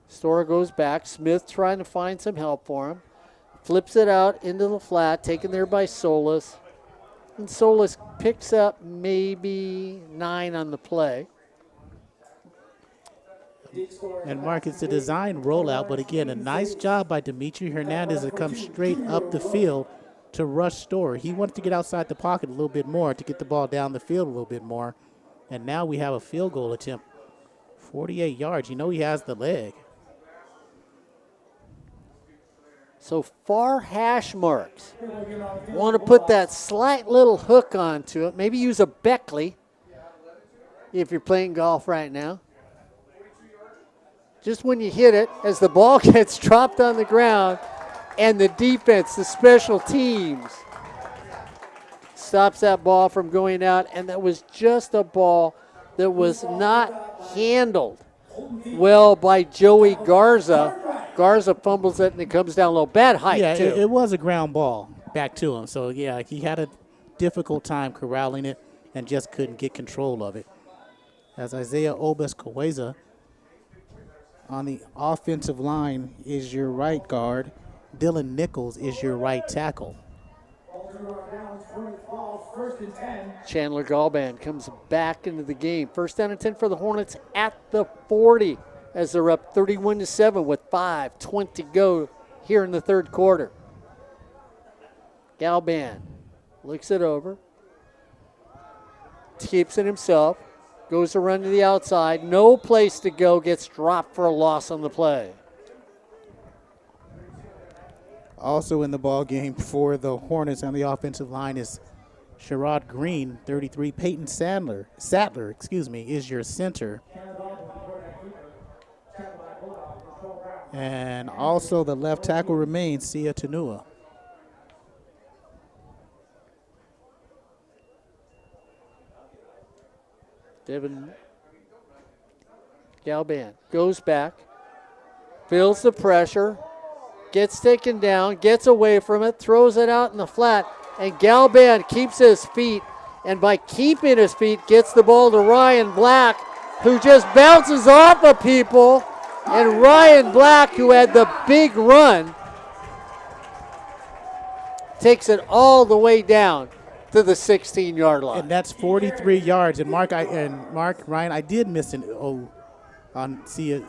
Storer goes back. Smith trying to find some help for him. Flips it out into the flat, taken there by Solis. And Solis picks up maybe 9 on the play. And Mark, it's a design rollout, but again, a nice job by Dimitri Hernandez to come straight up the field to rush Storer. He wanted to get outside the pocket a little bit more to get the ball down the field a little bit more. And now we have a field goal attempt. 48 yards. You know he has the leg. So far hash marks. Want to put that slight little hook onto it. Maybe use a Beckley if you're playing golf right now. Just when you hit it, as the ball gets dropped on the ground, and the defense, the special teams, stops that ball from going out, and that was just a ball that was not handled well by Joey Garza. Garza fumbles it, and it comes down low. Bad height, yeah, too. It was a ground ball back to him. So, yeah, he had a difficult time corralling it and just couldn't get control of it. As Isaiah Obes-Kaweza on the offensive line is your right guard. Dylan Nichols is your right tackle. Chandler Galban comes back into the game. 1st down and 10 for the Hornets at the 40 as they're up 31-7 with 5:20 to go here in the 3rd quarter. Galban looks it over, keeps it himself, goes to run to the outside, no place to go, gets dropped for a loss on the play. Also in the ball game for the Hornets on the offensive line is Sherrod Green, 33. Peyton Sattler, is your center. And also the left tackle remains Sia Tanua. Devin Galban goes back, feels the pressure, gets taken down, gets away from it, throws it out in the flat, and Galban keeps his feet, and by keeping his feet, gets the ball to Ryan Black, who just bounces off of people, and Ryan Black, who had the big run, takes it all the way down to the 16-yard line. And that's 43 yards. And Ryan, I did miss an O on Sia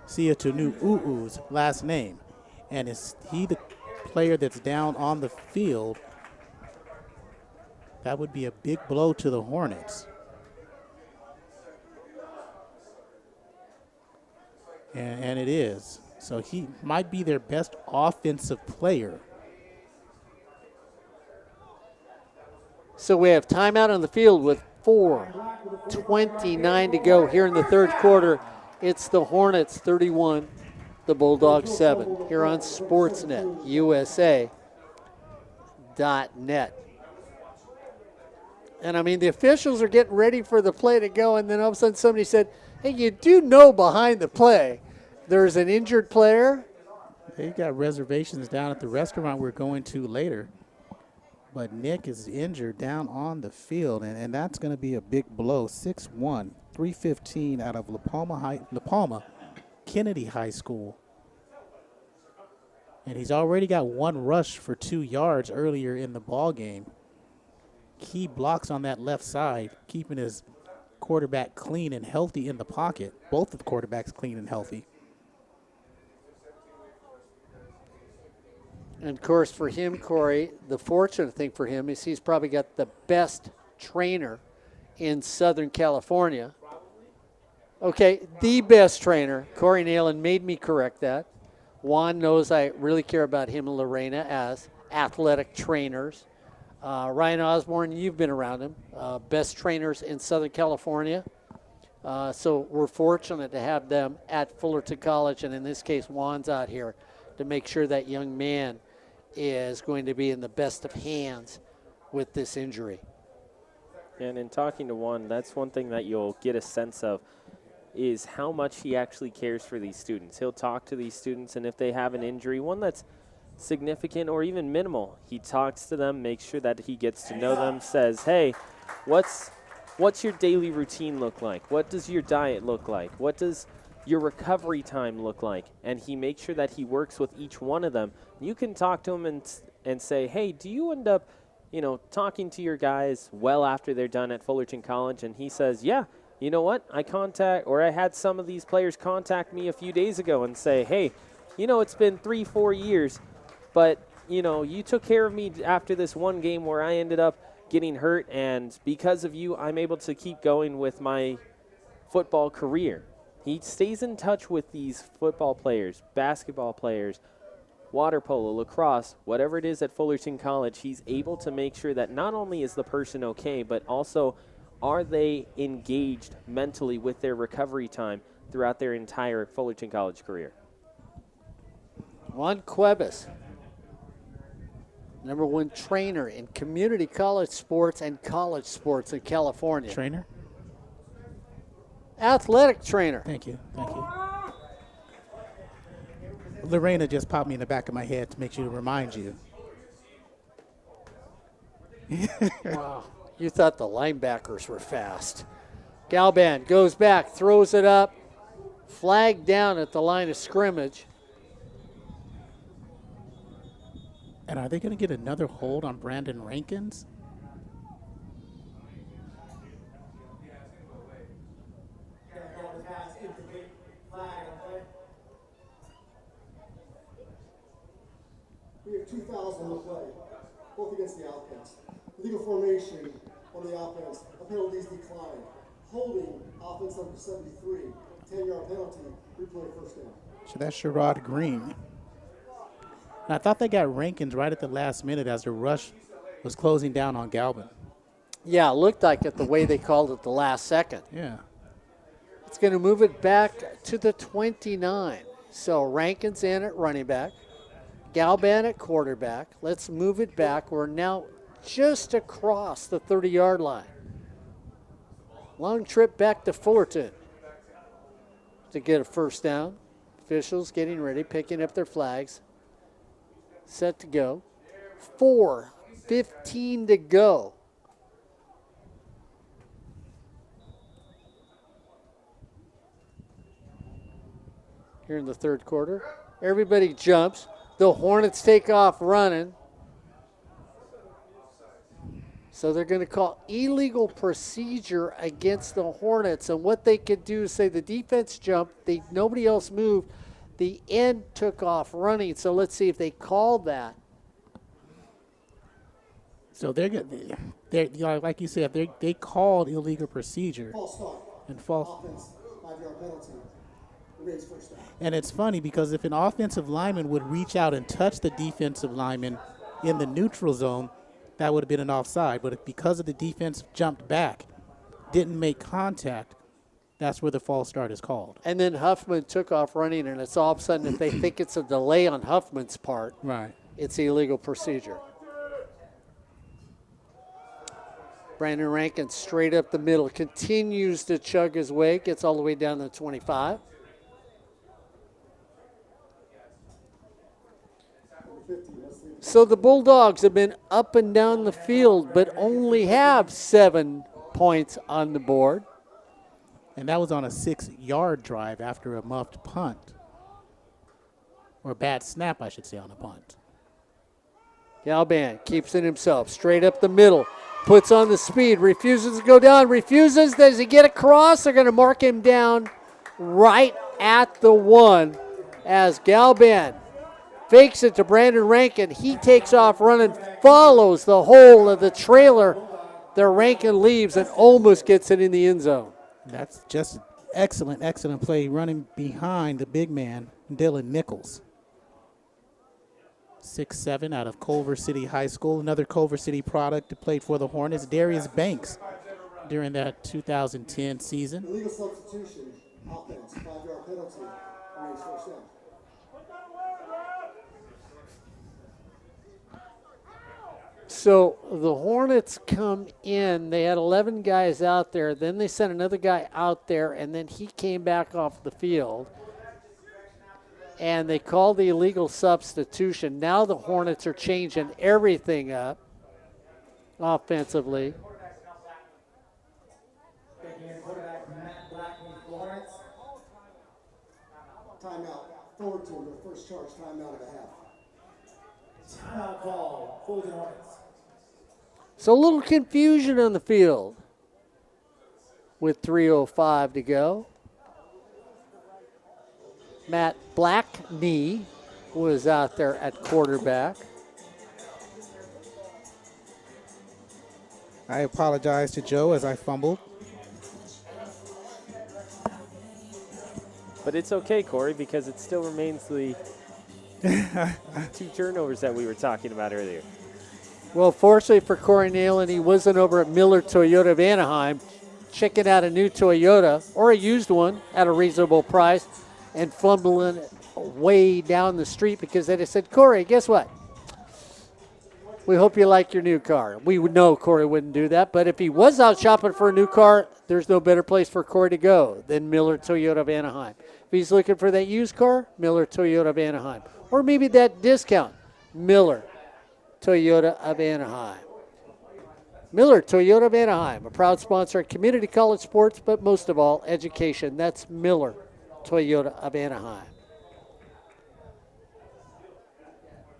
Tanu'u's last name. And is he the player that's down on the field? That would be a big blow to the Hornets. And it is. So he might be their best offensive player. So we have timeout on the field with 4:29 to go here in the 3rd quarter. It's the Hornets 31, the Bulldogs 7 here on Sportsnet USA.net. And I mean, the officials are getting ready for the play to go, and then all of a sudden somebody said, hey, you do know behind the play there's an injured player? They got reservations down at the restaurant we're going to later. But Nick is injured down on the field, and that's going to be a big blow. 6'1", 315 out of La Palma Kennedy High School. And he's already got 1 rush for 2 yards earlier in the ball game. Key blocks on that left side, keeping his quarterback clean and healthy in the pocket. Both of the quarterbacks clean and healthy. And, of course, for him, Corey, the fortunate thing for him is he's probably got the best trainer in Southern California. Okay, the best trainer. Corey Neyland made me correct that. Juan knows I really care about him and Lorena as athletic trainers. Ryan Osborne, you've been around him. Best trainers in Southern California. So we're fortunate to have them at Fullerton College, and in this case, Juan's out here to make sure that young man is going to be in the best of hands with this injury. And in talking to Juan, that's one thing that you'll get a sense of is how much he actually cares for these students. He'll talk to these students, and if they have an injury, one that's significant or even minimal, he talks to them, makes sure that he gets to know them, says, hey, what's your daily routine look like? What does your diet look like? What does your recovery time look like? And he makes sure that he works with each one of them. You can talk to him and say, hey, do you end up, talking to your guys well after they're done at Fullerton College? And he says, yeah, you know what? I had some of these players contact me a few days ago and say, hey, it's been 3-4 years, but, you took care of me after this one game where I ended up getting hurt, and because of you, I'm able to keep going with my football career. He stays in touch with these football players, basketball players, water polo, lacrosse, whatever it is at Fullerton College. He's able to make sure that not only is the person okay, but also are they engaged mentally with their recovery time throughout their entire Fullerton College career. Juan Cuevas, #1 trainer in community college sports and college sports in California. Trainer? Athletic trainer. Thank you. Lorena just popped me in the back of my head to make sure to remind you. Wow. You thought the linebackers were fast. Galban goes back, throws it up, flag down at the line of scrimmage. And are they going to get another hold on Brandon Rankins? We have 2,000 to play, both against the offense. Legal formation on the offense, a penalties decline. Holding offense number 73, 10-yard penalty, replay first down. So that's Sherrod Green. And I thought they got Rankins right at the last minute as the rush was closing down on Galvin. Yeah, it looked like it the way they called it the last second. Yeah. It's going to move it back to the 29. So Rankin's in at running back. Galban at quarterback. Let's move it back. We're now just across the 30-yard line. Long trip back to Fullerton to get a first down. Officials getting ready, picking up their flags. Set to go. 4:15 to go. Here in the third quarter. Everybody jumps. The Hornets take off running. So they're going to call illegal procedure against the Hornets. And what they could do is say the defense jumped, nobody else moved. The end took off running. So let's see if they called that. So they're like you said, they called illegal procedure. False start. And false. Offense, 5-yard penalty. Raise first down. And it's funny because if an offensive lineman would reach out and touch the defensive lineman in the neutral zone, that would have been an offside. But because of the defense jumped back, didn't make contact, that's where the false start is called. And then Huffman took off running, and it's all of a sudden, if they think it's a delay on Huffman's part, right, it's illegal procedure. Brandon Rankin straight up the middle, continues to chug his way, gets all the way down to the 25. So the Bulldogs have been up and down the field, but only have 7 points on the board. And that was on a 6-yard drive after a muffed punt. Or a bad snap, I should say, on a punt. Galban keeps it himself, straight up the middle, puts on the speed, refuses to go down, refuses. Does he get across? They're going to mark him down right at the 1 as Galban fakes it to Brandon Rankin. He takes off running, follows the hole of the trailer that Rankin leaves and almost gets it in the end zone. That's just excellent play running behind the big man, Dylan Nichols. 6'7", out of Culver City High School. Another Culver City product that played for the Hornets, Darius Banks, during that 2010 season. Illegal substitution, offense, 5-yard penalty, remains first down. So the Hornets come in. They had 11 guys out there. Then they sent another guy out there, and then he came back off the field. And they called the illegal substitution. Now the Hornets are changing everything up offensively. Timeout. Fullerton, their first charge, timeout of the half. Timeout call. Fullerton Hornets. So a little confusion on the field with 3:05 to go. Matt Blackney was out there at quarterback. I apologize to Joe as I fumbled. But it's okay, Corey, because it still remains the 2 turnovers that we were talking about earlier. Well, fortunately for Corey Neyland, he wasn't over at Miller Toyota of Anaheim, checking out a new Toyota or a used one at a reasonable price and fumbling way down the street because they just said, Corey, guess what? We hope you like your new car. We would know Corey wouldn't do that, but if he was out shopping for a new car, there's no better place for Corey to go than Miller Toyota of Anaheim. If he's looking for that used car, Miller Toyota of Anaheim. Or maybe that discount, Miller Toyota of Anaheim. Miller Toyota of Anaheim, a proud sponsor of community college sports, but most of all, education. That's Miller Toyota of Anaheim.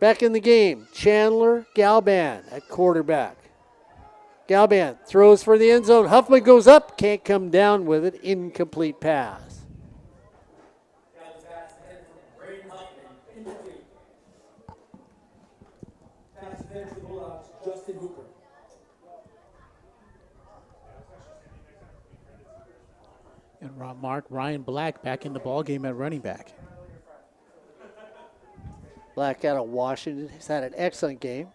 Back in the game, Chandler Galban at quarterback. Galban throws for the end zone. Huffman goes up, can't come down with it. Incomplete pass. And Mark Ryan Black back in the ball game at running back. Black out of Washington. He's had an excellent game.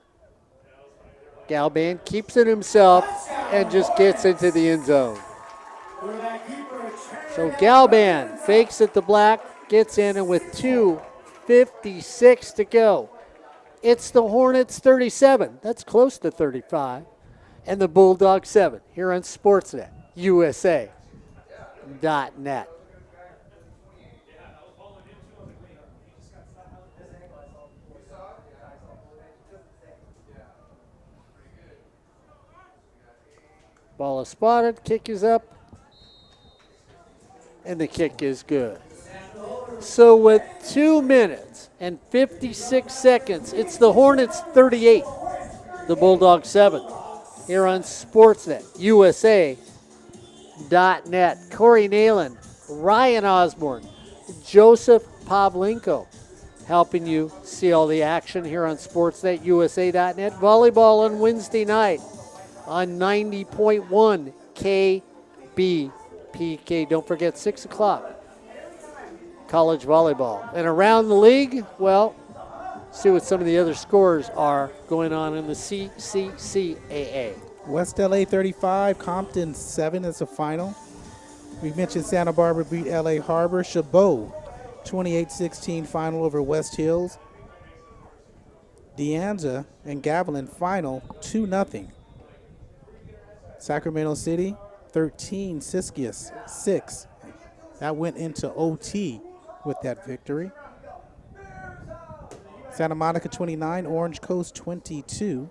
Galban keeps it himself and just gets into the end zone. So Galban fakes it to Black, gets in, and with 2:56 to go, it's the Hornets 37. That's close to 35. And the Bulldogs 7 here on Sportsnet, USA.net. Ball is spotted, kick is up, and the kick is good. So with 2 minutes and 56 seconds, it's the Hornets 38, the Bulldogs 7, here on Sportsnet, USA.net. Corey Neyland, Ryan Osborne, Joseph Pavlenko, helping you see all the action here on Sportsnet, USA.net. Volleyball on Wednesday night on 90.1 KBPK. Don't forget, 6 o'clock, college volleyball. And around the league, well, see what some of the other scores are going on in the CCCAA. West LA 35, Compton 7 is the final. We mentioned Santa Barbara beat LA Harbor. Chabot 28-16 final over West Hills. De Anza and Gavilan final 2-0. Sacramento City 13, Siskiyous 6. That went into OT with that victory. Santa Monica 29, Orange Coast 22.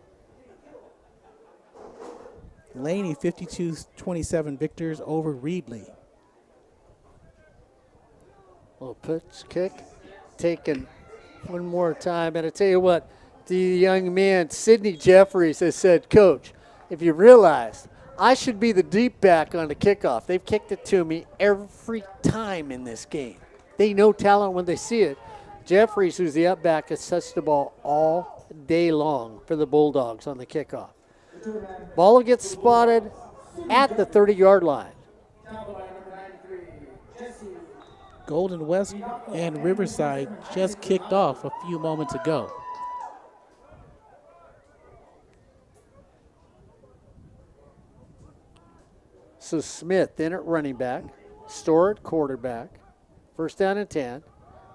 Laney 52-27 victors over Reedley. Little pitch kick taken one more time. And I tell you what, the young man, Sidney Jeffries, has said, Coach, if you realize I should be the deep back on the kickoff. They've kicked it to me every time in this game. They know talent when they see it. Jeffries, who's the up back, has touched the ball all day long for the Bulldogs on the kickoff. Ball gets spotted at the 30-yard line. Golden West and Riverside just kicked off a few moments ago. So Smith in at running back, Store at quarterback. First down and 10.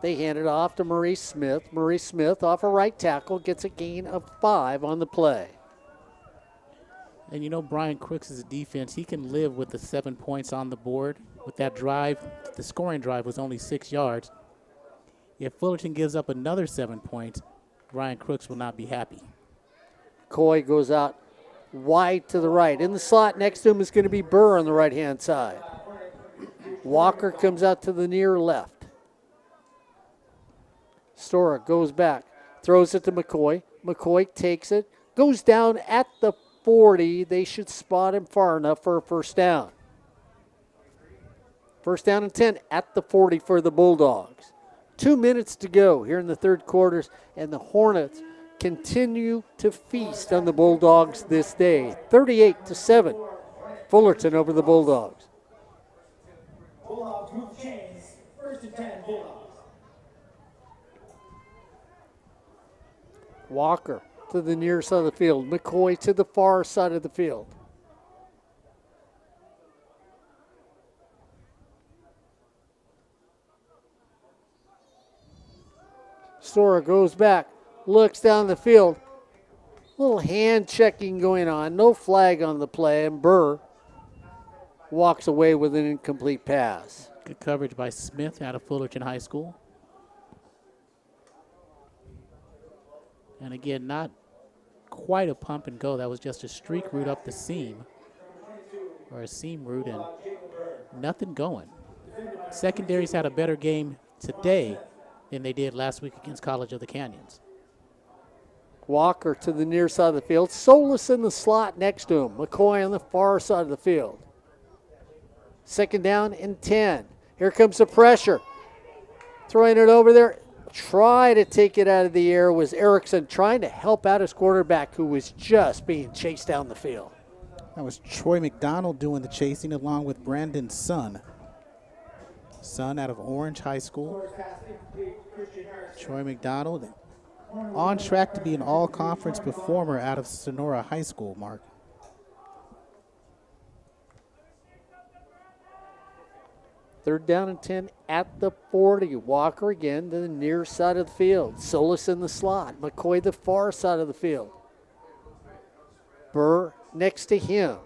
They hand it off to Maurice Smith. Maurice Smith off a right tackle, gets a gain of 5 on the play. And you know Brian Crooks' defense, he can live with the 7 points on the board. With that drive, the scoring drive was only 6 yards. If Fullerton gives up another 7 points, Brian Crooks will not be happy. Coy goes out wide to the right. In the slot next to him is going to be Burr on the right-hand side. Walker comes out to the near left. Stora goes back, throws it to McCoy. McCoy takes it, goes down at the 40. They should spot him far enough for a first down. First down and 10 at the 40 for the Bulldogs. 2 minutes to go here in the third quarters, and the Hornets continue to feast on the Bulldogs this day. 38-7, Fullerton over the Bulldogs. Bulldogs move chains. First and 10, Bulldogs. Walker to the near side of the field. McCoy to the far side of the field. Stora goes back, looks down the field. Little hand checking going on. No flag on the play, and Burr walks away with an incomplete pass. Good coverage by Smith out of Fullerton High School. And again, not quite a pump and go. That was just a streak route up the seam, or a seam route, and nothing going. Secondaries had a better game today than they did last week against College of the Canyons. Walker to the near side of the field. Solis in the slot next to him. McCoy on the far side of the field. Second down and 10. Here comes the pressure. Throwing it over there. Try to take it out of the air was Erickson, trying to help out his quarterback who was just being chased down the field. That was Troy McDonald doing the chasing along with Brandon Sun. Sun out of Orange High School. Troy McDonald on track to be an all-conference performer out of Sonora High School, Mark. Third down and 10 at the 40. Walker again to the near side of the field. Solis in the slot. McCoy the far side of the field. Burr next to him.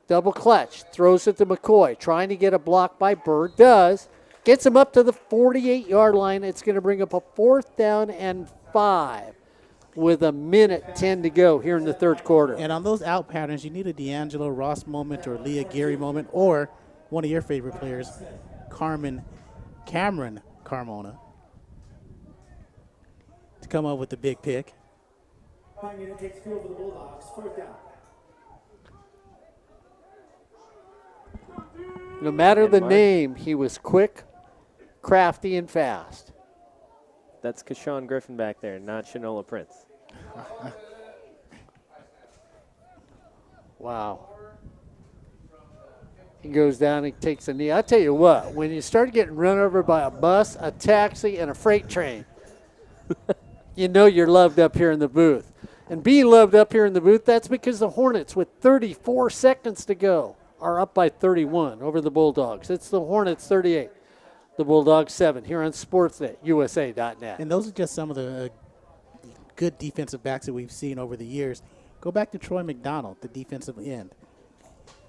Double clutch. Throws it to McCoy. Trying to get a block by Burr. Does. Gets him up to the 48-yard line. It's going to bring up a 4th down and 5 with 1:10 to go here in the third quarter. And on those out patterns, you need a D'Angelo Ross moment or Leah Gary moment, or one of your favorite players, Cameron Carmona, to come up with the big pick. Pioneer takes field for the Bulldogs. Fourth down. No matter the name, he was quick, crafty, and fast. That's Kashawn Griffin back there, not Shanola Prince. Wow. He goes down and takes a knee. I tell you what, when you start getting run over by a bus, a taxi, and a freight train, you know you're loved up here in the booth. And being loved up here in the booth, that's because the Hornets, with 34 seconds to go, are up by 31 over the Bulldogs. It's the Hornets 38, the Bulldogs 7 here on Sportsnet, USA.net. And those are just some of the good defensive backs that we've seen over the years. Go back to Troy McDonald, the defensive end.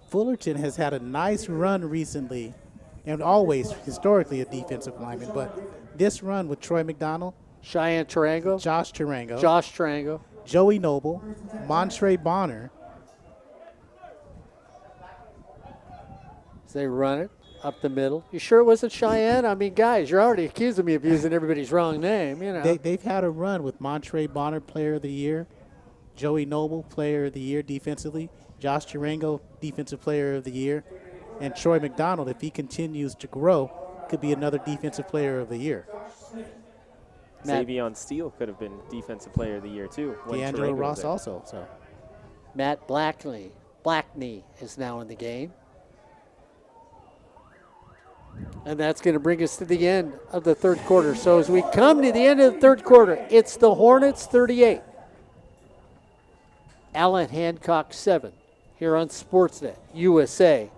Fullerton has had a nice run recently, and always historically a defensive lineman, but this run with Troy McDonald, Cheyenne Tarango, Josh Tarango, Joey Noble, Montre Bonner. They run it up the middle. You sure it wasn't Cheyenne? I mean, guys, you're already accusing me of using everybody's wrong name. You know. They've had a run with Montre Bonner, Player of the Year, Joey Noble, Player of the Year defensively, Josh Tarango, Defensive Player of the Year, and Troy McDonald, if he continues to grow, could be another Defensive Player of the Year. Savion Steele could have been Defensive Player of the Year, too. D'Angelo Ross also. So Matt Blackney is now in the game. And that's going to bring us to the end of the third quarter. So as we come to the end of the third quarter, it's the Hornets 38, Allan Hancock 7, here on Sportsnet, USA.net.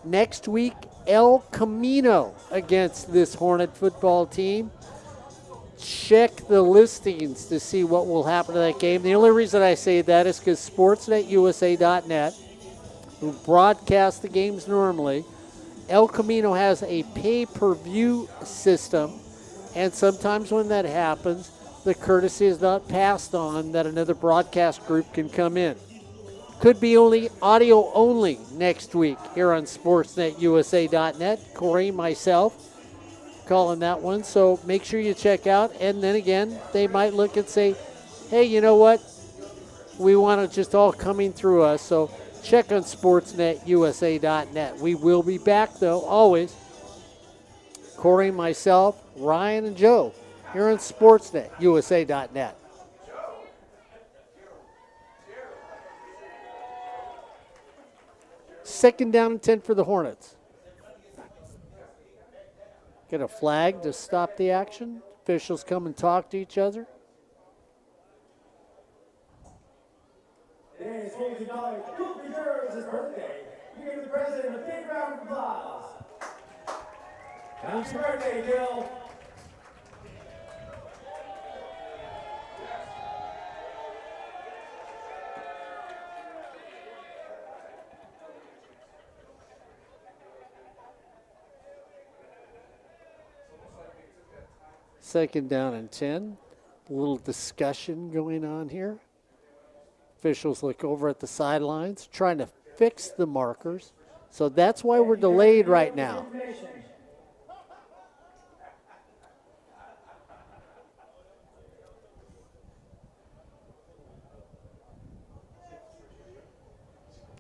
Next week, El Camino against this Hornet football team. Check the listings to see what will happen to that game. The only reason I say that is because Sportsnet, USA.net, who broadcast the games normally, El Camino has a pay-per-view system, and sometimes when that happens, the courtesy is not passed on that another broadcast group can come in. Could be only audio only next week here on SportsNetUSA.net. Corey, myself, calling that one. So make sure you check out. And then again, they might look and say, hey, you know what? We want it just all coming through us. So check on SportsNetUSA.net. We will be back, though, always. Corey, myself, Ryan, and Joe here on SportsNetUSA.net. Second down and 10 for the Hornets. Get a flag to stop the action. Officials come and talk to each other. Today is Fullerton College. Cook deserves his birthday. We give the president a big round of applause. Happy birthday, Gil. Second down and 10. A little discussion going on here. Officials look over at the sidelines, trying to fix the markers. So that's why we're delayed right now.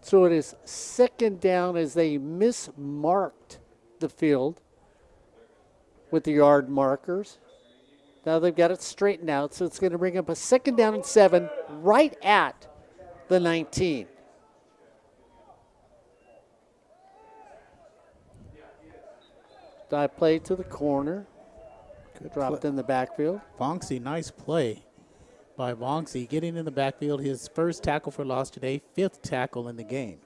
So it is second down as they mismarked the field with the yard markers. Now they've got it straightened out, so it's going to bring up a second down and 7 right at the 19. Dive play to the corner. Good Dropped play. in the backfield. Vonksy, nice play by Vonksy, getting in the backfield. His first tackle for loss today, 5th tackle in the game.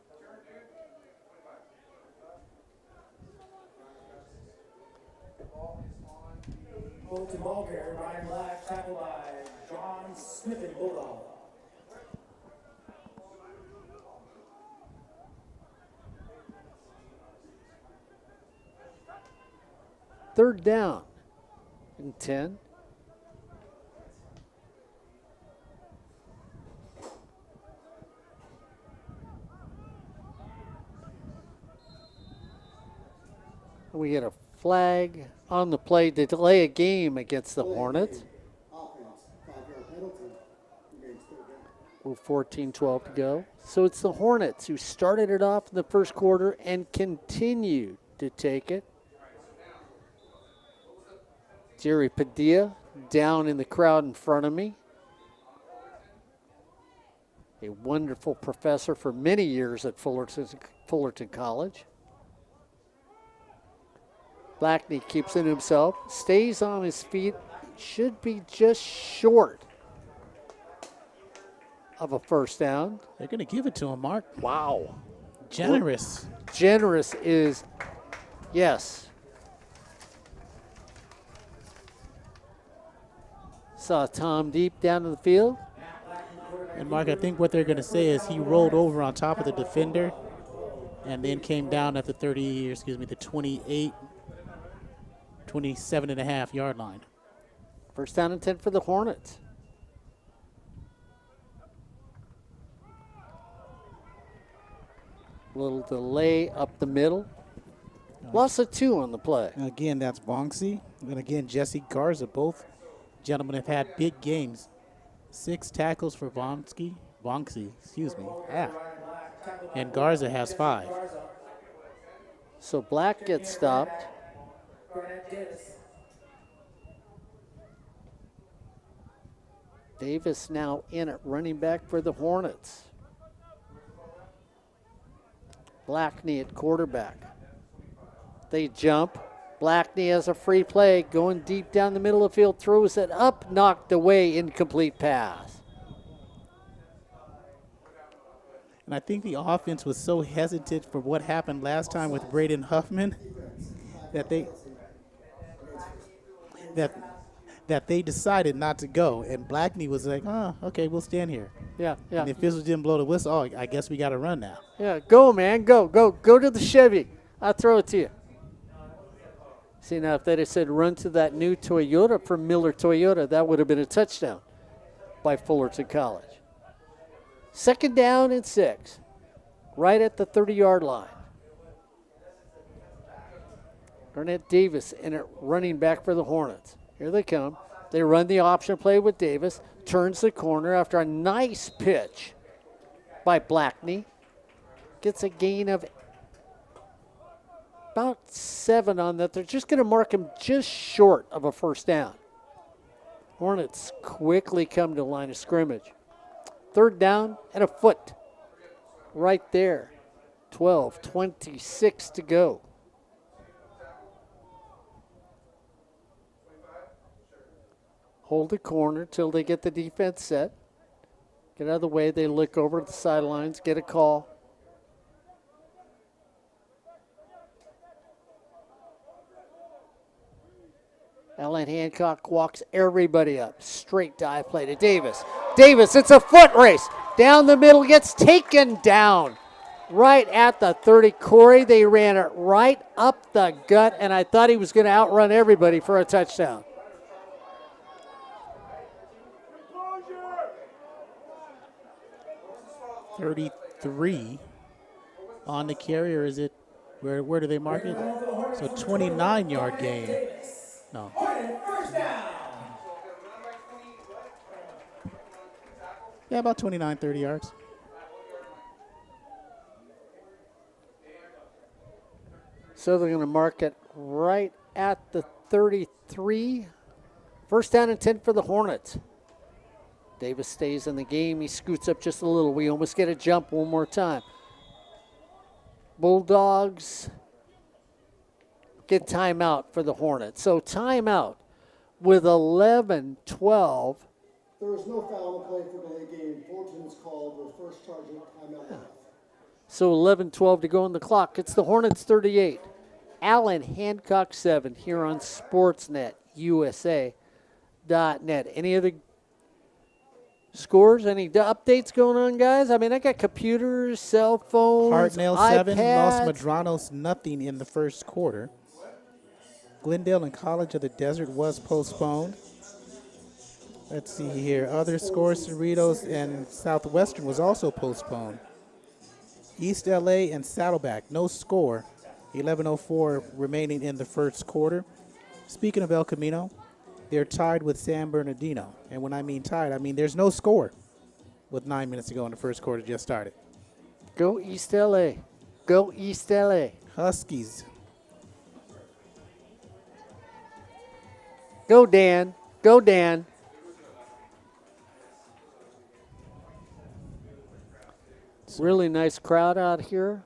Fullerton ball carrier, Ryan Black, tackled by John Smith and Bulldog. Third down and 10. We get a flag on the play to delay a game against the Hornets. Offense, 5-yard penalty. Remains third down. With 14-12 to go. So it's the Hornets who started it off in the first quarter and continued to take it. Jerry Padilla down in the crowd in front of me. A wonderful professor for many years at Fullerton College. Blackney keeps it himself, stays on his feet, should be just short of a first down. They're going to give it to him, Mark. Wow. Generous. Generous is, yes. Saw Tom deep down in the field. And Mark, I think what they're going to say is he rolled over on top of the defender and then came down at the 27 and a half yard line. First down and 10 for the Hornets. Little delay up the middle. Loss of 2 on the play. And again, that's Vonksy. And again, Jesse Garza. Both gentlemen have had big games. 6 tackles for Vonksy, excuse me. And Garza has 5. So Black gets stopped. Davis now in at running back for the Hornets. Blackney at quarterback. They jump. Blackney has a free play, going deep down the middle of the field, throws it up, knocked away, incomplete pass. And I think the offense was so hesitant for what happened last time with Braden Huffman that they decided not to go. And Blackney was like, oh, okay, we'll stand here. Yeah. And the officials didn't blow the whistle. Oh, I guess we got to run now. Yeah, go, man. Go to the Chevy. I'll throw it to you. See, now, if they'd have said run to that new Toyota from Miller Toyota, that would have been a touchdown by Fullerton College. 2nd down and 6, right at the 30-yard line. Hornet Davis in it, running back for the Hornets. Here they come. They run the option play with Davis. Turns the corner after a nice pitch by Blackney. Gets a gain of about 7 on that. They're just going to mark him just short of a 1st down. Hornets quickly come to line of scrimmage. 3rd down and a foot. Right there. 12:26 to go. Hold the corner till they get the defense set. Get out of the way. They look over the sidelines, get a call. Allan Hancock walks everybody up. Straight dive play to Davis. Davis, it's a foot race. Down the middle, gets taken down. Right at the 30. Corey, they ran it right up the gut, and I thought he was going to outrun everybody for a touchdown. 33 on the carry, or is it, where do they mark it? So 29-yard gain. No. Yeah, about 29, 30 yards. So they're going to mark it right at the 33. 1st down and 10 for the Hornets. Davis stays in the game. He scoots up just a little. We almost get a jump one more time. Bulldogs get timeout for the Hornets. So timeout with 11-12. There is no foul on the play for delay game. Fullerton is called with first charge of timeout. So 11-12 to go on the clock. It's the Hornets 38. Allan Hancock 7 here on Sportsnet USA.net. Any other scores? Any updates going on, guys? I mean, I got computers, cell phones, Hartnell iPads. 7, Los Madranos nothing in the 1st quarter. Glendale and College of the Desert was postponed. Let's see here. Other scores, Cerritos and Southwestern was also postponed. East LA and Saddleback, no score. 11:04 remaining in the 1st quarter. Speaking of El Camino, they're tied with San Bernardino. And when I mean tied, I mean there's no score with 9 minutes to go in the 1st quarter just started. Go East LA. Go East LA. Huskies. Go Dan. Go Dan. Really nice crowd out here.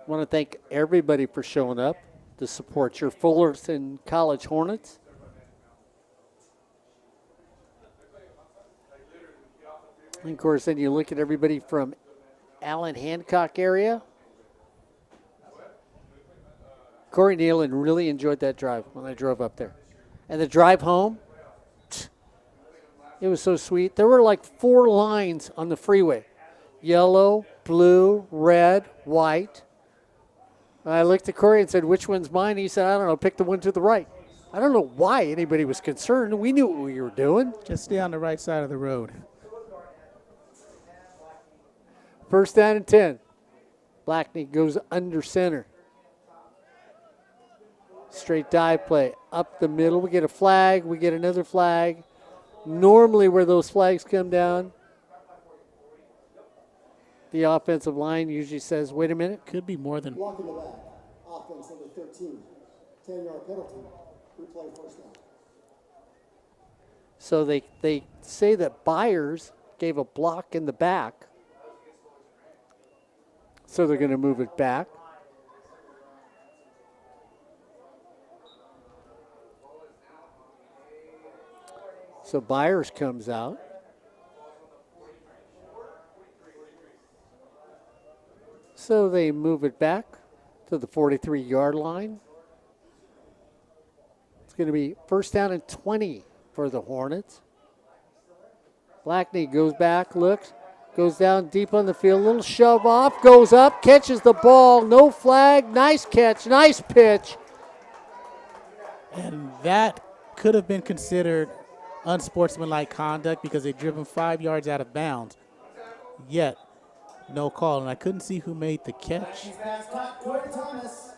Want to thank everybody for showing up to support your Fullerton College Hornets. And of course, then you look at everybody from Allan Hancock area. Corey Neyland really enjoyed that drive when I drove up there. And the drive home, it was so sweet. There were like 4 lines on the freeway. Yellow, blue, red, white. I looked at Corey and said, which one's mine? He said, I don't know, pick the one to the right. I don't know why anybody was concerned. We knew what we were doing. Just stay on the right side of the road. 1st down and 10. Blackney goes under center. Straight dive play. Up the middle. We get a flag. We get another flag. Normally where those flags come down, the offensive line usually says, wait a minute. Could be more than. Block in the back. Offense number 13. 10-yard penalty. Replay 1st down. So they say that Byers gave a block in the back. So they're going to move it back. So Byers comes out. So they move it back to the 43-yard line. It's going to be first down and 20 for the Hornets. Blackney goes back, looks, goes down deep on the field, little shove off, goes up, catches the ball, no flag, nice catch, nice pitch. And that could have been considered unsportsmanlike conduct because they driven 5 yards out of bounds. Yet, no call. And I couldn't see who made the catch. Corey Thomas.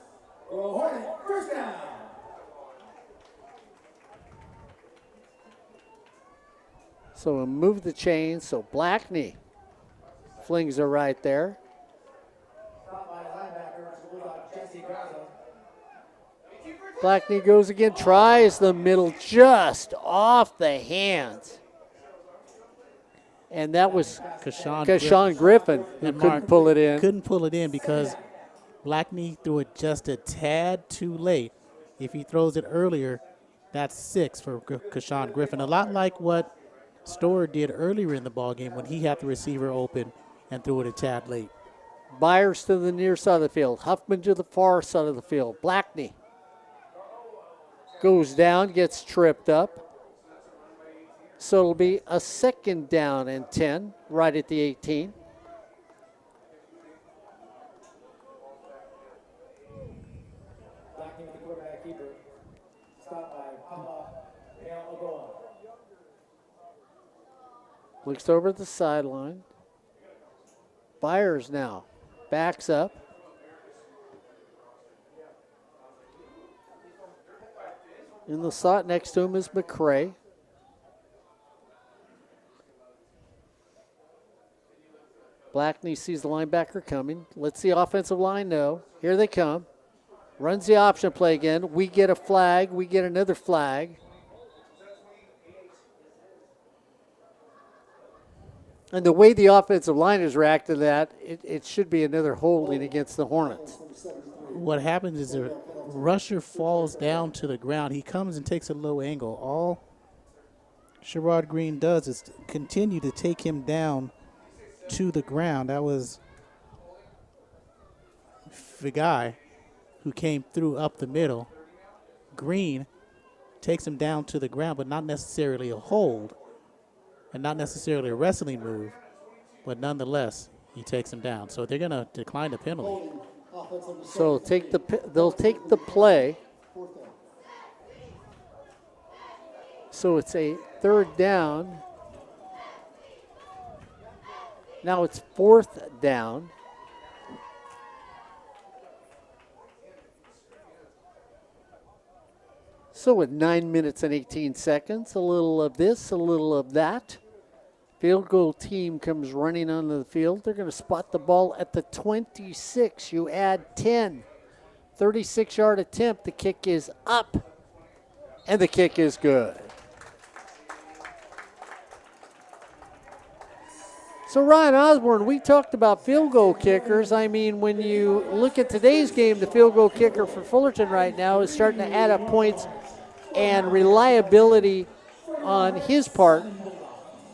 Hornet, first down. So we'll move the chain. So Blackney flings her right there. Blackney goes again, tries the middle, just off the hands. And that was Kashawn Griffin who couldn't pull it in. Couldn't pull it in because Blackney threw it just a tad too late. If he throws it earlier, that's 6 for Kashawn Griffin. A lot like what Storer did earlier in the ballgame when he had the receiver open and threw it a tad late. Byers to the near side of the field. Huffman to the far side of the field. Blackney goes down, gets tripped up. So it'll be a second down and 10 right at the 18. Blackney with the quarterback keeper. Stopped by Pavlovich. Looks over at the sideline. Byers now backs up. In the slot next to him is McCray. Blackney sees the linebacker coming. Lets the offensive line know. Here they come. Runs the option play again. We get a flag. We get another flag. And the way the offensive line has reacted to that, it should be another holding against the Hornets. What happens is the rusher falls down to the ground. He comes and takes a low angle. All Sherrod Green does is continue to take him down to the ground. That was the guy who came through up the middle. Green takes him down to the ground, but not necessarily a hold and not necessarily a wrestling move, but nonetheless, he takes him down. So they're going to decline the penalty. So they'll take the play. So it's a third down. Now it's fourth down. So with 9 minutes and 18 seconds, a little of this, a little of that. Field goal team comes running onto the field. They're going to spot the ball at the 26. You add 10. 36-yard attempt. The kick is up. And the kick is good. So Ryan Osborne, we talked about field goal kickers. I mean, when you look at today's game, the field goal kicker for Fullerton right now is starting to add up points and reliability on his part,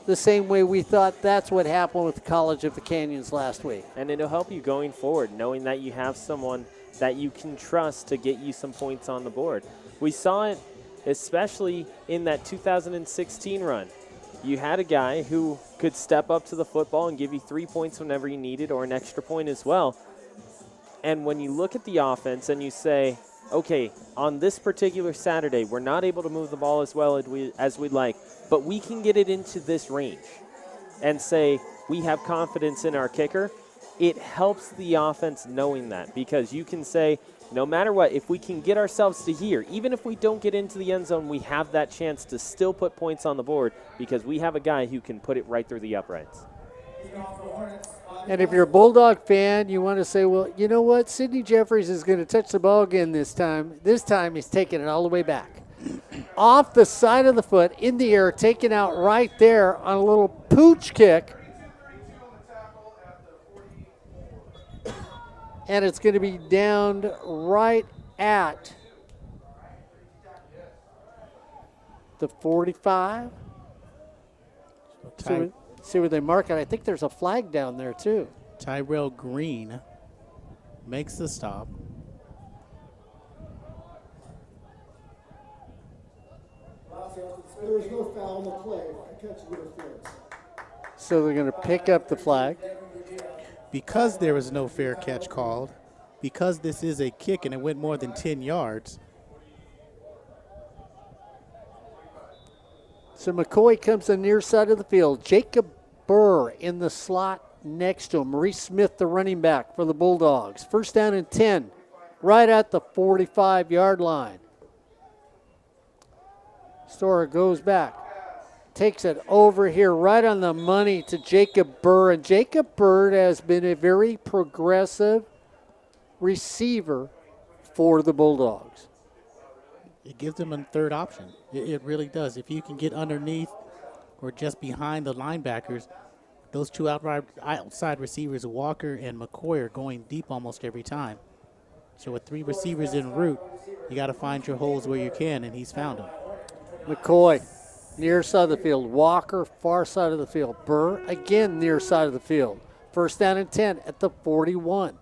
the same way we thought that's what happened with the College of the Canyons last week. And it'll help you going forward, knowing that you have someone that you can trust to get you some points on the board. We saw it especially in that 2016 run. You had a guy who could step up to the football and give you 3 points whenever you needed, or an extra point as well. And when you look at the offense and you say, okay, on this particular Saturday, we're not able to move the ball as well as we'd like, but we can get it into this range and say we have confidence in our kicker, it helps the offense knowing that, because you can say, no matter what, if we can get ourselves to here, even if we don't get into the end zone, we have that chance to still put points on the board because we have a guy who can put it right through the uprights. And if you're a Bulldog fan, you want to say, well, you know what? Sidney Jeffries is going to touch the ball again this time. This time he's taking it all the way back. Off the side of the foot, in the air, taken out right there on a little pooch kick. And it's going to be downed right at the 45. See where they mark it. I think there's a flag down there, too. Tyrell Green makes the stop. There is no foul on the play. The catch is interference. So they're going to pick up the flag. Because there was no fair catch called, because this is a kick and it went more than 10 yards, So McCoy comes to the near side of the field. Jacob Burr in the slot next to him. Maurice Smith, the running back for the Bulldogs. First down and 10, right at the 45-yard line. Storer goes back, takes it over here right on the money to Jacob Burr. And Jacob Burr has been a very progressive receiver for the Bulldogs. it gives them a third option. It really does. If you can get underneath or just behind the linebackers, those two outside receivers, Walker and McCoy, are going deep almost every time. So with 3 receivers en route, you got to find your holes where you can, and he's found them. McCoy, near side of the field. Walker, far side of the field. Burr, again, near side of the field. First down and 10 at the 41.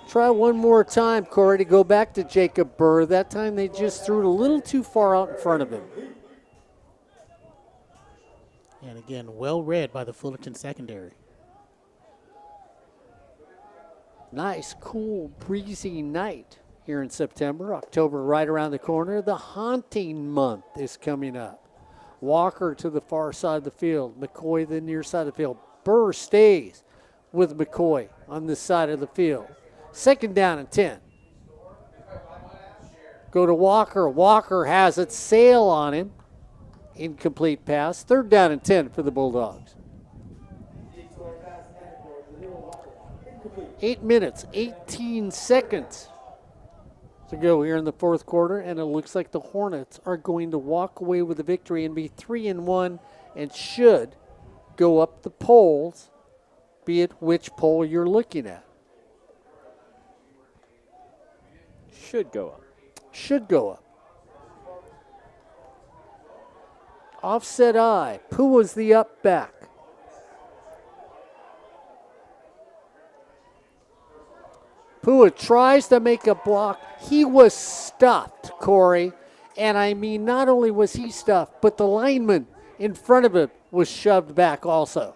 Try one more time, Corey, to go back to Jacob Burr. That time they just threw it a little too far out in front of him. And again, well read by the Fullerton secondary. Nice, cool, breezy night here in September. October right around the corner. The haunting month is coming up. Walker to the far side of the field. McCoy the near side of the field. Burr stays with McCoy on this side of the field. Second down and 10. Go to Walker. Walker has it. Sail on him. Incomplete pass. Third down and 10 for the Bulldogs. 8 minutes, 18 seconds to go here in the fourth quarter, and it looks like the Hornets are going to walk away with a victory and be 3-1 and should go up the polls, be it which poll you're looking at. Should go up. Should go up. Offset eye. Pua's the up back. Pua tries to make a block. He was stuffed, Corey. And I mean, not only was he stuffed, but the lineman in front of him was shoved back also.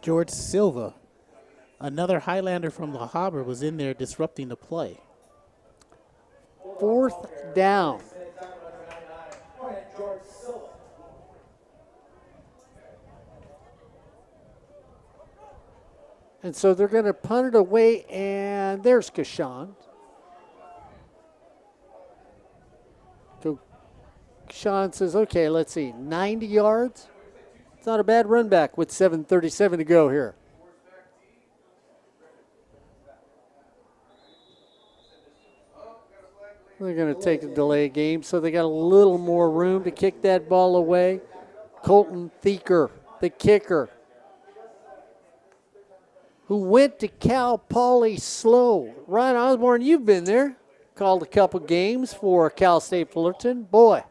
George Silva, another Highlander from La Habra, was in there disrupting the play. Fourth down. And so they're going to punt it away, and there's Kashan. So Kashan says, okay, let's see, 90 yards? It's not a bad run back with 7:37 to go here. They're going to take a delay game, so they got a little more room to kick that ball away. Colton Thieker, the kicker, who went to Cal Poly Slow. Ryan Osborne, you've been there. Called a couple games for Cal State Fullerton. Boy,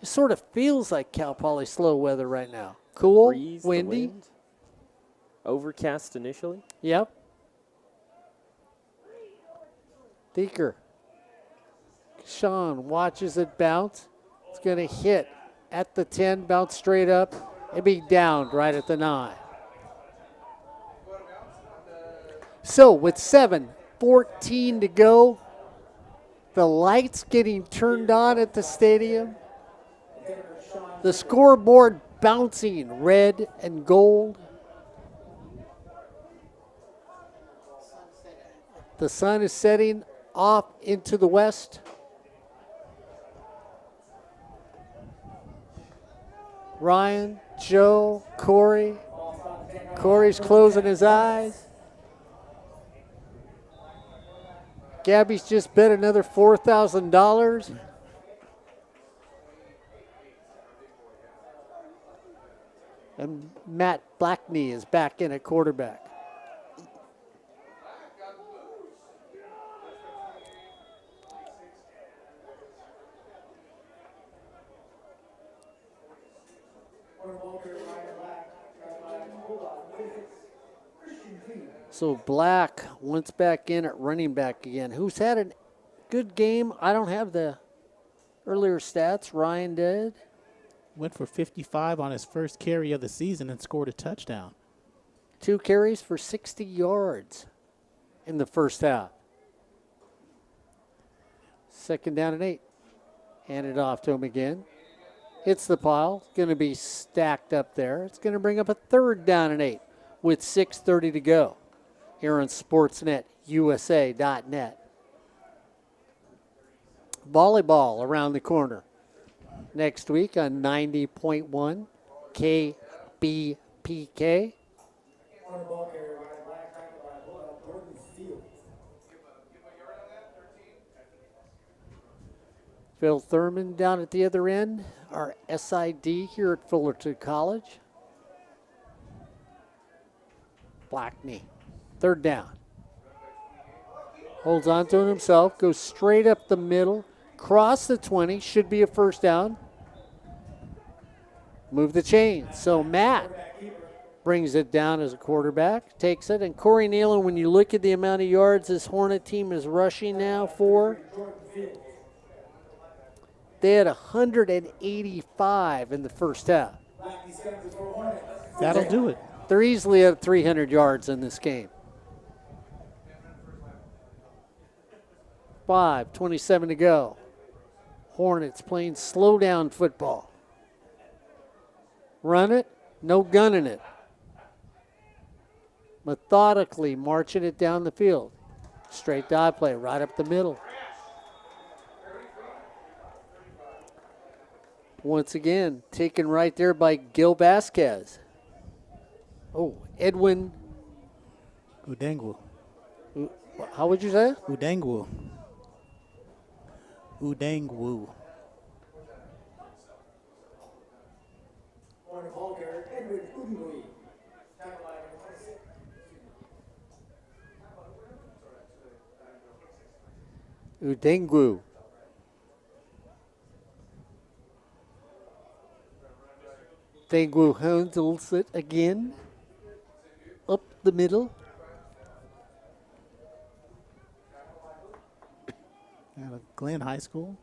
it sort of feels like Cal Poly Slow weather right now. Cool, Breeze, windy. wind. Overcast initially. Yep. Thieker. Sean watches it bounce. It's going to hit at the 10, bounce straight up, and be downed right at the 9. So with 7:14 to go, the lights getting turned on at the stadium, the scoreboard bouncing red and gold. The sun is setting off into the west. Ryan, Joe, Corey. Corey's closing his eyes. Gabby's just bet another $4,000. And Matt Blackney is back in at quarterback. So Black once back in at running back again. Who's had a good game? I don't have the earlier stats. Ryan did. Went for 55 on his first carry of the season and scored a touchdown. 2 carries for 60 yards in the first half. 2nd down and 8. Hand it off to him again. Hits the pile. Going to be stacked up there. It's going to bring up a 3rd down and 8 with 6:30 to go here on Sportsnet USA.net. Volleyball around the corner next week on 90.1 KBPK. On the ball carrier, Ryan Black, tackled by Jordan Fields. Phil Thurman down at the other end, our SID here at Fullerton College. Blackney, 3rd down. Holds on to it himself, goes straight up the middle, cross the 20, should be a 1st down. Move the chain. So Matt brings it down as a quarterback, takes it, and Corey Neyland, when you look at the amount of yards this Hornet team is rushing now for, they had 185 in the first half. That'll do it. They're easily at 300 yards in this game. 5:27 to go. Hornets playing slow down football. Run it, no gunning it. Methodically marching it down the field. Straight dive play right up the middle. Once again, taken right there by Gil Vasquez. Oh, Edwin. Udengwu. How would you say it? Udengwu. Udengwu. On the ball carrier, Edwin Udengwu. Tackled by number 26. Udengwu. Udengwu handles it again. Up the middle. Out of Glenn High School.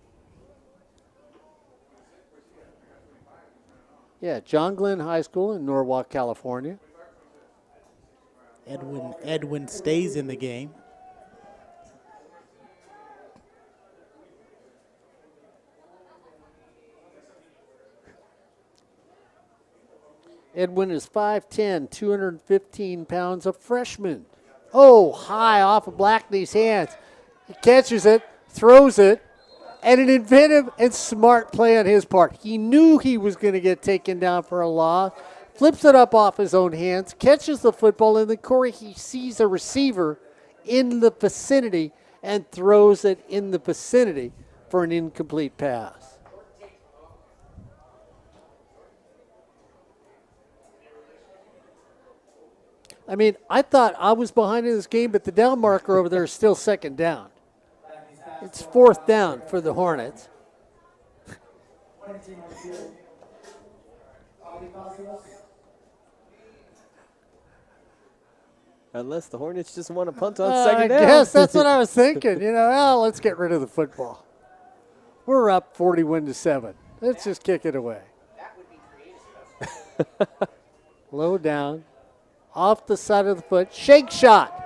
Yeah, John Glenn High School in Norwalk, California. Edwin stays in the game. Edwin is 5'10", 215 pounds, a freshman. Oh, high off of Blackney's hands. He catches it, throws it, and an inventive and smart play on his part. He knew he was going to get taken down for a loss, flips it up off his own hands, catches the football, and then Corey, he sees a receiver in the vicinity and throws it in the vicinity for an incomplete pass. I mean, I thought I was behind in this game, but the down marker over there is still 2nd down. It's 4th down for the Hornets. Unless the Hornets just want to punt on 2nd I down. guess that's what I was thinking. Let's get rid of the football. We're up 41-7. Let's just kick it away. That would be creative. Low down. Off the side of the foot. Shake shot.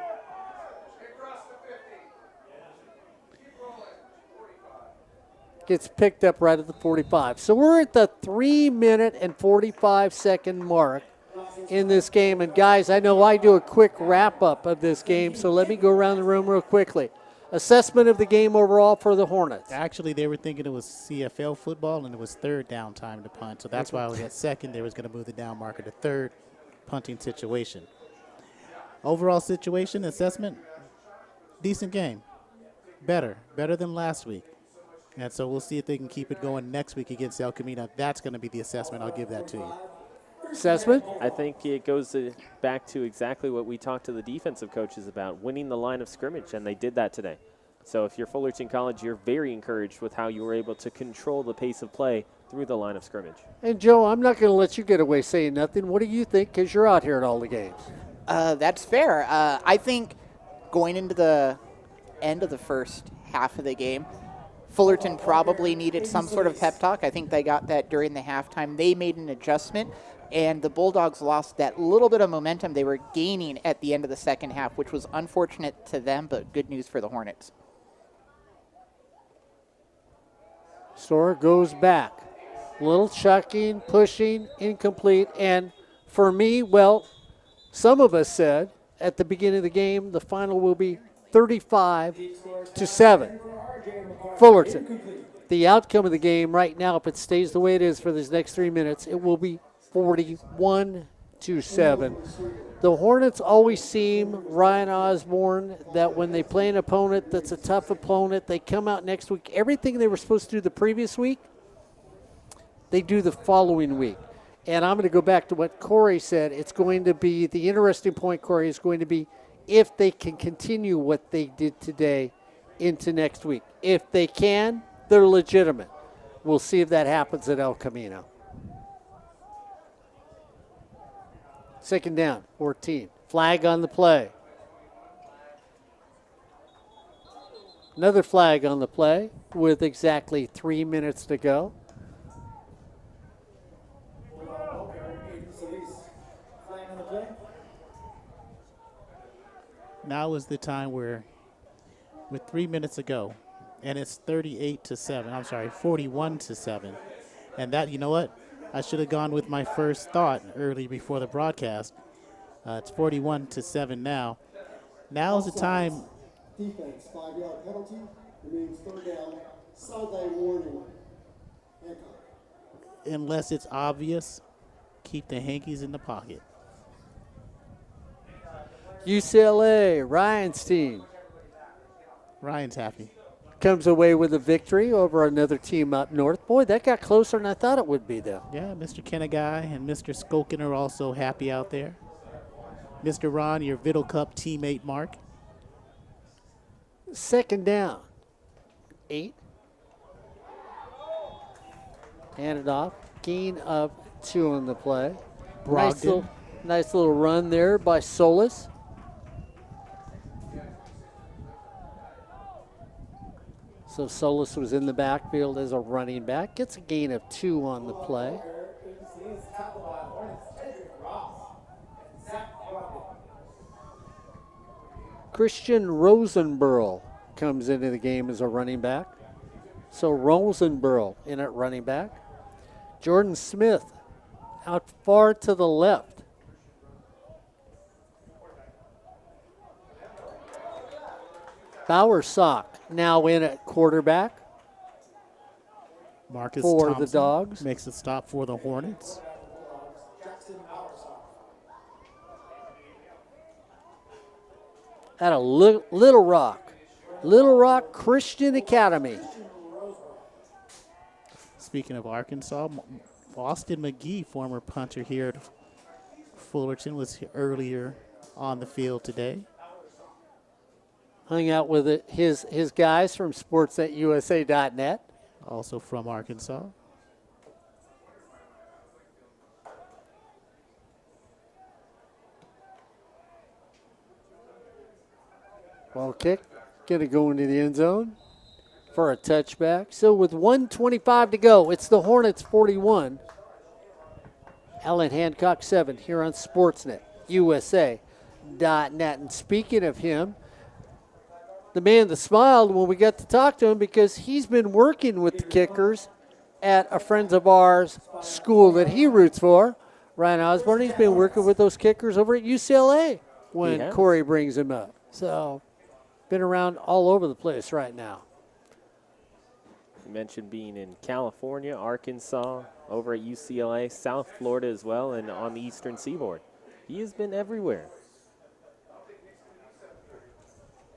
Gets picked up right at the 45. So we're at the 3-minute and 45-second mark in this game. And guys, I know I do a quick wrap-up of this game, so let me go around the room real quickly. Assessment of the game overall for the Hornets. Actually, they were thinking it was CFL football, and it was 3rd down time to punt. So that's why I was at 2nd. They was going to move the down marker to 3rd. Punting situation. Overall situation, assessment, decent game. Better than last week. And so we'll see if they can keep it going next week against El Camino. That's going to be the assessment. I'll give that to you. Assessment? I think it goes back to exactly what we talked to the defensive coaches about, winning the line of scrimmage, and they did that today. So if you're Fullerton College, you're very encouraged with how you were able to control the pace of play through the line of scrimmage. And, Joe, I'm not going to let you get away saying nothing. What do you think, because you're out here at all the games? That's fair. I think going into the end of the first half of the game, Fullerton probably needed some sort of pep talk. I think they got that during the halftime. They made an adjustment, and the Bulldogs lost that little bit of momentum they were gaining at the end of the second half, which was unfortunate to them, but good news for the Hornets. Storer goes back. Little chucking, pushing, incomplete. And for me, well, some of us said at the beginning of the game, the final will be 35-7. Fullerton. The outcome of the game right now, if it stays the way it is for these next 3 minutes, it will be 41-7. The Hornets always seem, Ryan Osborne, that when they play an opponent that's a tough opponent, they come out next week. Everything they were supposed to do the previous week, they do the following week. And I'm going to go back to what Corey said. It's going to be, the interesting point, Corey, is going to be if they can continue what they did today into next week. If they can, they're legitimate. We'll see if that happens at El Camino. Second down, 14. Flag on the play. Another flag on the play with exactly 3 minutes to go. Now is the time where, with 3 minutes to go, and it's 41-7. And that, you know what? I should have gone with my first thought early before the broadcast. It's 41-7 now. Now's the time. Defense, 5-yard penalty. It means third down. Sideline warning. Hancock. Unless it's obvious, keep the hankies in the pocket. UCLA, Ryan's team. Ryan's happy. Comes away with a victory over another team up north. Boy, that got closer than I thought it would be, though. Yeah, Mr. Kenegai and Mr. Skolkin are also happy out there. Mr. Ron, your Vittle Cup teammate, Mark. Second down. 8. Handed off. Gain of 2 on the play. Brogdon. Nice little run there by Solis. So Solis was in the backfield as a running back. Gets a gain of 2 on the play. Christian Rosenberg comes into the game as a running back. So Rosenberg in at running back. Jordan Smith out far to the left. Bowersock now in at quarterback Marcus for Thompson the Dogs. makes a stop for the Hornets. At a Little Rock Christian Academy. Speaking of Arkansas, Austin McGee, former punter here at Fullerton, was here earlier on the field today. Hung out with his guys from sports@usa.net. Also from Arkansas. Ball kick, going to go into the end zone for a touchback. So with 1:25 to go, it's the Hornets 41. Allan Hancock 7 here on Sportsnet, USA.net. And speaking of him, the man that smiled when we got to talk to him because he's been working with the kickers at a friend of ours school that he roots for, Ryan Osborne. He's been working with those kickers over at UCLA when Corey brings him up. So been around all over the place right now. You mentioned being in California, Arkansas, over at UCLA, South Florida as well, and on the Eastern Seaboard. He has been everywhere.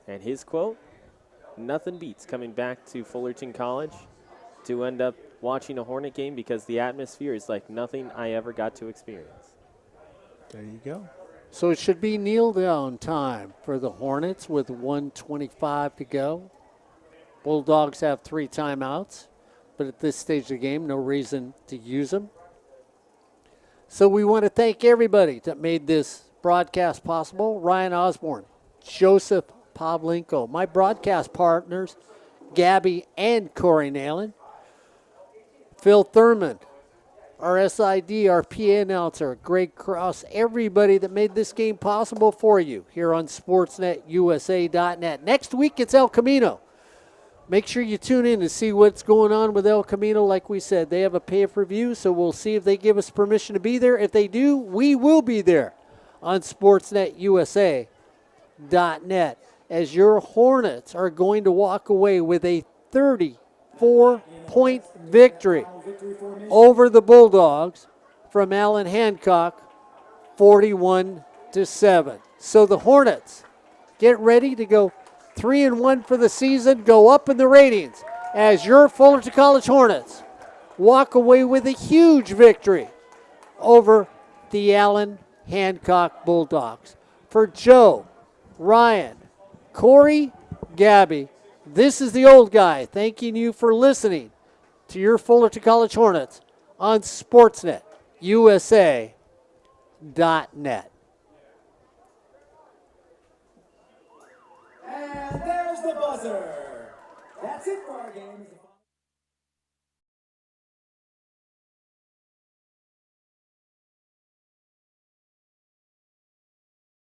And his quote, nothing beats coming back to Fullerton College to end up watching a Hornet game because the atmosphere is like nothing I ever got to experience. There you go. So it should be kneel down time for the Hornets with 1:25 to go. Bulldogs have 3 timeouts, but at this stage of the game, no reason to use them. So we want to thank everybody that made this broadcast possible. Ryan Osborne, Joseph Pavlenko. My broadcast partners, Gabby and Corey Neyland. Phil Thurman, our SID, our PA announcer, Greg Cross, everybody that made this game possible for you here on SportsNetUSA.net. Next week, it's El Camino. Make sure you tune in to see what's going on with El Camino. Like we said, they have a pay-per-view, so we'll see if they give us permission to be there. If they do, we will be there on SportsNetUSA.net as your Hornets are going to walk away with a 34-point victory over the Bulldogs from Allan Hancock, 41-7. So the Hornets get ready to go 3-1 for the season, go up in the ratings as your Fullerton College Hornets walk away with a huge victory over the Allan Hancock Bulldogs. For Joe, Ryan, Corey, Gabby, this is the old guy thanking you for listening to your Fullerton College Hornets on SportsNetUSA.net. And there's the buzzer. That's it for our game.